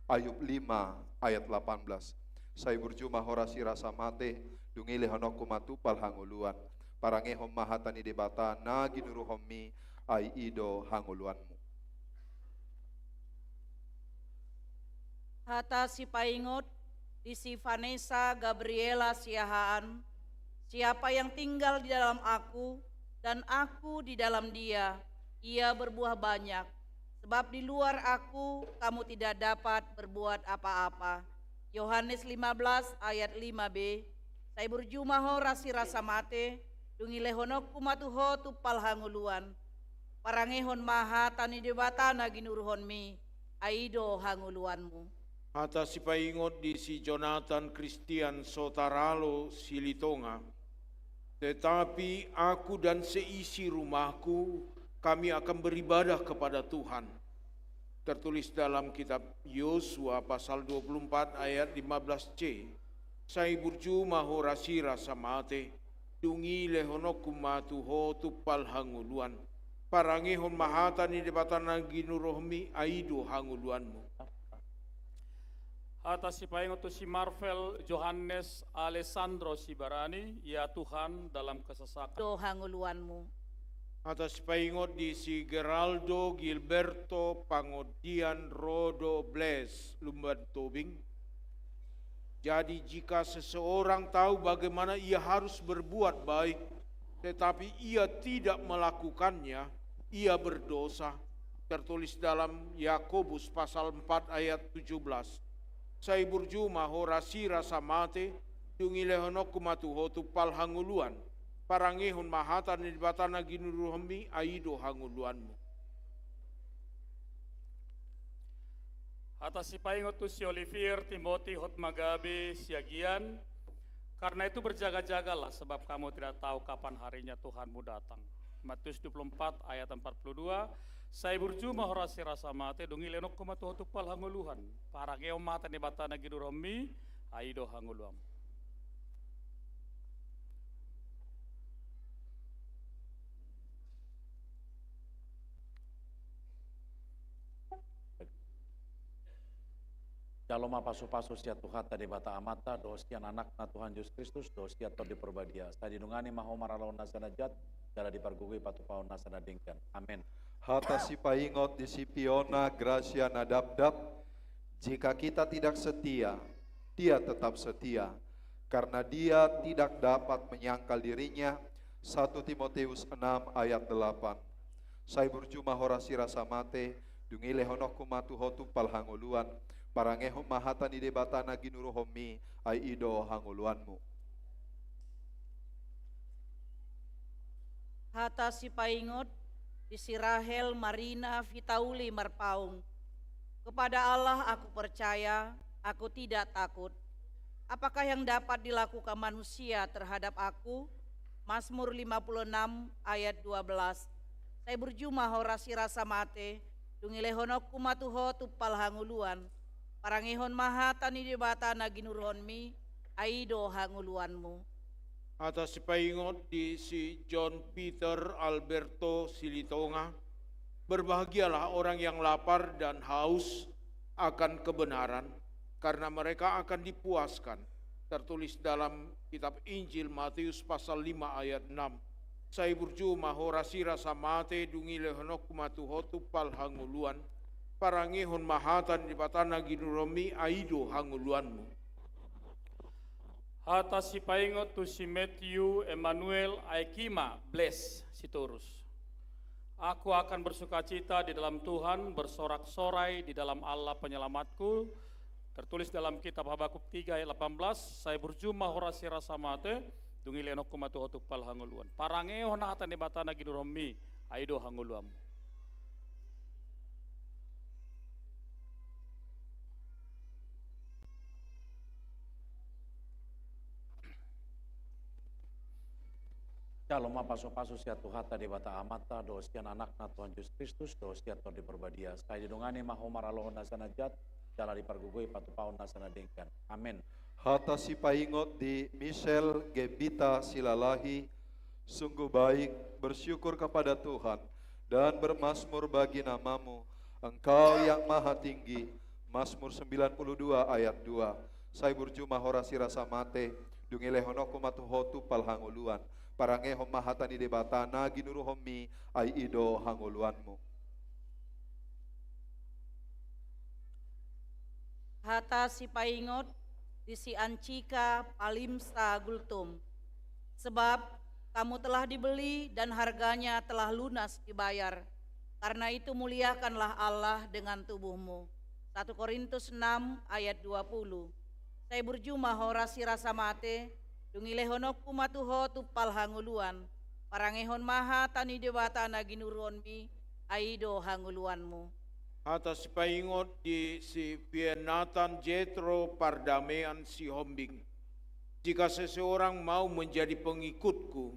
Ayub 5 ayat 18. Saya berjumah horasi rasa mate, dungile hanoku matu pal hanguluan. Parangehom mahatani debata na ginuruhomi ai ido hanguluanmu. Hata si paingot di si Vanessa Gabriela Siahaan, siapa yang tinggal di dalam aku dan aku di dalam dia, ia berbuah banyak, Sebab di luar aku kamu tidak dapat berbuat apa-apa. Yohanes 15 ayat 5b. Saya berjumaho rasi rasa mate, dungi lehonok kumatuho tupal hanguluan. Parangehon maha tani debatana ginuruhon mi, aido hanguluanmu. Atas si paingot di si Jonathan Christian Sotaralo Silitonga. Tetapi aku dan seisi rumahku, kami akan beribadah kepada Tuhan. Tertulis dalam kitab Yosua pasal 24 ayat 15c. Sai burju mahorasi rasa mate, dungi lehonokum matuho tupal hanguluan. Parangehon mahata ni debatan ginurohmi aido hanguluanmu. Atas si paingot tu si Marvel Johannes Alessandro Sibarani, ya Tuhan dalam kesesakan. Do hanguluanmu. Atas paingot di si Geraldo Gilberto Pangodian Rodo Bles Lumban Tobing. Jadi jika seseorang tahu bagaimana ia harus berbuat baik, tetapi ia tidak melakukannya, ia berdosa. Tertulis dalam Yakobus pasal 4 ayat 17. Sai burju mahorasi rasa mate, dungi lehonok kumatuho tupal hanguluan. Parangehon mahatan ni batana ginuruhmi aido hanguluanmu. Atas si paingot tu si Olivier Timothy Hotmagabe Siagian, karena itu berjaga-jagalah sebab kamu tidak tahu kapan harinya Tuhanmu datang. Matius 24 ayat 42. Saya burju mahorasi rasa mate dungi lenok kumatuho tupal hanguluhan. Parangehon mahatan ni batana ginuruhmi aido hanguluam. Jaloma pasu-pasu sia Tuhan tadi bata amata, dosian anak na Tuhan Yesus Kristus, dosia to diperbadia. Saya dinungani mahomar alon nasanajat, jala dipargugui patupaon nasanadingkan. Amin. Hata si paingot di si Piona Gracia Nadabdab, jika kita tidak setia, dia tetap setia, karena dia tidak dapat menyangkal dirinya. 1 Timotius 6 ayat 8. Saya berjumah horasi rasa mate, dungi lehonok kumatuho tupal hanguluan, parangehom mahatan ide batana ginuruhomi ai ido hanguluanmu. Hata si paingot di si Rahel Marina Vitauli Marpaung. Kepada Allah aku percaya, aku tidak takut. Apakah yang dapat dilakukan manusia terhadap aku? Mazmur 56 ayat 12. Saya berjumah horasi rasa mate, dungi lehonok kumatuho tupal hanguluan. Parangehon mahatan di batana ginuruhonmi, aido hanguluanmu. Atas si paingot di si John Peter Alberto Silitonga, berbahagialah orang yang lapar dan haus akan kebenaran, karena mereka akan dipuaskan. Tertulis dalam kitab Injil Matius pasal 5 ayat 6. Saya berjumah horasi rasa mate dungi lehonok kumatuho tupal hanguluan. Parangehon mahatan di batana ginuromi aido hanguluanmu. Atas si paingot tu si Matthew Emmanuel Aikima Bless Sitorus. Aku akan bersukacita di dalam Tuhan, bersorak-sorai di dalam Allah penyelamatku. Tertulis dalam kitab Habakuk 3 ayat 18. Saya berjumah horasi rasa mate, dungi lenok kumatu hotupal hanguluan. Parangehon hatan di batana ginuromi aido hanguluanmu. Jaloma pasu-pasu sia Tuhan tadi bata amata, dosian anak na Tuhan Yesus Kristus, dosia to diperbadia. Sekali didungani mahomar alohon nasanajat, jala dipargugui patupaon nasanadingkan. Amin. Hata si paingot di Michelle Gebita Silalahi, sungguh baik bersyukur kepada Tuhan dan bermasmur bagi namamu, Engkau yang maha tinggi. Mazmur 92 ayat 2. Saya berjumah horasi rasa mate, dungi lehonoko matuhotu pal hanguluan. Parangehom mahatan ide batana ginuruhomi ai ido hanguluanmu. Hata si paingot di si Ancika Palimsa Gultum. Sebab kamu telah dibeli dan harganya telah lunas dibayar. Karena itu muliakanlah Allah dengan tubuhmu. 1 Korintus 6 ayat 20. Saya berjumah horasi rasa mate, dungilehonokku matuho tupal hanguluan, parangehon maha tani dewata naginurunmi, aido hanguluanmu. Atas paingot di si Pienatan Jetro Pardamean si Hombing. Jika seseorang mau menjadi pengikutku,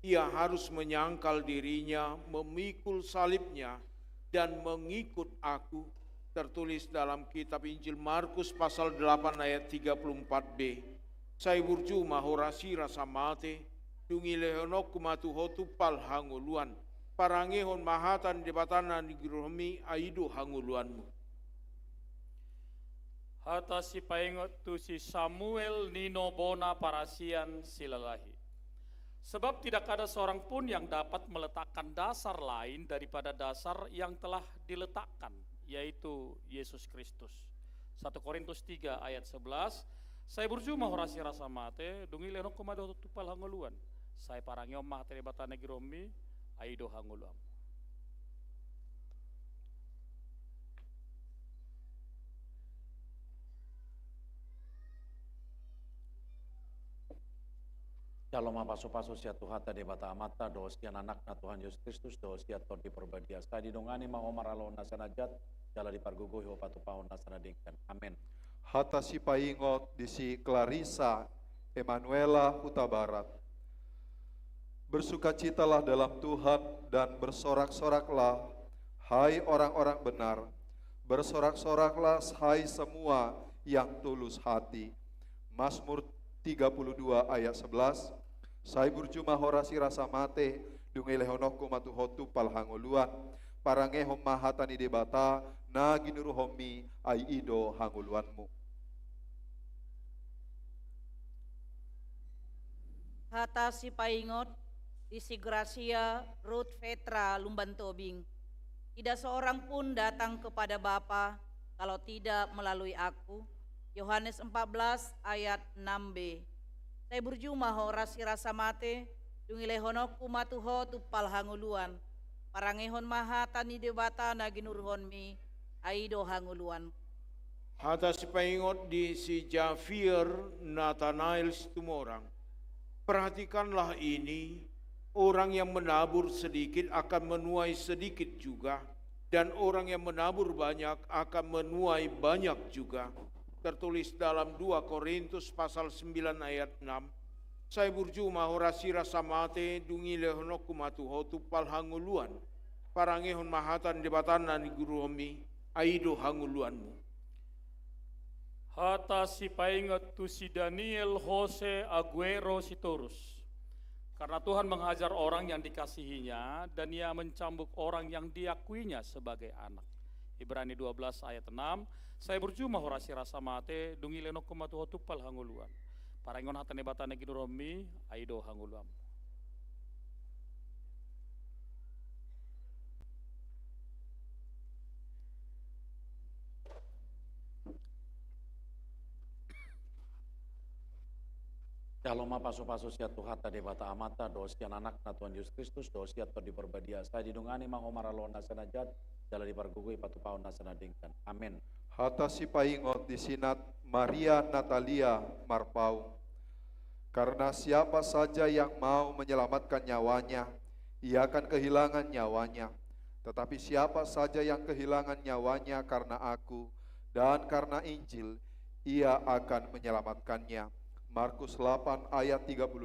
ia harus menyangkal dirinya, memikul salibnya, dan mengikut aku. Tertulis dalam kitab Injil Markus pasal 8 ayat 34b. Saya burjuma horasi rasa mate, dungilehonok kumatuhotu pal hanguluan, parangehon mahatan debatana nigromi aido hanguluanmu. Hata si paingot tu si Samuel Nino Bona Parasian Silalahi. Sebab tidak ada seorang pun yang dapat meletakkan dasar lain daripada dasar yang telah diletakkan, yaitu Yesus Kristus. 1 Korintus 3 ayat 11. Saya berjumah horasi rasa mate, dungi lenok kumado tupal hanguluan. Saya parangyo mah terebata negiromi, aido hanguluam. Shalom paso-paso sia Tuhata debata amata dosian anakna Tuhan Yesus Kristus dosia to diperbadia stadi dongani ma omar alona sanajat jala dipargugo ho patu paon nasana dengkan. Amin. Hata si paingot di si Clarissa Emanuela Huta Barat. Bersukacitalah dalam Tuhan dan bersorak-soraklah, hai orang-orang benar. Bersorak-soraklah, hai semua yang tulus hati. Mazmur 32 ayat 11. Saya berjumah horasi rasa mate, dungilehonokku matuhotu palhanguluan, parangehom mahatani debata, naginuruhomi aido hanguluanmu. Hata si paingot, di si Gracia, Ruth Petra, Lumban Tobing. Tidak seorang pun datang kepada Bapa kalau tidak melalui aku. Yohanes 14 ayat 6b. Saya berjumah horasi rasa mate, dungilehonokku matuho tupal hanguluan, parangehon maha tani debata naginurhonmi, aido hanguluan. Hata si paingot di si Jafir Nathanael Situmorang. Perhatikanlah ini, orang yang menabur sedikit akan menuai sedikit juga, dan orang yang menabur banyak akan menuai banyak juga. Tertulis dalam 2 Korintus pasal 9 ayat 6. Saya berjumah horasi rasa mate, dungilehonokku matuhotu pal hanguluan, parangehon mahatan debatanan guruhomi, aido hanguluanmu. Hata si paingat tu si Daniel Jose Aguero Sitorus. Karena Tuhan menghajar orang yang dikasihinya dan ia mencambuk orang yang diakuinya sebagai anak. Ibrani 12 ayat 6. Saya berjumah horasi rasa mate, dungilenok kumatuhotu pal hanguluan. Parangon hatane batane ginuromi, aido hanguluam. Shalom paso-paso sia Tuhata debata amata dosian anakna Tuhan Yesus Kristus dosia to diperbadia stadi dongani ma omar alona sanajat jala dipargugui patu paon nasana dengkan. Amin. Hata si paingot di sinat Maria Natalia Marpau. Karena siapa saja yang mau menyelamatkan nyawanya, ia akan kehilangan nyawanya. Tetapi siapa saja yang kehilangan nyawanya karena aku dan karena Injil, ia akan menyelamatkannya. Markus 8 ayat 35.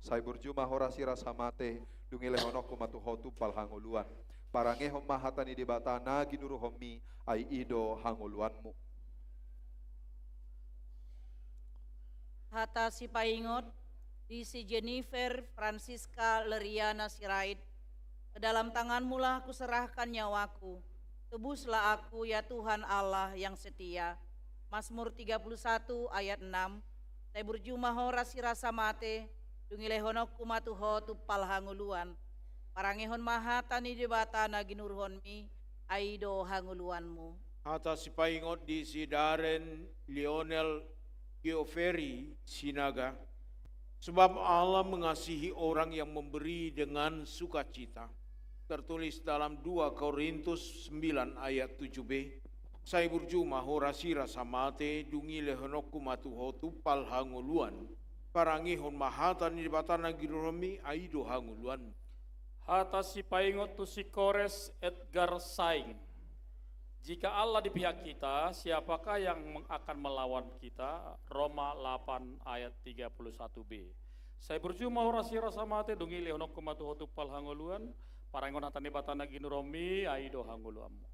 Saya berjumah horasi rasa mate, dungilehonokku matuhotu palhanguluan. Parangehom mahatani debatana ginuruhomi ai ido hanguluanmu. Hata si paingot, di si Jennifer Francisca Leriana Sirait. Ke dalam tanganmu lah kuserahkan nyawaku. Tebuslah aku ya Tuhan Allah yang setia. Mazmur 31 ayat 6. Saya berjumah horasi rasa mate, dungilehonokku matuho tupal hanguluan. Parangehon maha tani debata naginurhonmi, aido hanguluanmu. Hata si paingot di si Darren Lionel Gioveri Sinaga. Sebab Allah mengasihi orang yang memberi dengan sukacita. tertulis dalam 2 Korintus 9 ayat 7b. Saya berjuma horasira samate dungi lehonoku matuhotu pal hanguluan. Parangihon mahatan di batana giromi aido hanguluan. Hata si paingot tu si Kores Edgar Saing. Jika Allah di pihak kita, siapakah yang akan melawan kita? Roma 8 ayat 31b. Saya berjuma horasira samate dungi lehonoku matuhotu pal hanguluan. Parangon hatani batana ginuromi aido hanguluamu.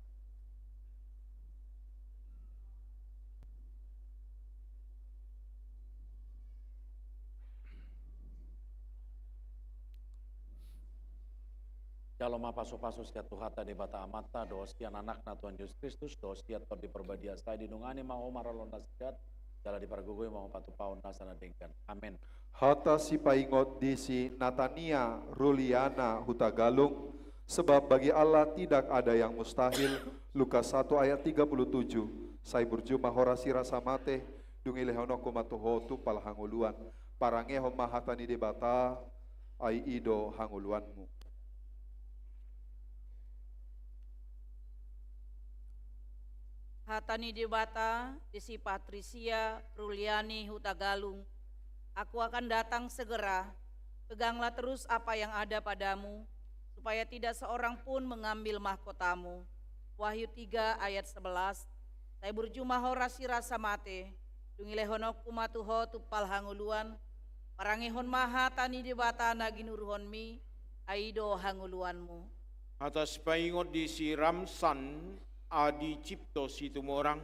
Jaloma paso-paso sia tuhata de bata amata dosian anak na Tuhan Yesus Kristus dosia to diperbadia saya dinungani mau maralonda sekat jala dipargugui mau patu paun nasana dengkan. Amin. Hata si paingot di si Natania Ruliana Hutagalung, sebab bagi Allah tidak ada yang mustahil. Lukas 1 ayat 37. Saya berjumpa horasira samate dungi lehonoko matuhotu pal hanguluan. Parangeho mahatani debata ai ido hanguluanmu. Hatani debata disi Patricia Ruliani Hutagalung. Aku akan datang segera, peganglah terus apa yang ada padamu, supaya tidak seorang pun mengambil mahkotamu. Wahyu 3 ayat 11. Saya berjumpa horasira samate, dungilehonok kumatuho tupal hanguluan, parangihon maha tani debata naginuruhonmi, aido hanguluanmu. Atas paingot di si Ramsan Adi Cipto Situmorang,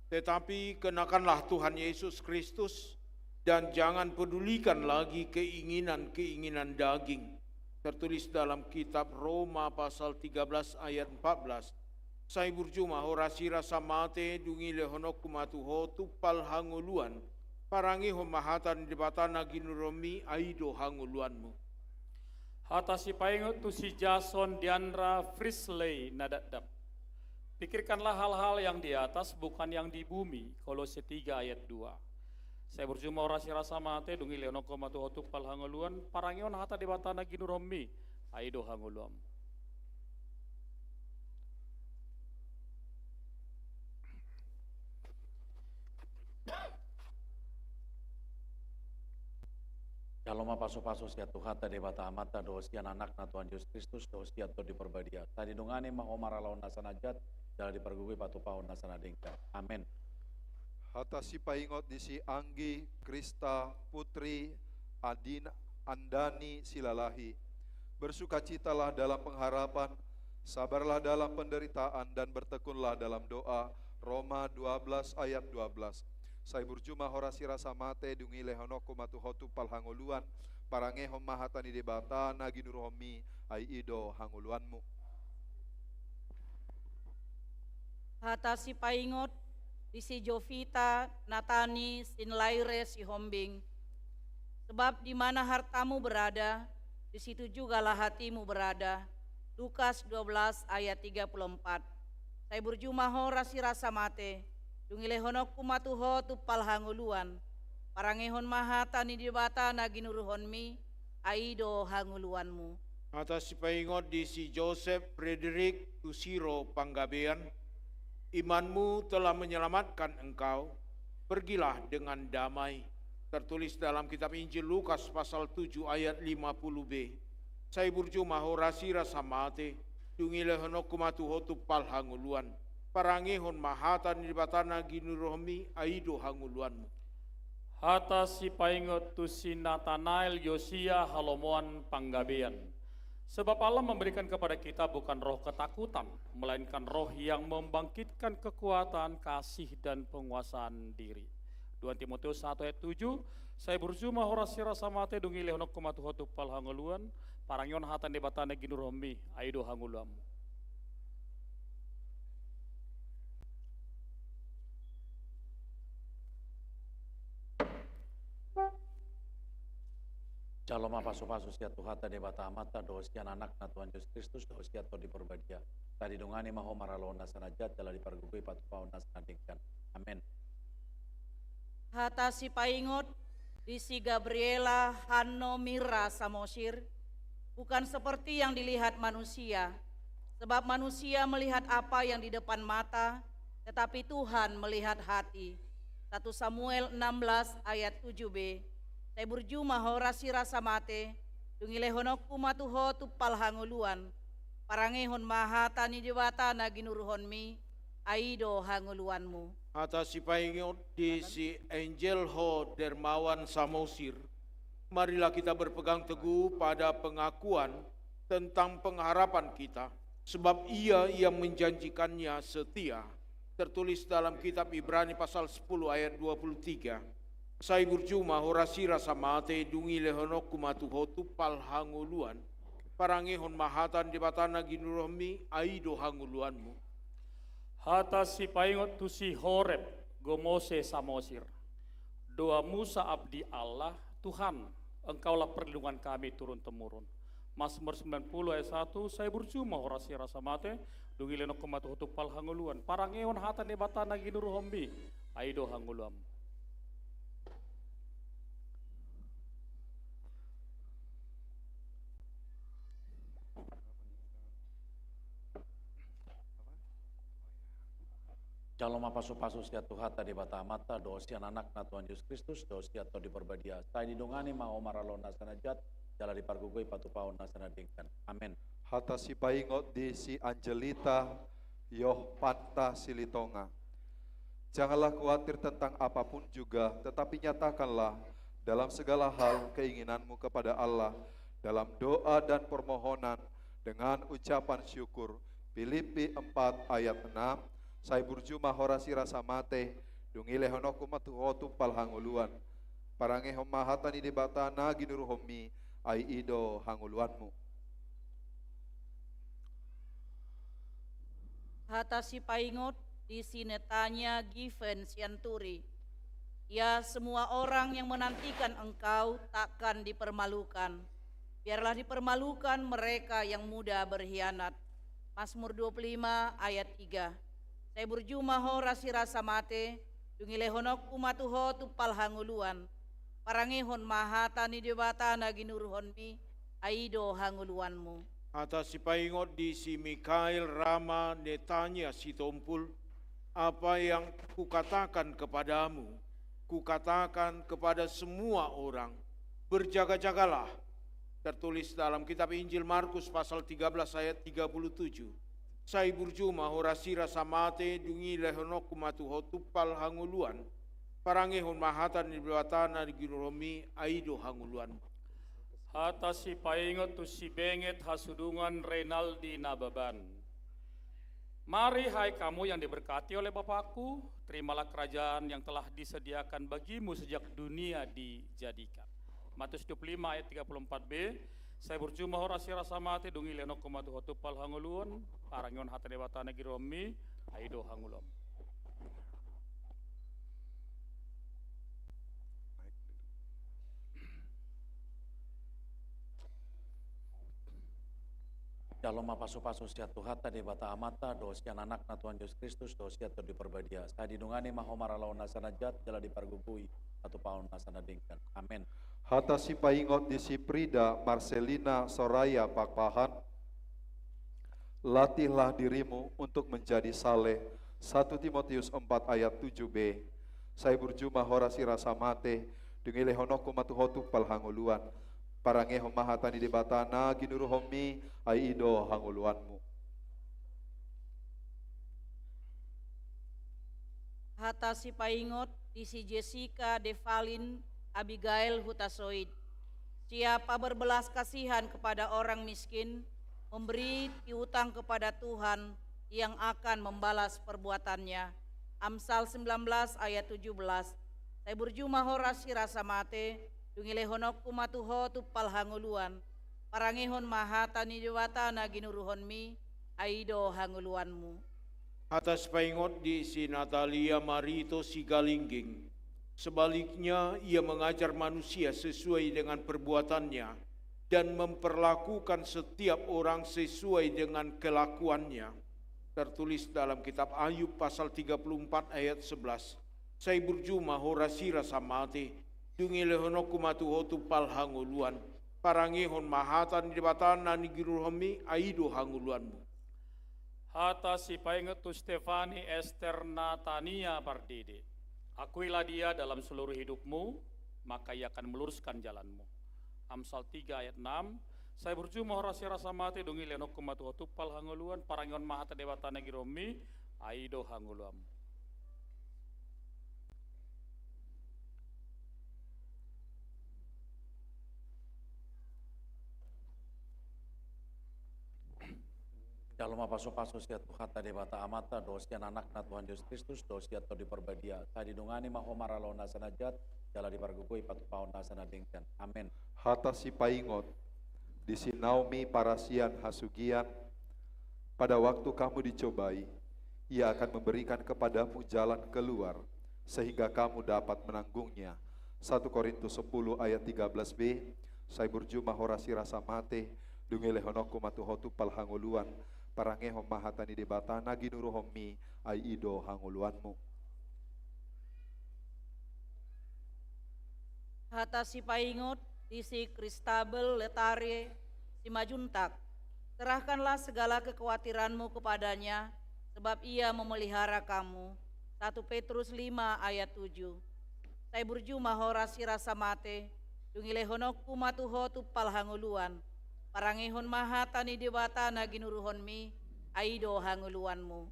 tetapi kenakanlah Tuhan Yesus Kristus dan jangan pedulikan lagi keinginan-keinginan daging. Tertulis dalam kitab Roma pasal 13 ayat 14. Saya berjumpa horasira samate dungi lehonok kumatuho tupal hanguluan, parangi homahatan debatana ginuromi aido hanguluanmu. Hata si paingot tu si Jason Diandra Frisley nadadap. Pikirkanlah hal-hal yang di atas, bukan yang di bumi. Kolose 3 ayat 2. Saya berjumpa orasira samate dungi leonoko matuhotu pal hanguluan, parangion hata debatana ginuromi aido hanguluam. Jaloma paso-paso sia tuhata debata amata dosian anak na Tuhan Yesus Kristus dosia to diperbadia. Tadi dungani mah omar lawan nasana jat jala dipergugui patu paun nasana dengka. Amin. Hata si paingot di si Anggi Krista Putri Andani Silalahi. Bersukacitalah dalam pengharapan, sabarlah dalam penderitaan dan bertekunlah dalam doa. Roma 12 ayat 12. Saya berjumpa horasira samate dungi lehonoko matuhotu pal hanguluan, parangehom mahatani debata naginuromi ai ido hanguluanmu. Hata si paingot di si Jovita Natani Sinlaire si Hombing. Sebab di mana hartamu berada, di situ jugalah hatimu berada. Lukas 12 ayat 34. Saya berjumpa horasira samate dungi lehonok kumatuho tupal hanguluan, parangehon maha tani dibata naginuruhonmi, aido hanguluanmu. Atas paingot di si Joseph Frederick Tusiro Panggabean, imanmu telah menyelamatkan engkau, pergilah dengan damai. Tertulis dalam kitab Injil Lukas pasal 7 ayat 50b. Saya berjumpa horasira samate, dungi lehonok kumatuho tupal hanguluan, parangihon mahatan di batana ginurohmi aido hanguluanmu. Hata si paingot tu si Nathanael Yosia Halomoan Panggabean. Sebab Allah memberikan kepada kita bukan roh ketakutan, melainkan roh yang membangkitkan kekuatan, kasih dan penguasaan diri. 2 Timotius 1 ayat 7. Saya berjumpa horasira samate dungi lehonok kumatuhotu pal hanguluan, parangion hatan di batana ginurohmi aido hanguluanmu. Jaloma paso-paso sia tuhata debata amata dosian anak na Tuhan Yesus Kristus dosia to diperbadia. Tadi dungani maho maralon nasana jat jala dipargugui patu paun nasana dengkan. Amin. Hata si paingot di si Gabriela Hanno Mira Samosir. bukan seperti yang dilihat manusia, sebab manusia melihat apa yang di depan mata, tetapi Tuhan melihat hati. 1 Samuel 16 ayat 7b. Saya berjumah horasi rasa mate, dungilehonokku matuho tupal hanguluan, parangehon mahatani jewatana ginuruhonmi, aido hanguluanmu. Atas si paingot di si Angel Ho Dermawan Samosir, marilah kita berpegang teguh pada pengakuan tentang pengharapan kita, sebab ia yang menjanjikannya setia. Tertulis dalam kitab Ibrani pasal 10 ayat 23. Saya berjumah horasi rasa mate dungi lehonok kumatuho tupal hanguluan, parangehon mahatan di batana ginurohmi aido hanguluanmu. Hata si paingot tu si Horeb gomose Samosir. Doa Musa abdi Allah, Tuhan, Engkaulah perlindungan kami turun-temurun. Mazmur 90 ayat 1, saya berjumah horasi rasa mate, dungi lenok kumatu hutupal hanguluan, parangehon hatan di batana ginurohmi, aido hanguluam. Jalom pasu-pasu setiap Tuhan tadi bata mata dosian anak na Tuhan Yesus Kristus dosia atau diperbadia. Saya didongani mau maralon nasana jat jala dipargugui patupaon nasana dingkan. Amin. Hata si paingot di si Angelita Yoh Panta Silitonga. Janganlah khawatir tentang apapun juga, tetapi nyatakanlah dalam segala hal keinginanmu kepada Allah dalam doa dan permohonan dengan ucapan syukur. Filipi 4 ayat 6. Saya berjumah horasi rasa mate, dungile honoku matuhotu palhanguluan, parangehom mahatani di batana ginuruhomi, ai ido hanguluanmu. Hata si paingot di sinetanya Given Sianturi. Ya, semua orang yang menantikan engkau takkan dipermalukan. Biarlah dipermalukan mereka yang mudah berkhianat. Mazmur 25 ayat 3. Saya berjumah horasi rasa mate, dungilehonok umatuho tupal hanguluan, parangehon mahatani debatana ginuruhonmi, aido hanguluanmu. Atas si paingot di si Mikael Rama Netanya Sitompul, apa yang kukatakan kepadamu, kukatakan kepada semua orang, berjaga-jagalah. Tertulis dalam kitab Injil Markus pasal 13 ayat 37. Saya berjumah horasi rasa mate dungi lehonok kumatuho tupal hanguluan, parangehon mahatan di batana di ginuromi aido hanguluan. Hata si paingot tu si benget hasudungan Renaldi Nababan. Mari hai kamu yang diberkati oleh Bapakku, terimalah kerajaan yang telah disediakan bagimu sejak dunia dijadikan. Matius 25 ayat 34b. Saya berjumah horasi rasa mati dungi lenok kumatu hotupal hanguluan, parangion hata debatana giromi, aido hangulom. Jalom pasu-pasu setiap Tuhan tadi bata amata dosian anak na Tuhan Yesus Kristus dosia atau diperbadia. Saya didungani mahomara lawan nasana jat jala dipargugui atau paon nasana dingkan. Amin. Hata si paingot di si Prida Marcelina Soraya Pakpahan. Latihlah dirimu untuk menjadi saleh. 1 Timotius 4 ayat 7b. Saya berjumah horasi rasa mate, dungile honoku matuhotu palhanguluan, parangehom mahatani di batana ginuruhomi aido hanguluanmu. Hata si paingot di si Jessica Devalin Abigail Hutasoid. Siapa berbelas kasihan kepada orang miskin, memberi piutang kepada Tuhan yang akan membalas perbuatannya. Amsal 19 ayat 17. Saya berjumah horasi rasa mate, dungilehonok kumatuho tupal hanguluan, parangehon mahatani jewatana ginuruhonmi, aido hanguluanmu. Atas paingot di si Natalia Marito Sigalingging. Sebaliknya, ia mengajar manusia sesuai dengan perbuatannya dan memperlakukan setiap orang sesuai dengan kelakuannya. Tertulis dalam kitab Ayub pasal 34 ayat 11. Saya berjumah horasi rasa mate, dungilehonok kumatuho tupal hanguluan, parangihon mahatan di batana ni giruhomi aido hanguluanmu. Hata si paingat tu Stefani Esther Natania Pardede. Akuilah dia dalam seluruh hidupmu, maka ia akan meluruskan jalanmu. Amsal 3 ayat 6. Saya berjumpa horasi rasa mati dungi lenok kumatu hotupal hanguluan parangion mahata debatana giromi aido hanguluam. Jalma paso-paso siat Tuhata debata amata dosian anakna Tuhan Yesus Kristus dosiat to diperbadia tadi dungani mahomar alona sanajat jala dipargugui patupaon nasana dengkan. Amin. Hata si paingot di si Naomi parasian hasugian, pada waktu kamu dicobai, ia akan memberikan kepadamu jalan keluar sehingga kamu dapat menanggungnya. 1 Korintus 10 ayat 13b. Saya berjumpa horasi rasa mate dungile honoku matuhotu pal hanguluan parangehom mahatani debatana ginuruhomi ai ido hanguluanmu. Hata si paingot di si Kristabel Letare si Majuntak, serahkanlah segala kekhawatiranmu kepadanya, sebab ia memelihara kamu. 1 Petrus 5 ayat 7. Saya berjumpa horasi rasa mate, dungile honokku matuho tupal hanguluan, parangehon mahatani debatana ginuruhonmi, aido hanguluanmu.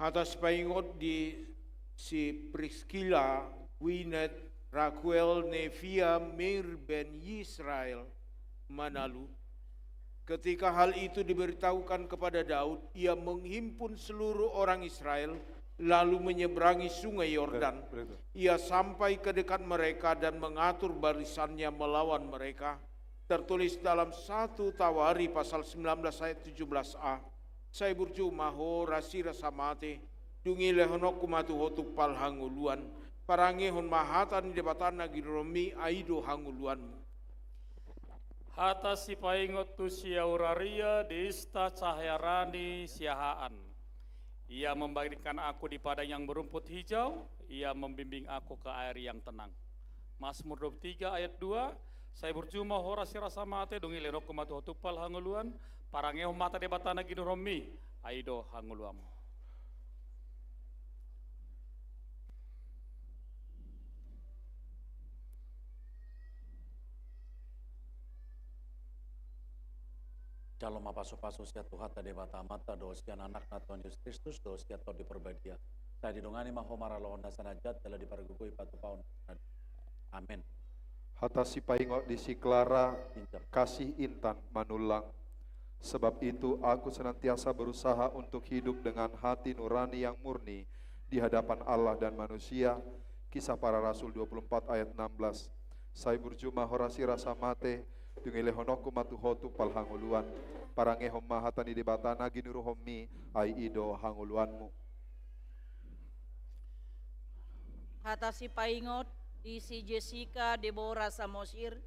Atas paingot di si Priscilla, Winet, Raquel, Nevia, Meir ben Yisrael, Manalu. Ketika hal itu diberitahukan kepada Daud, ia menghimpun seluruh orang Israel, lalu menyeberangi sungai Yordan. Ia sampai ke dekat mereka dan mengatur barisannya melawan mereka. Tertulis dalam 1 Tawari pasal 19 ayat 17a. Saya berjumpa ho rasira samate, dungi lehonoku matu hotu pal hanguluan, parangehon mahatan di batana giromi aido hanguluanmu. Hata si paingot tu siauraria dista cahyarani siahaan. Ia memberikan aku di padang yang berumput hijau, ia membimbing aku ke air yang tenang. Mazmur 23 ayat 2. Saya berjumpa horasi rasa mate dungi lenok matu hotupal hanguluan parangehom mata debatana ginuromi aido hanguluam. Jalma paso-paso siat Tuhata debata amata dosian anakna Tuhan Yesus Kristus dosiat to diperbadia saya didungani mahomar alona sanajat jala dipargugui patupaon. Amin. Hata si paingot di si Clara kasih Intan Manulang. Sebab itu aku senantiasa berusaha untuk hidup dengan hati nurani yang murni di hadapan Allah dan manusia. Kisah para Rasul 24 ayat 16. Saya berjumpa horasi rasa mate dungile honoku matuhotu pal hanguluan parangehom mahatani debatana ginuruhomi ai ido hanguluanmu. Hata si paingot di si Jessica Deborah Samosir,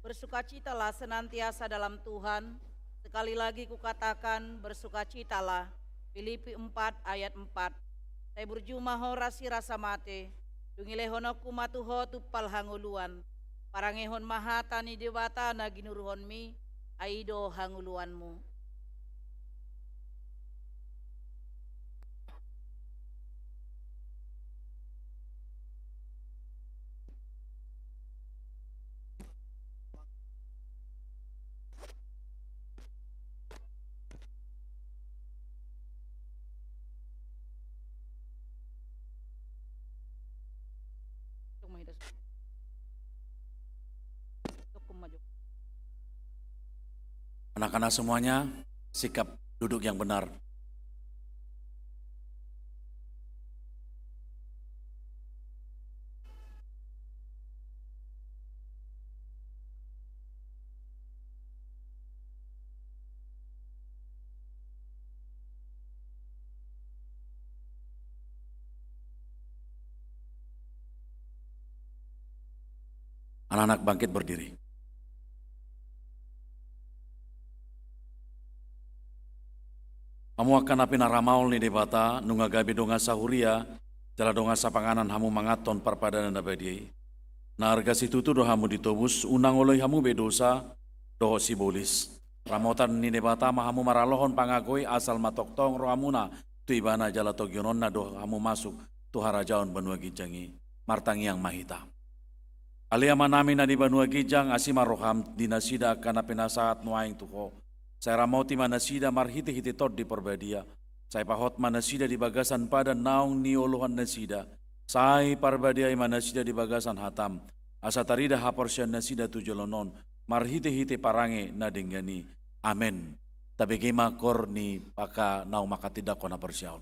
bersukacitalah senantiasa dalam Tuhan. Sekali lagi kukatakan bersukacitalah. Filipi 4 ayat 4. Saya berjumpa horasi rasa mate, dungile honoku matuho tupal hanguluan, parangehon mahatani debatana ginuruhonmi, aido hanguluanmu. Anak-anak semuanya, sikap duduk yang benar. Anak-anak bangkit berdiri. Kamu akan api naramaul ni debata nunga gabi donga sahuria jala donga sapanganan hamu mangaton parpadanan abadi. Narga situtu dohamu ditobus, unang oleh hamu bedosa, doho sibolis. Ramotan nini batama hamu maralohon pangagoi asal matoktong rohamuna, tu ibana jala togiononna doho hamu masuk, tu harajaon benua gijangi, martangi yang mahita. Alia manami na di benua gijang asima roham dinasida kana penasaat nuaing tuho. Saya ramoti manasida marhiti-hiti tod di perbadia. Saya pahot manasida di bagasan pada naung niolohan nasida. Sai parbadia manasida di bagasan hatam. Asa tarida haporsyan nasida tujolonon. Marhiti-hiti parange na dinggani. Amen. Tabigi makor ni paka naung makatidak ko na persyaon.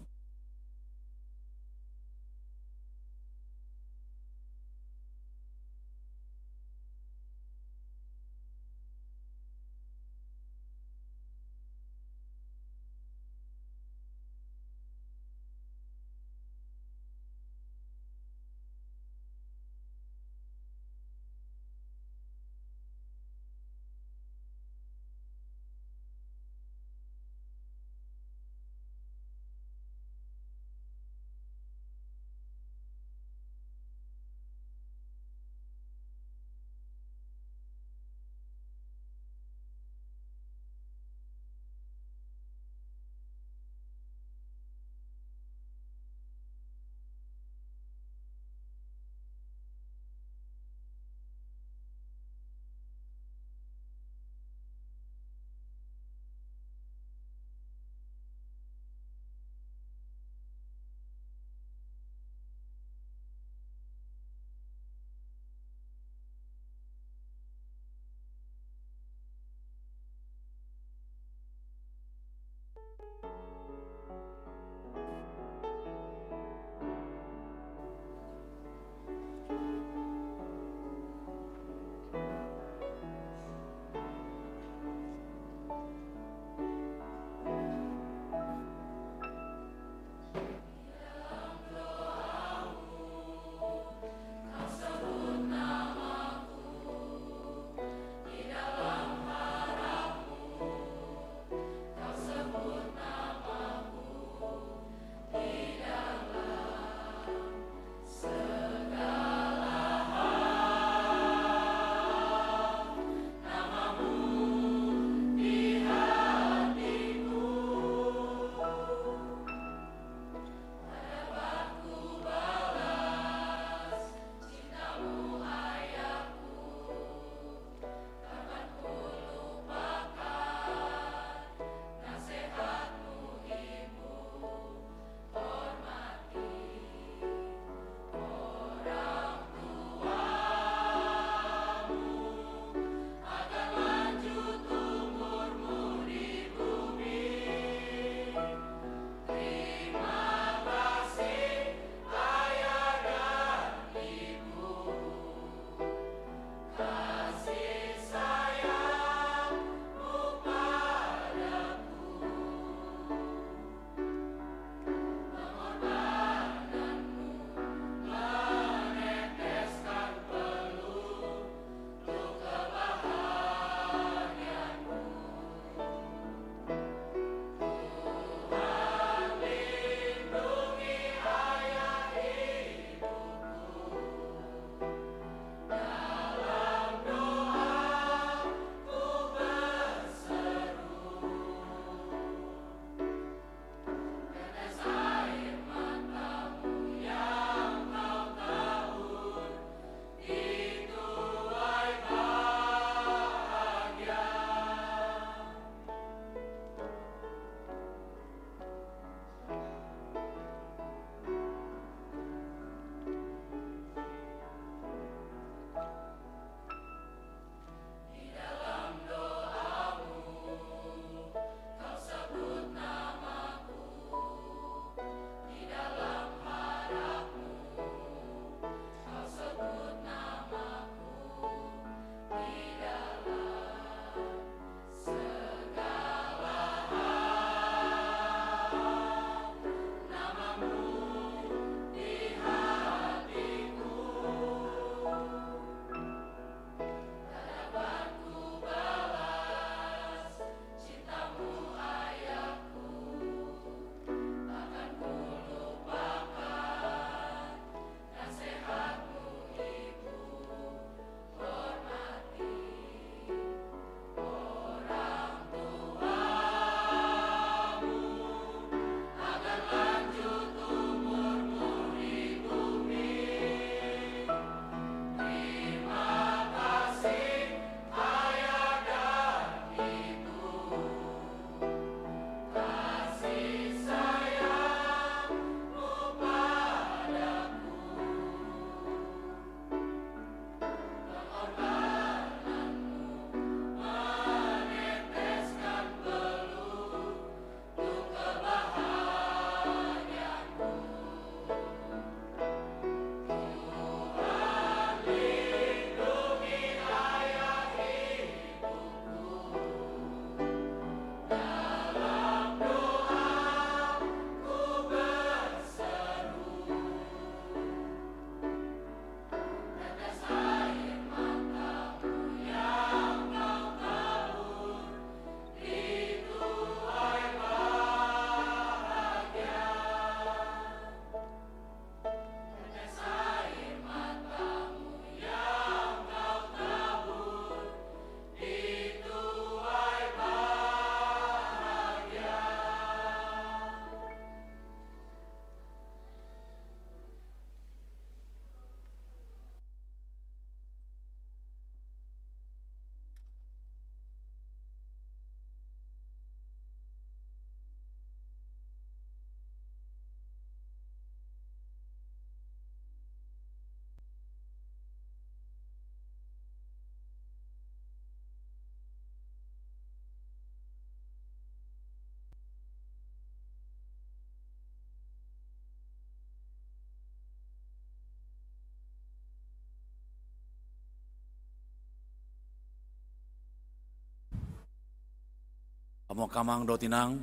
Amo kamang do tinang.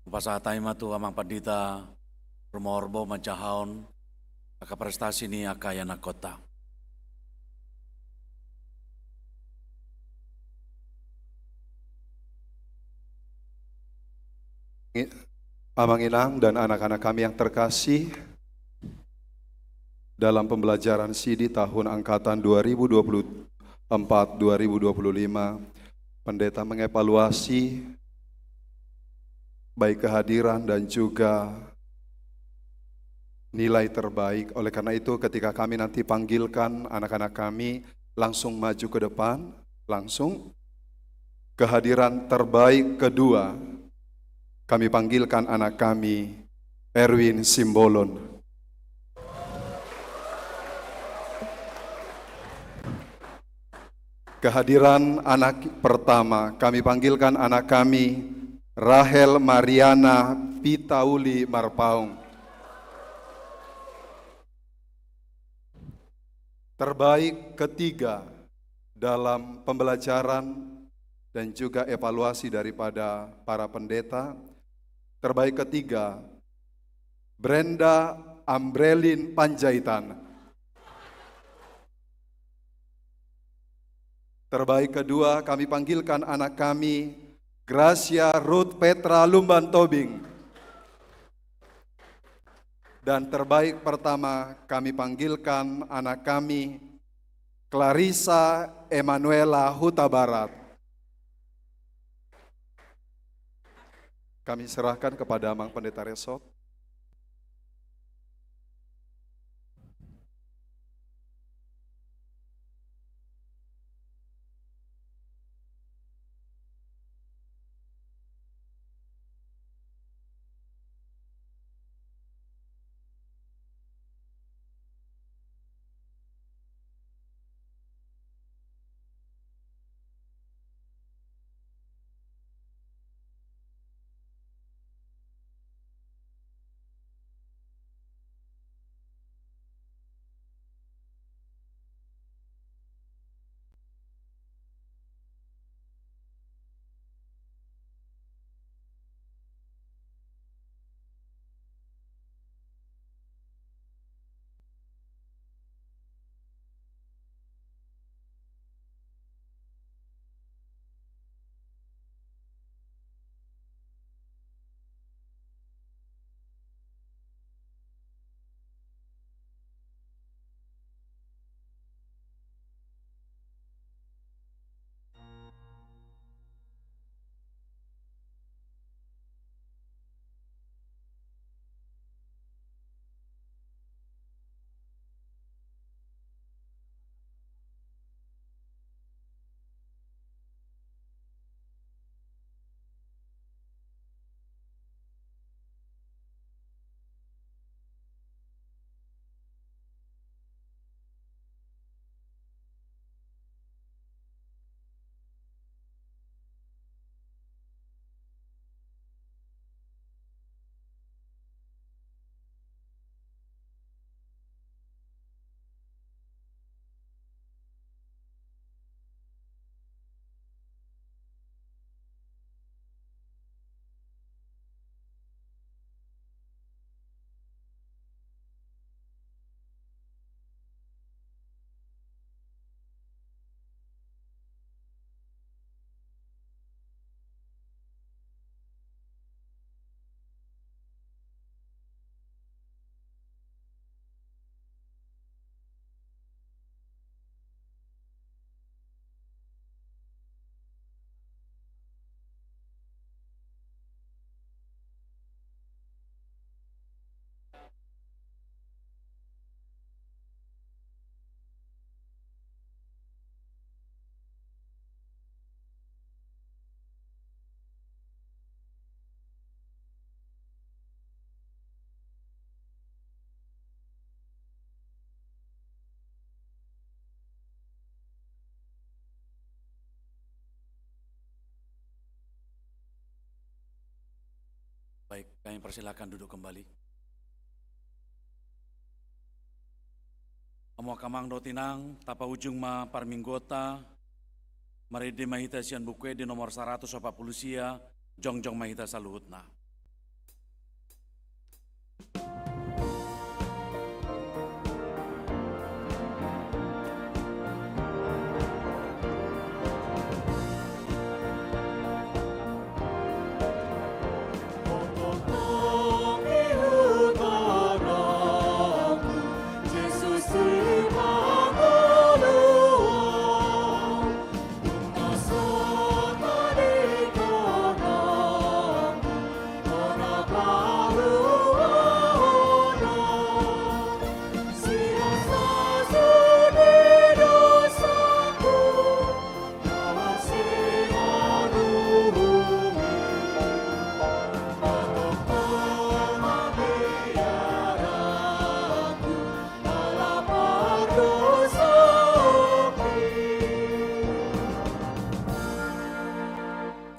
Pasahatay matu amang pandita rumorbo mancahon aka prestasi ni akaya na kota. Amang Inang dan anak-anak kami yang terkasih, dalam pembelajaran SIDI tahun angkatan 2024-2025, pendeta mengevaluasi baik kehadiran dan juga nilai terbaik. Oleh karena itu ketika kami nanti panggilkan anak-anak kami langsung maju ke depan, langsung kehadiran terbaik kedua kami panggilkan anak kami Erwin Simbolon. Kehadiran anak pertama kami panggilkan anak kami Rahel Mariana Pitauli Marpaung. Terbaik ketiga dalam pembelajaran dan juga evaluasi daripada para pendeta. Terbaik ketiga, Brenda Ambrelin Panjaitan. Terbaik kedua, kami panggilkan anak kami, Gracia Ruth Petra Lumban Tobing. Dan terbaik pertama, kami panggilkan anak kami, Clarissa Emanuela Huta Barat. Kami serahkan kepada Amang Pendeta Resot. Baik, kami persilakan duduk kembali. Amo kamang do tinang, tapa ujung ma parminggota, Mari di mahita sian bukue di nomor 140 sia, jongjong mahita saluhutna.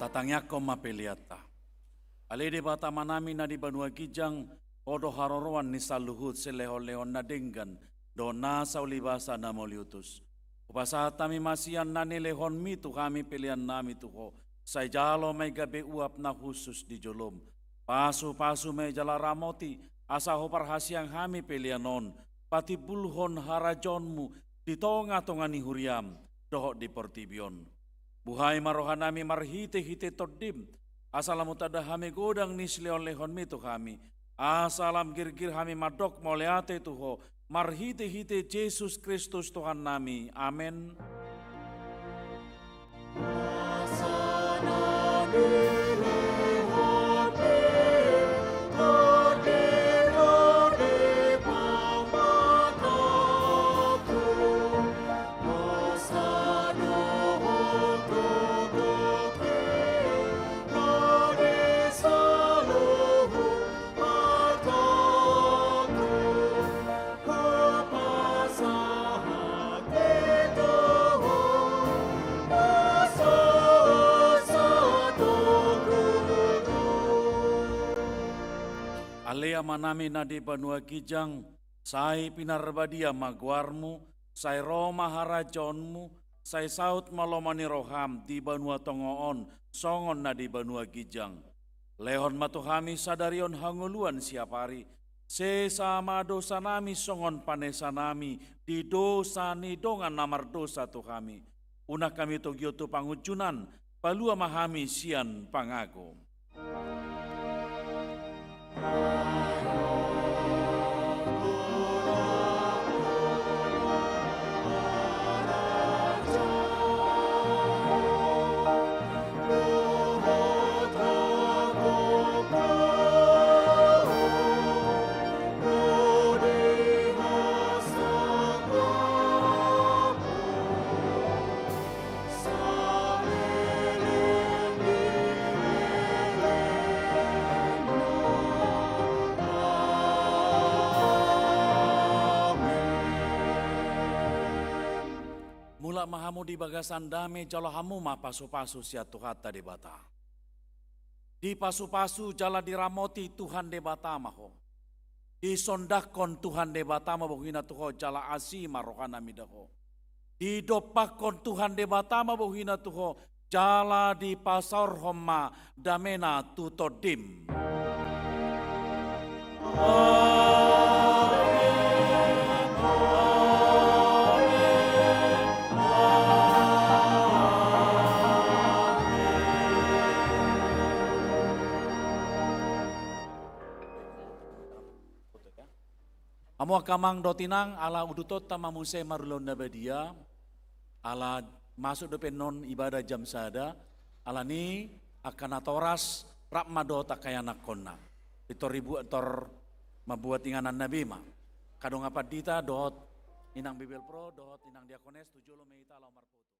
Tatangyakom mapeliata. Alede bata manami na di Banua Kijang, odo haroroan ni saluhut seleho-leon na denggan, do nasa ulibasa na moliutus. Upasa tami masian nani lehon mi tu kami pilihan nami tuho, say jalo may gabi uap na khusus di jolom. Pasu-pasu may jala ramoti, asa ho parhasyang kami pilihanon, pati bulhon harajonmu, di tonga-tonga ni huriam, doho di portibion. Buhay marohanami marhite-hite todim, asalam utada hami godang nisleon lehon mitu kami, asalam gir-gir hami madok moleate tuho, marhite-hite Yesus Kristus Tuhan nami, amin. Alea manami na di Banua Kijang, sai pinarbadia magwarmu, sai Roma harajonmu, sai saut malomani roham di Banua Tongoon, songon na di Banua Kijang. Lehon matuhami sadarion hanguluan siapari, sesama dosa nami songon panesa nami, di dosa ni dongan namar dosa tu kami. Una kami togyoto pangujunan, palua mahami sian pangago. Mula mahamu di bagasan dame jalo hamu ma pasu-pasu sia tuhata di bata. Di pasu-pasu jala diramoti Tuhan de bata maho. Di sondakon Tuhan de bata mabohina tuho jala asima rohana midaho. Di dopakon Tuhan de bata mabohina tuho jala di pasar homa damena tutodim. Amo kamang dotinang ala udutot tamamuse marulon nabadia, ala masuk depan non ibadah jam sada, ala ni akan atoras rap madota kaya nakonna. Itu ribu ator mabuat inganan nabi ma. Kadang apa dita dot inang Bibel Pro dot inang Diakones 7 lo meita lo marfoto.